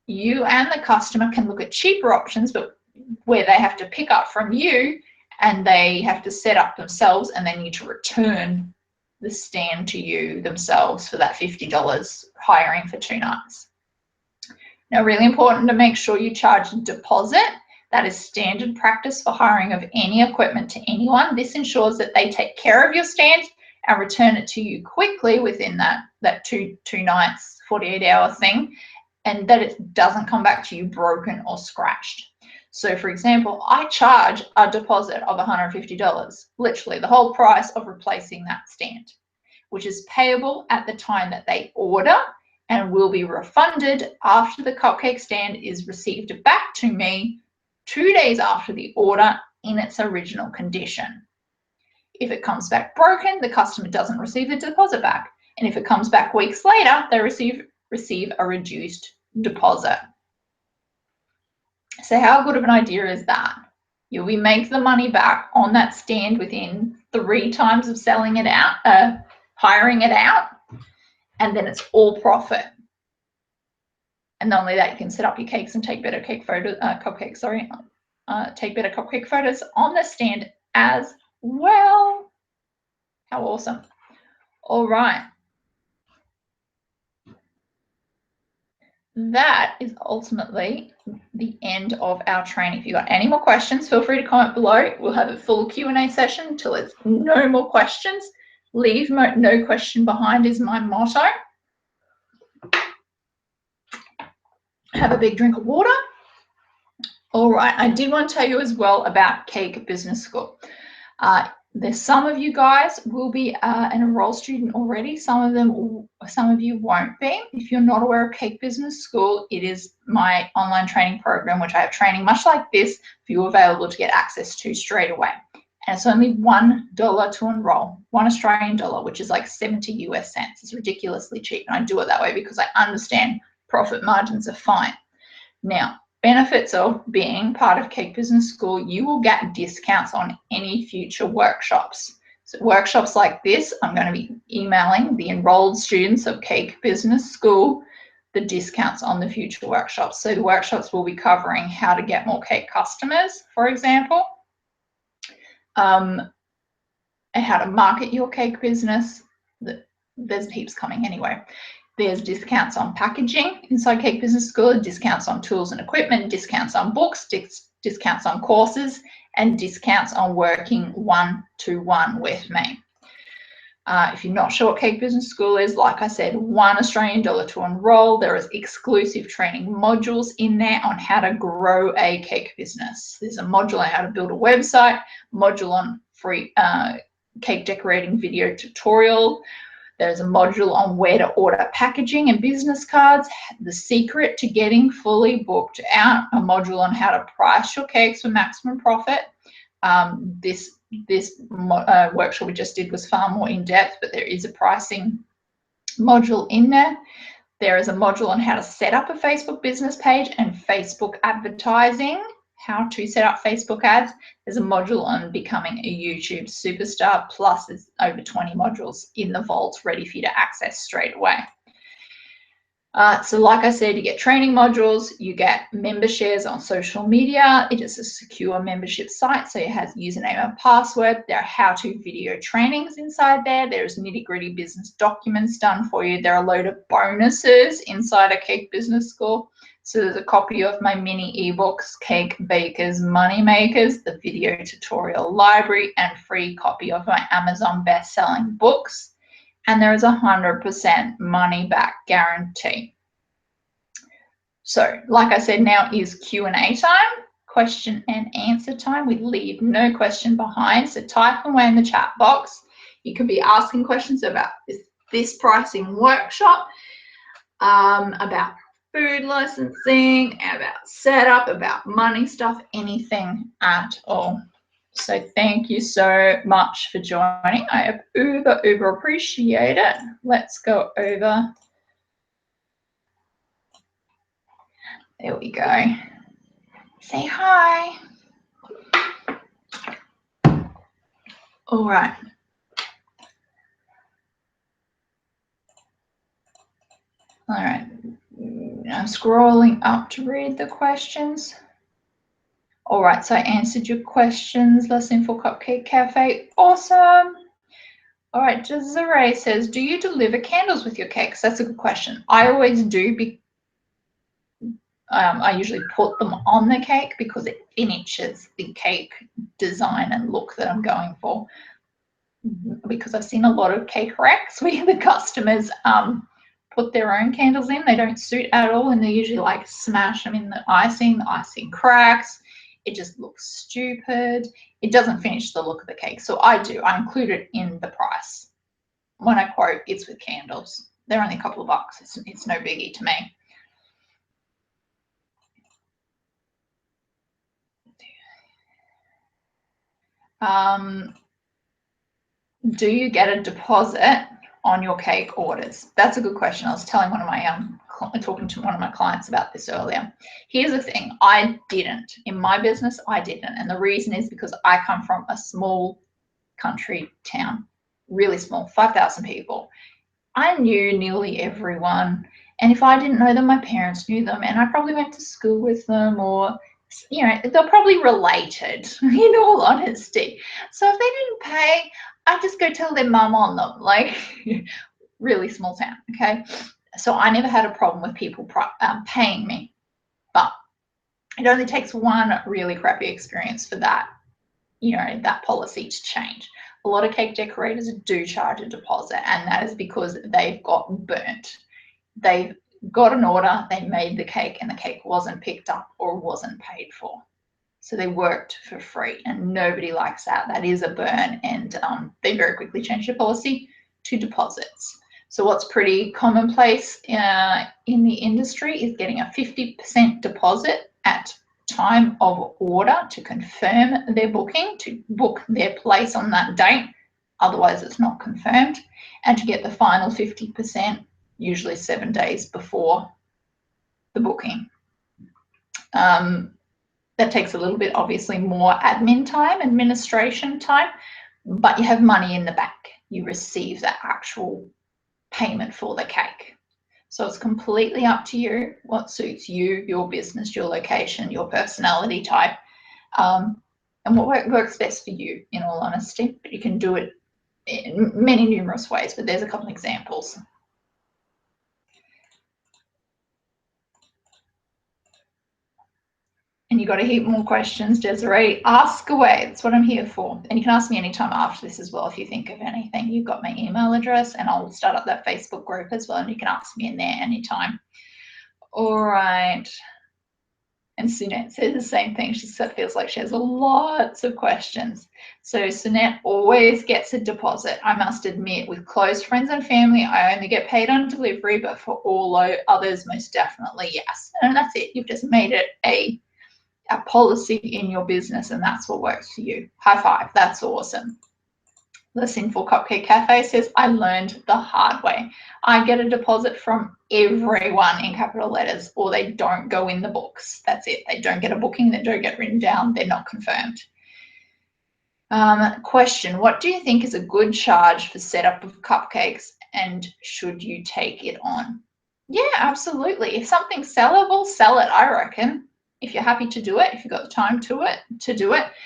you and the customer can look at cheaper options, but where they have to pick up from you and they have to set up themselves and they need to return the stand to you themselves for that $50 hiring for 2 nights. Now, really important to make sure you charge a deposit. That is standard practice for hiring of any equipment to anyone. This ensures that they take care of your stand and return it to you quickly within that two nights, 48-hour thing, and that it doesn't come back to you broken or scratched. So for example, I charge a deposit of $150, literally the whole price of replacing that stand, which is payable at the time that they order and will be refunded after the cupcake stand is received back to me 2 days after the order in its original condition. If it comes back broken, the customer doesn't receive the deposit back. And if it comes back weeks later, they receive a reduced deposit. So how good of an idea is that? We make the money back on that stand within 3 times of selling it out, hiring it out, and then it's all profit. And not only that, you can set up your cakes and take better take better cupcake photos on the stand as well. How awesome. All right. That is ultimately the end of our training. If you've got any more questions, feel free to comment below. We'll have a full Q&A session until there's no more questions. Leave no question behind is my motto. Have a big drink of water. All right, I did want to tell you as well about Cake Business School. There's some of you guys will be an enrolled student already. Some of you won't be. If you're not aware of Cake Business School, it is my online training program, which I have training much like this for you available to get access to straight away. And it's only $1 to enroll, $1 which is like 70 US cents. It's ridiculously cheap. And I do it that way because I understand profit margins are fine. Now, benefits of being part of Cake Business School, you will get discounts on any future workshops. So workshops like this, I'm going to be emailing the enrolled students of Cake Business School the discounts on the future workshops. So the workshops will be covering how to get more cake customers, for example, and how to market your cake business. There's heaps coming anyway. There's discounts on packaging inside Cake Business School, discounts on tools and equipment, discounts on books, discounts on courses, and discounts on working one-to-one with me. If you're not sure what Cake Business School is, like I said, $1 Australian to enroll. There is exclusive training modules in there on how to grow a cake business. There's a module on how to build a website, module on free cake decorating video tutorial. There's a module on where to order packaging and business cards, the secret to getting fully booked out, a module on how to price your cakes for maximum profit. This workshop we just did was far more in depth, but there is a pricing module in there. There is a module on how to set up a Facebook business page and Facebook advertising, how to set up Facebook ads. There's a module on becoming a YouTube superstar, plus there's over 20 modules in the vault ready for you to access straight away. So like I said, you get training modules, you get member shares on social media. It is a secure membership site, so it has username and password. There are how-to video trainings inside there. There's nitty-gritty business documents done for you. There are a load of bonuses inside a Cake Business School. So there's a copy of my mini ebooks, Cake Bakers Money Makers, the video tutorial library, and free copy of my Amazon best-selling books. And there is a 100% money back guarantee. So like I said, now is Q&A time, question and answer time. We leave no question behind, so type away in the chat box. You could be asking questions about this pricing workshop, about food licensing, about setup, about money stuff, anything at all. So thank you so much for joining. I have uber appreciate it. Let's go over. There we go. Say hi. All right. All right. I'm scrolling up to read the questions. All right, so I answered your questions. Less info Cupcake Cafe. Awesome. All right, Desiree says, do you deliver candles with your cakes? That's a good question. I always do. I usually put them on the cake because it finishes the cake design and look that I'm going for. Because I've seen a lot of cake wrecks where the customers put their own candles in. They don't suit at all, and they usually like smash them in the icing cracks. It just looks stupid. It doesn't finish the look of the cake. So I include it in the price. When I quote, it's with candles. They're only a couple of bucks. It's no biggie to me. Do you get a deposit on your cake orders? That's a good question. I was telling one of my talking to one of my clients about this earlier. Here's the thing, I didn't. In my business, I didn't. And the reason is because I come from a small country town, really small, 5,000 people. I knew nearly everyone. And if I didn't know them, my parents knew them. And I probably went to school with them, or, you know, they're probably related, in all honesty. So if they didn't pay, I just go tell their mum on them, like really small town, okay? So I never had a problem with people paying me, but it only takes one really crappy experience for that, you know, that policy to change. A lot of cake decorators do charge a deposit, and that is because they've got burnt. They've got an order, they made the cake, and the cake wasn't picked up or wasn't paid for. So they worked for free, and nobody likes that. That is a burn, and they very quickly changed the policy to deposits. So what's pretty commonplace in the industry is getting a 50% deposit at time of order to confirm their booking, to book their place on that date. Otherwise, it's not confirmed. And to get the final 50%, usually 7 days before the booking. That takes a little bit, obviously, more admin time, administration time, but you have money in the bank. You receive that actual payment for the cake. So it's completely up to you what suits you, your business, your location, your personality type, and what works best for you, in all honesty. But you can do it in many numerous ways, but there's a couple of examples. And you've got a heap more questions, Desiree. Ask away. That's what I'm here for. And you can ask me anytime after this as well if you think of anything. You've got my email address, and I'll start up that Facebook group as well, and you can ask me in there anytime. All right. And Sunette says the same thing. She feels like she has lots of questions. So Sunette always gets a deposit. I must admit, with close friends and family, I only get paid on delivery, but for all others, most definitely yes. And that's it. You've just made it a policy in your business, and that's what works for you. High five. That's awesome. The Sinful Cupcake Cafe says, I learned the hard way. I get a deposit from everyone in capital letters, or they don't go in the books. That's it. They don't get a booking. They don't get written down. They're not confirmed. Question, what do you think is a good charge for setup of cupcakes, and should you take it on? Yeah, absolutely. If something's sellable, sell it, I reckon. If you're happy to do it, if you've got the time to do it.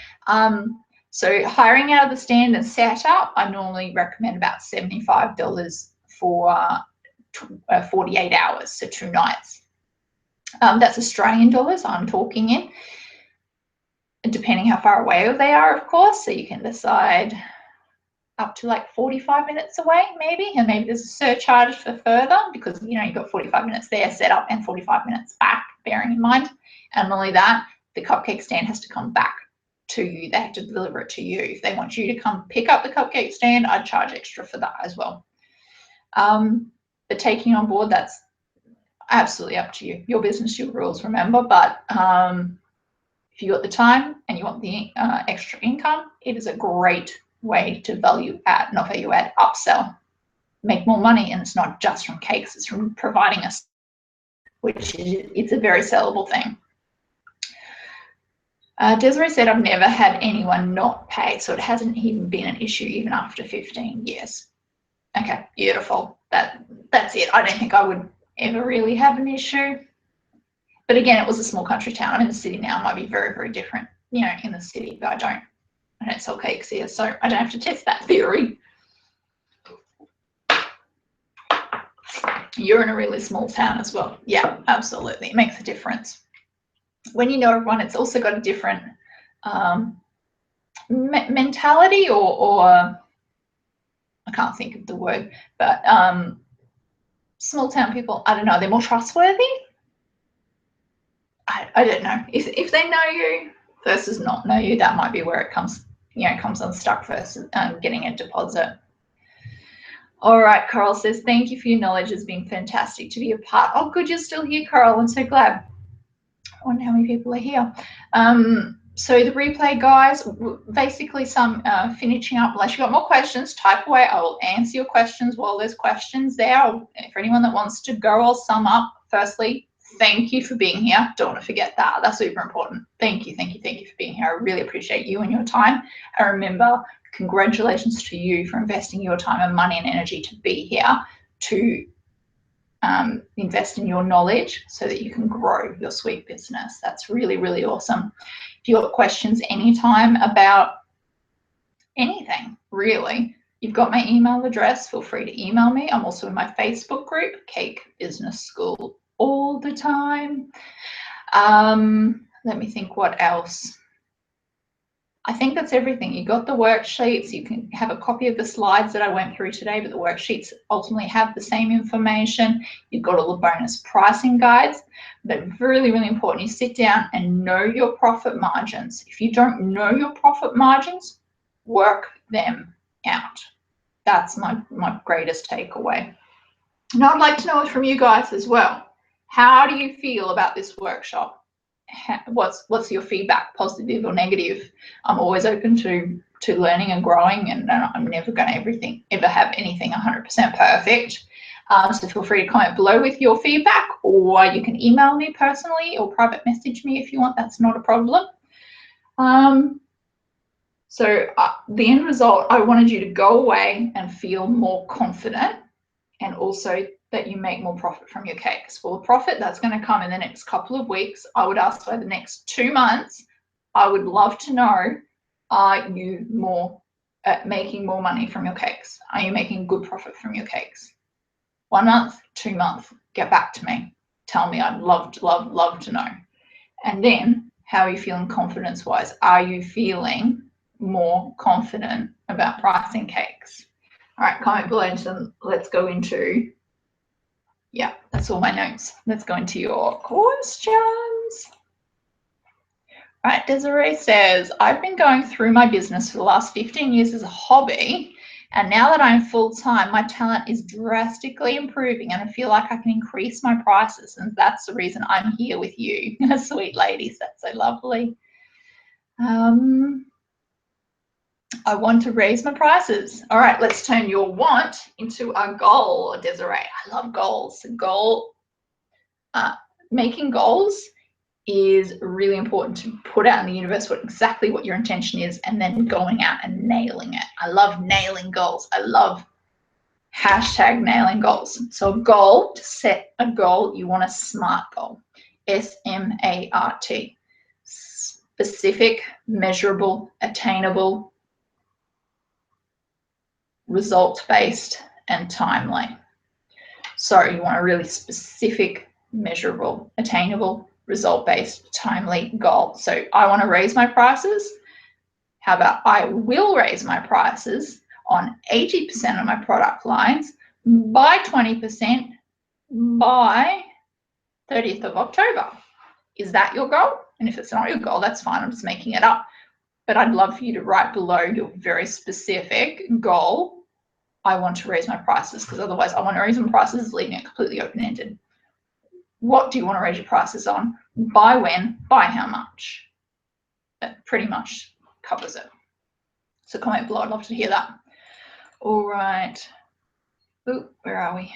So hiring out of the stand and setup, I normally recommend about $75 for 48 hours, so 2 nights. That's Australian dollars I'm talking in, depending how far away they are, of course. So you can decide up to like 45 minutes away, maybe, and maybe there's a surcharge for further, because you've got 45 minutes there set up and 45 minutes back, bearing in mind. And not only that, the cupcake stand has to come back to you. They have to deliver it to you. If they want you to come pick up the cupcake stand, I'd charge extra for that as well. But taking on board, that's absolutely up to you. Your business, your rules, remember. But if you got the time and you want the extra income, it is a great way to upsell, make more money. And it's not just from cakes, it's from providing us, it's a very sellable thing. Desiree said, I've never had anyone not pay, so it hasn't even been an issue even after 15 years. Okay, beautiful. That's it. I don't think I would ever really have an issue. But again, it was a small country town. I'm in the city now. It might be very, very different, in the city, but I don't sell cakes here, so I don't have to test that theory. You're in a really small town as well. Yeah, absolutely. It makes a difference. When you know everyone, it's also got a different mentality, or I can't think of the word, but small town people, I don't know, they're more trustworthy. I don't know. If they know you versus not know you, that might be where it comes unstuck versus getting a deposit. All right, Coral says, thank you for your knowledge. It's been fantastic to be a part. Oh, good, you're still here, Coral. I'm so glad. I wonder how many people are here. So the replay, guys, basically some finishing up. Unless you've got more questions, type away. I will answer your questions while there's questions there. For anyone that wants to go, I'll sum up. Firstly, thank you for being here. Don't want to forget that. That's super important. Thank you, thank you, thank you for being here. I really appreciate you and your time. And remember, congratulations to you for investing your time and money and energy to be here, to invest in your knowledge so that you can grow your sweet business. That's really, really awesome. If you've got questions anytime about anything, really, you've got my email address. Feel free to email me. I'm also in my Facebook group, Cake Business School, all the time. Let me think what else. I think that's everything. You got the worksheets. You can have a copy of the slides that I went through today, but the worksheets ultimately have the same information. You've got all the bonus pricing guides, but really, really important, you sit down and know your profit margins. If you don't know your profit margins, work them out. That's my greatest takeaway. And I'd like to know it from you guys as well. How do you feel about this workshop? What's your feedback, positive or negative? I'm always open to learning and growing, and I'm never going to ever have anything 100% perfect. So feel free to comment below with your feedback, or you can email me personally or private message me if you want. That's not a problem. So the end result, I wanted you to go away and feel more confident, and also that you make more profit from your cakes? Well, the profit that's going to come in the next couple of weeks. I would ask by the next 2 months. I would love to know, are you making more money from your cakes? Are you making good profit from your cakes? 1 month, 2 months, get back to me. Tell me. I'd love to know. And then, how are you feeling confidence-wise? Are you feeling more confident about pricing cakes? All right, comment below and let's go into, yeah, that's all my notes. Let's go into your questions. All right, Desiree says, I've been going through my business for the last 15 years as a hobby, and now that I'm full-time, my talent is drastically improving and I feel like I can increase my prices, and that's the reason I'm here with you. Sweet ladies, that's so lovely. I want to raise my prices. All right, let's turn your want into a goal, Desiree. I love goals. Making goals is really important to put out in the universe exactly what your intention is, and then going out and nailing it. I love nailing goals. I love hashtag nailing goals. So a goal, to set a goal, you want a SMART goal. SMART. Specific, measurable, attainable, result-based, and timely. So you want a really specific, measurable, attainable, result-based, timely goal. So I want to raise my prices. How about I will raise my prices on 80% of my product lines by 20% by 30th of October. Is that your goal? And if it's not your goal, that's fine. I'm just making it up. But I'd love for you to write below your very specific goal. I want to raise my prices, because otherwise I want to raise my prices, leaving it completely open-ended. What do you want to raise your prices on? By when? By how much? That pretty much covers it. So comment below. I'd love to hear that. All right. Ooh, where are we?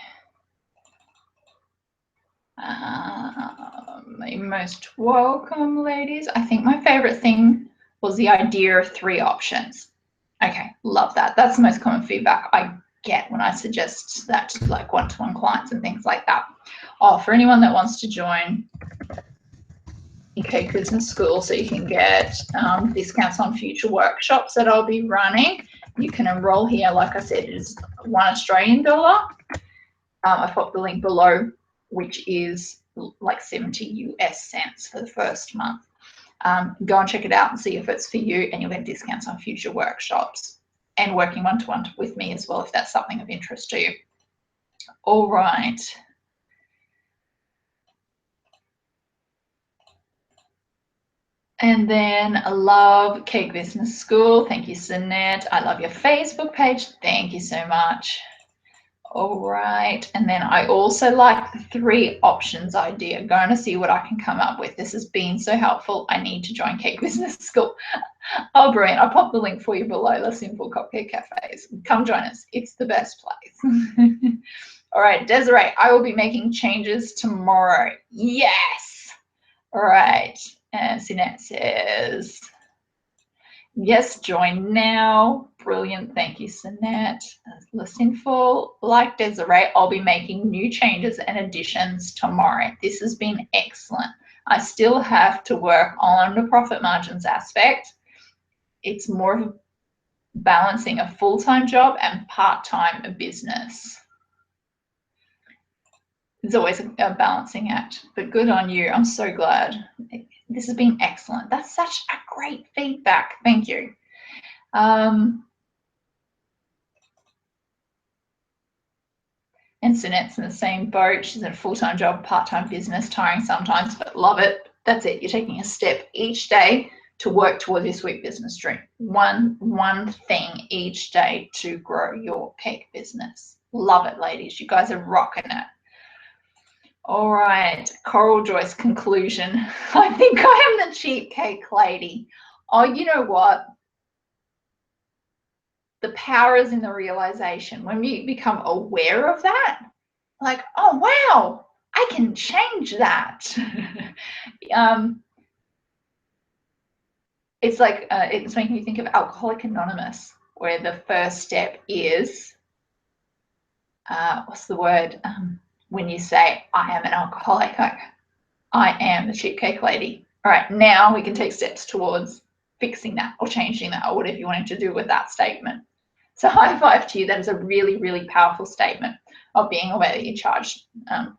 You're most welcome, ladies. I think my favorite thing was the idea of 3 options. Okay, love that. That's the most common feedback I get when I suggest that to like one-to-one clients and things like that. Oh, for anyone that wants to join Cake Business School, so you can get discounts on future workshops that I'll be running, you can enroll here. Like I said, it is $1 Australian. I've popped the link below, which is like 70 US cents for the first month. Go and check it out and see if it's for you, and you'll get discounts on future workshops and working one-to-one with me as well, if that's something of interest to you. All right. And then I love Cake Business School. Thank you, Sunette. I love your Facebook page. Thank you so much. All right. And then I also like the 3 options idea. Going to see what I can come up with. This has been so helpful. I need to join Cake Business School. Oh, brilliant. I'll pop the link for you below, the Simple Cupcake Cafes. Come join us. It's the best place. All right, Desiree, I will be making changes tomorrow. Yes. All right. And Sinette says, yes, join now. Brilliant. Thank you, Sinette. Listen full. Like Desiree, I'll be making new changes and additions tomorrow. This has been excellent. I still have to work on the profit margins aspect. It's more of balancing a full-time job and part-time business. It's always a balancing act, but good on you. I'm so glad. This has been excellent. That's such a great feedback. Thank you. And Sinette's in the same boat. She's in a full-time job, part-time business, tiring sometimes, but love it. That's it. You're taking a step each day to work towards your sweet business dream. One thing each day to grow your cake business. Love it, ladies. You guys are rocking it. All right, Coral Joyce conclusion. I think I am the cheap cake lady. Oh, you know what? The power is in the realization. When you become aware of that, like, oh, wow, I can change that. It's like, it's making me think of Alcoholics Anonymous, where the first step is, what's the word? when you say, I am an alcoholic, like, I am the cheap cake lady. All right, now we can take steps towards fixing that or changing that or whatever you wanted to do with that statement. So high five to you. That is a really, really powerful statement of being aware that you charge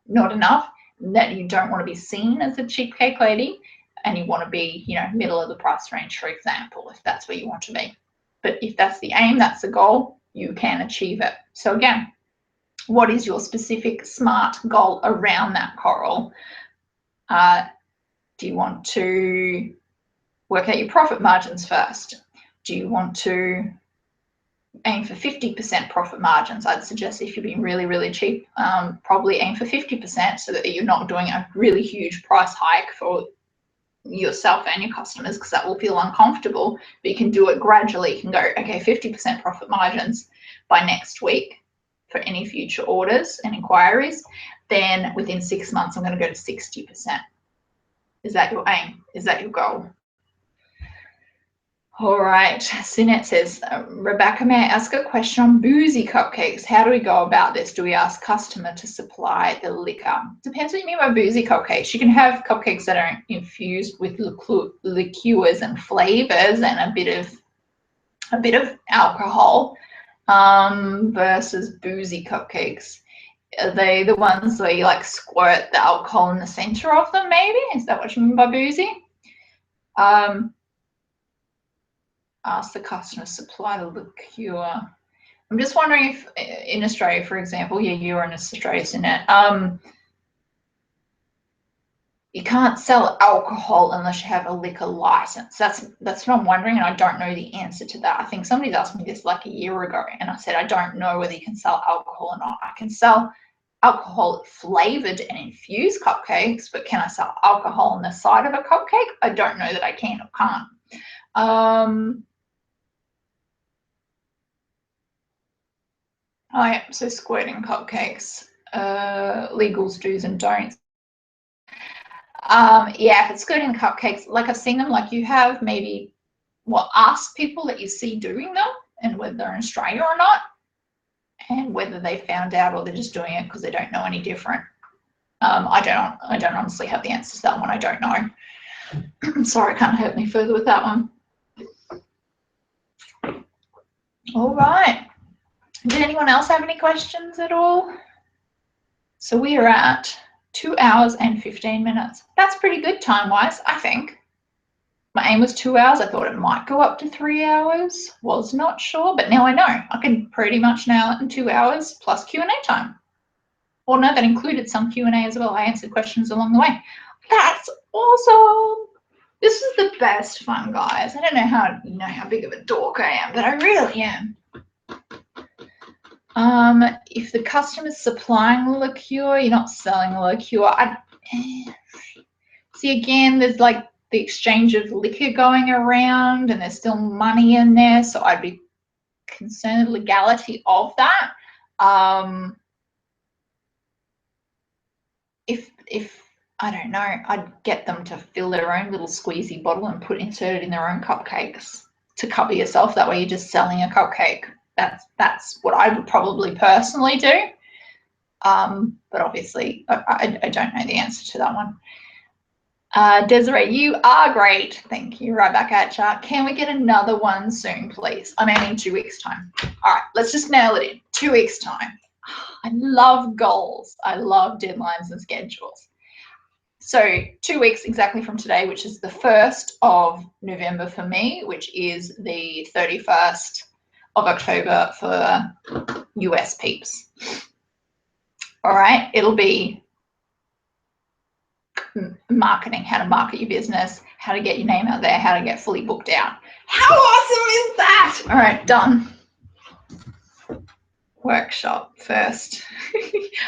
not enough, that you don't want to be seen as a cheap cake lady, and you want to be, you know, middle of the price range, for example, if that's where you want to be. But if that's the aim, that's the goal, you can achieve it. So again, what is your specific SMART goal around that, Coral? Do you want to work out your profit margins first? Do you want to aim for 50% profit margins? I'd suggest if you're being really, really cheap, probably aim for 50% so that you're not doing a really huge price hike for yourself and your customers, because that will feel uncomfortable. But you can do it gradually. You can go, okay, 50% profit margins by next week for any future orders and inquiries. Then within 6 months, I'm going to go to 60%. Is that your aim? Is that your goal? All right, Sinette says, Rebecca, may I ask a question on boozy cupcakes? How do we go about this? Do we ask customer to supply the liquor? Depends what you mean by boozy cupcakes. You can have cupcakes that are infused with liqueurs and flavors and a bit of alcohol versus boozy cupcakes. Are they the ones where you like squirt the alcohol in the center of them, maybe? Is that what you mean by boozy? Ask the customer to supply the liqueur. I'm just wondering if in Australia, for example, yeah, you're in Australia, isn't it? You can't sell alcohol unless you have a liquor license. That's what I'm wondering, and I don't know the answer to that. I think somebody's asked me this like a year ago, and I said I don't know whether you can sell alcohol or not. I can sell alcohol flavored and infused cupcakes, but can I sell alcohol on the side of a cupcake? I don't know that I can or can't. Oh yeah, so squirting cupcakes, legals, do's and don'ts. Yeah, if it's squirting cupcakes, like I've seen them, like you have maybe, well, ask people that you see doing them and whether they're in Australia or not, and whether they found out or they're just doing it because they don't know any different. I don't honestly have the answer to that one. I don't know. Sorry, I can't help any further with that one. All right. Did anyone else have any questions at all? So we are at 2 hours and 15 minutes. That's pretty good time-wise, I think. My aim was 2 hours. I thought it might go up to 3 hours. Was not sure, but now I know. I can pretty much nail it in 2 hours plus Q&A time. Or no, that included some Q&A as well. I answered questions along the way. That's awesome. This is the best fun, guys. I don't know how big of a dork I am, but I really am. If the customer's supplying the liqueur, you're not selling the liqueur. See, again, there's like the exchange of liquor going around and there's still money in there, so I'd be concerned with legality of that. If I don't know, I'd get them to fill their own little squeezy bottle and insert it in their own cupcakes to cover yourself. That way you're just selling a cupcake. That's what I would probably personally do. But obviously I don't know the answer to that one. Desiree, you are great. Thank you. Right back at you. Can we get another one soon, please? I'm aiming 2 weeks' time. All right, let's just nail it in. 2 weeks' time. I love goals. I love deadlines and schedules. So 2 weeks exactly from today, which is the 1st of November for me, which is the 31st of October for US peeps. All right, it'll be marketing, how to market your business, how to get your name out there, how to get fully booked out. How awesome is that? All right, done. Workshop first.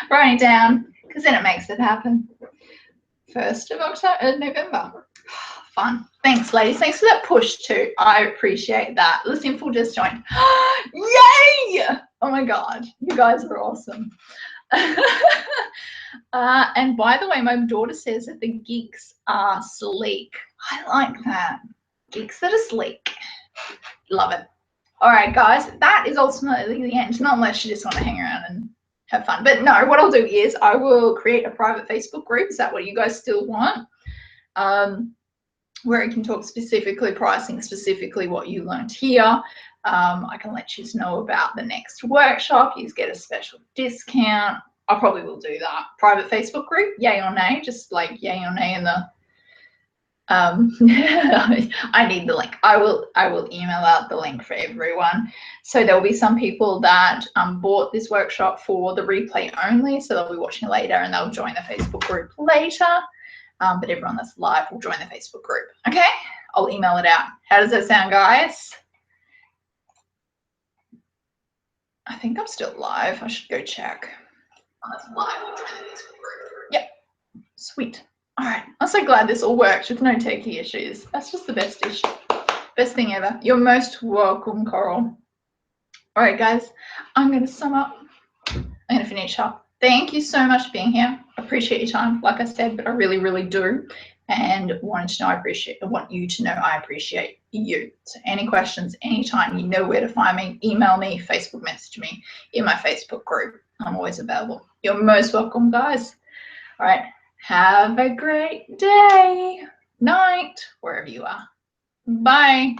Writing down, because then it makes it happen. 1st of November. Fun. Thanks, ladies. Thanks for that push too. I appreciate that. The Simple just joined. Yay! Oh my God, you guys are awesome. And by the way, my daughter says that the geeks are sleek. I like that. Geeks that are sleek. Love it. All right, guys, that is ultimately the end. Not unless you just want to hang around and have fun. But no, what I'll do is I will create a private Facebook group. Is that what you guys still want? Where you can talk specifically pricing, specifically what you learned here. I can let you know about the next workshop. You get a special discount. I probably will do that. Private Facebook group, yay or nay, just like yay or nay in the I need the link. I will email out the link for everyone. So there will be some people that bought this workshop for the replay only, so they'll be watching later and they'll join the Facebook group later. But everyone that's live will join the Facebook group. Okay, I'll email it out. How does that sound, guys? I think I'm still live. I should go check. Oh, that's live. I'll join the Facebook group. Yep, sweet. All right, I'm so glad this all works with no techie issues. That's just the best issue. Best thing ever. You're most welcome, Coral. All right, guys, I'm going to sum up. I'm going to finish up. Thank you so much for being here. I appreciate your time, like I said, but I really, really do. And wanted to know, I want you to know I appreciate you. So any questions, anytime, you know where to find me. Email me, Facebook message me in my Facebook group. I'm always available. You're most welcome, guys. All right. Have a great day, night, wherever you are. Bye.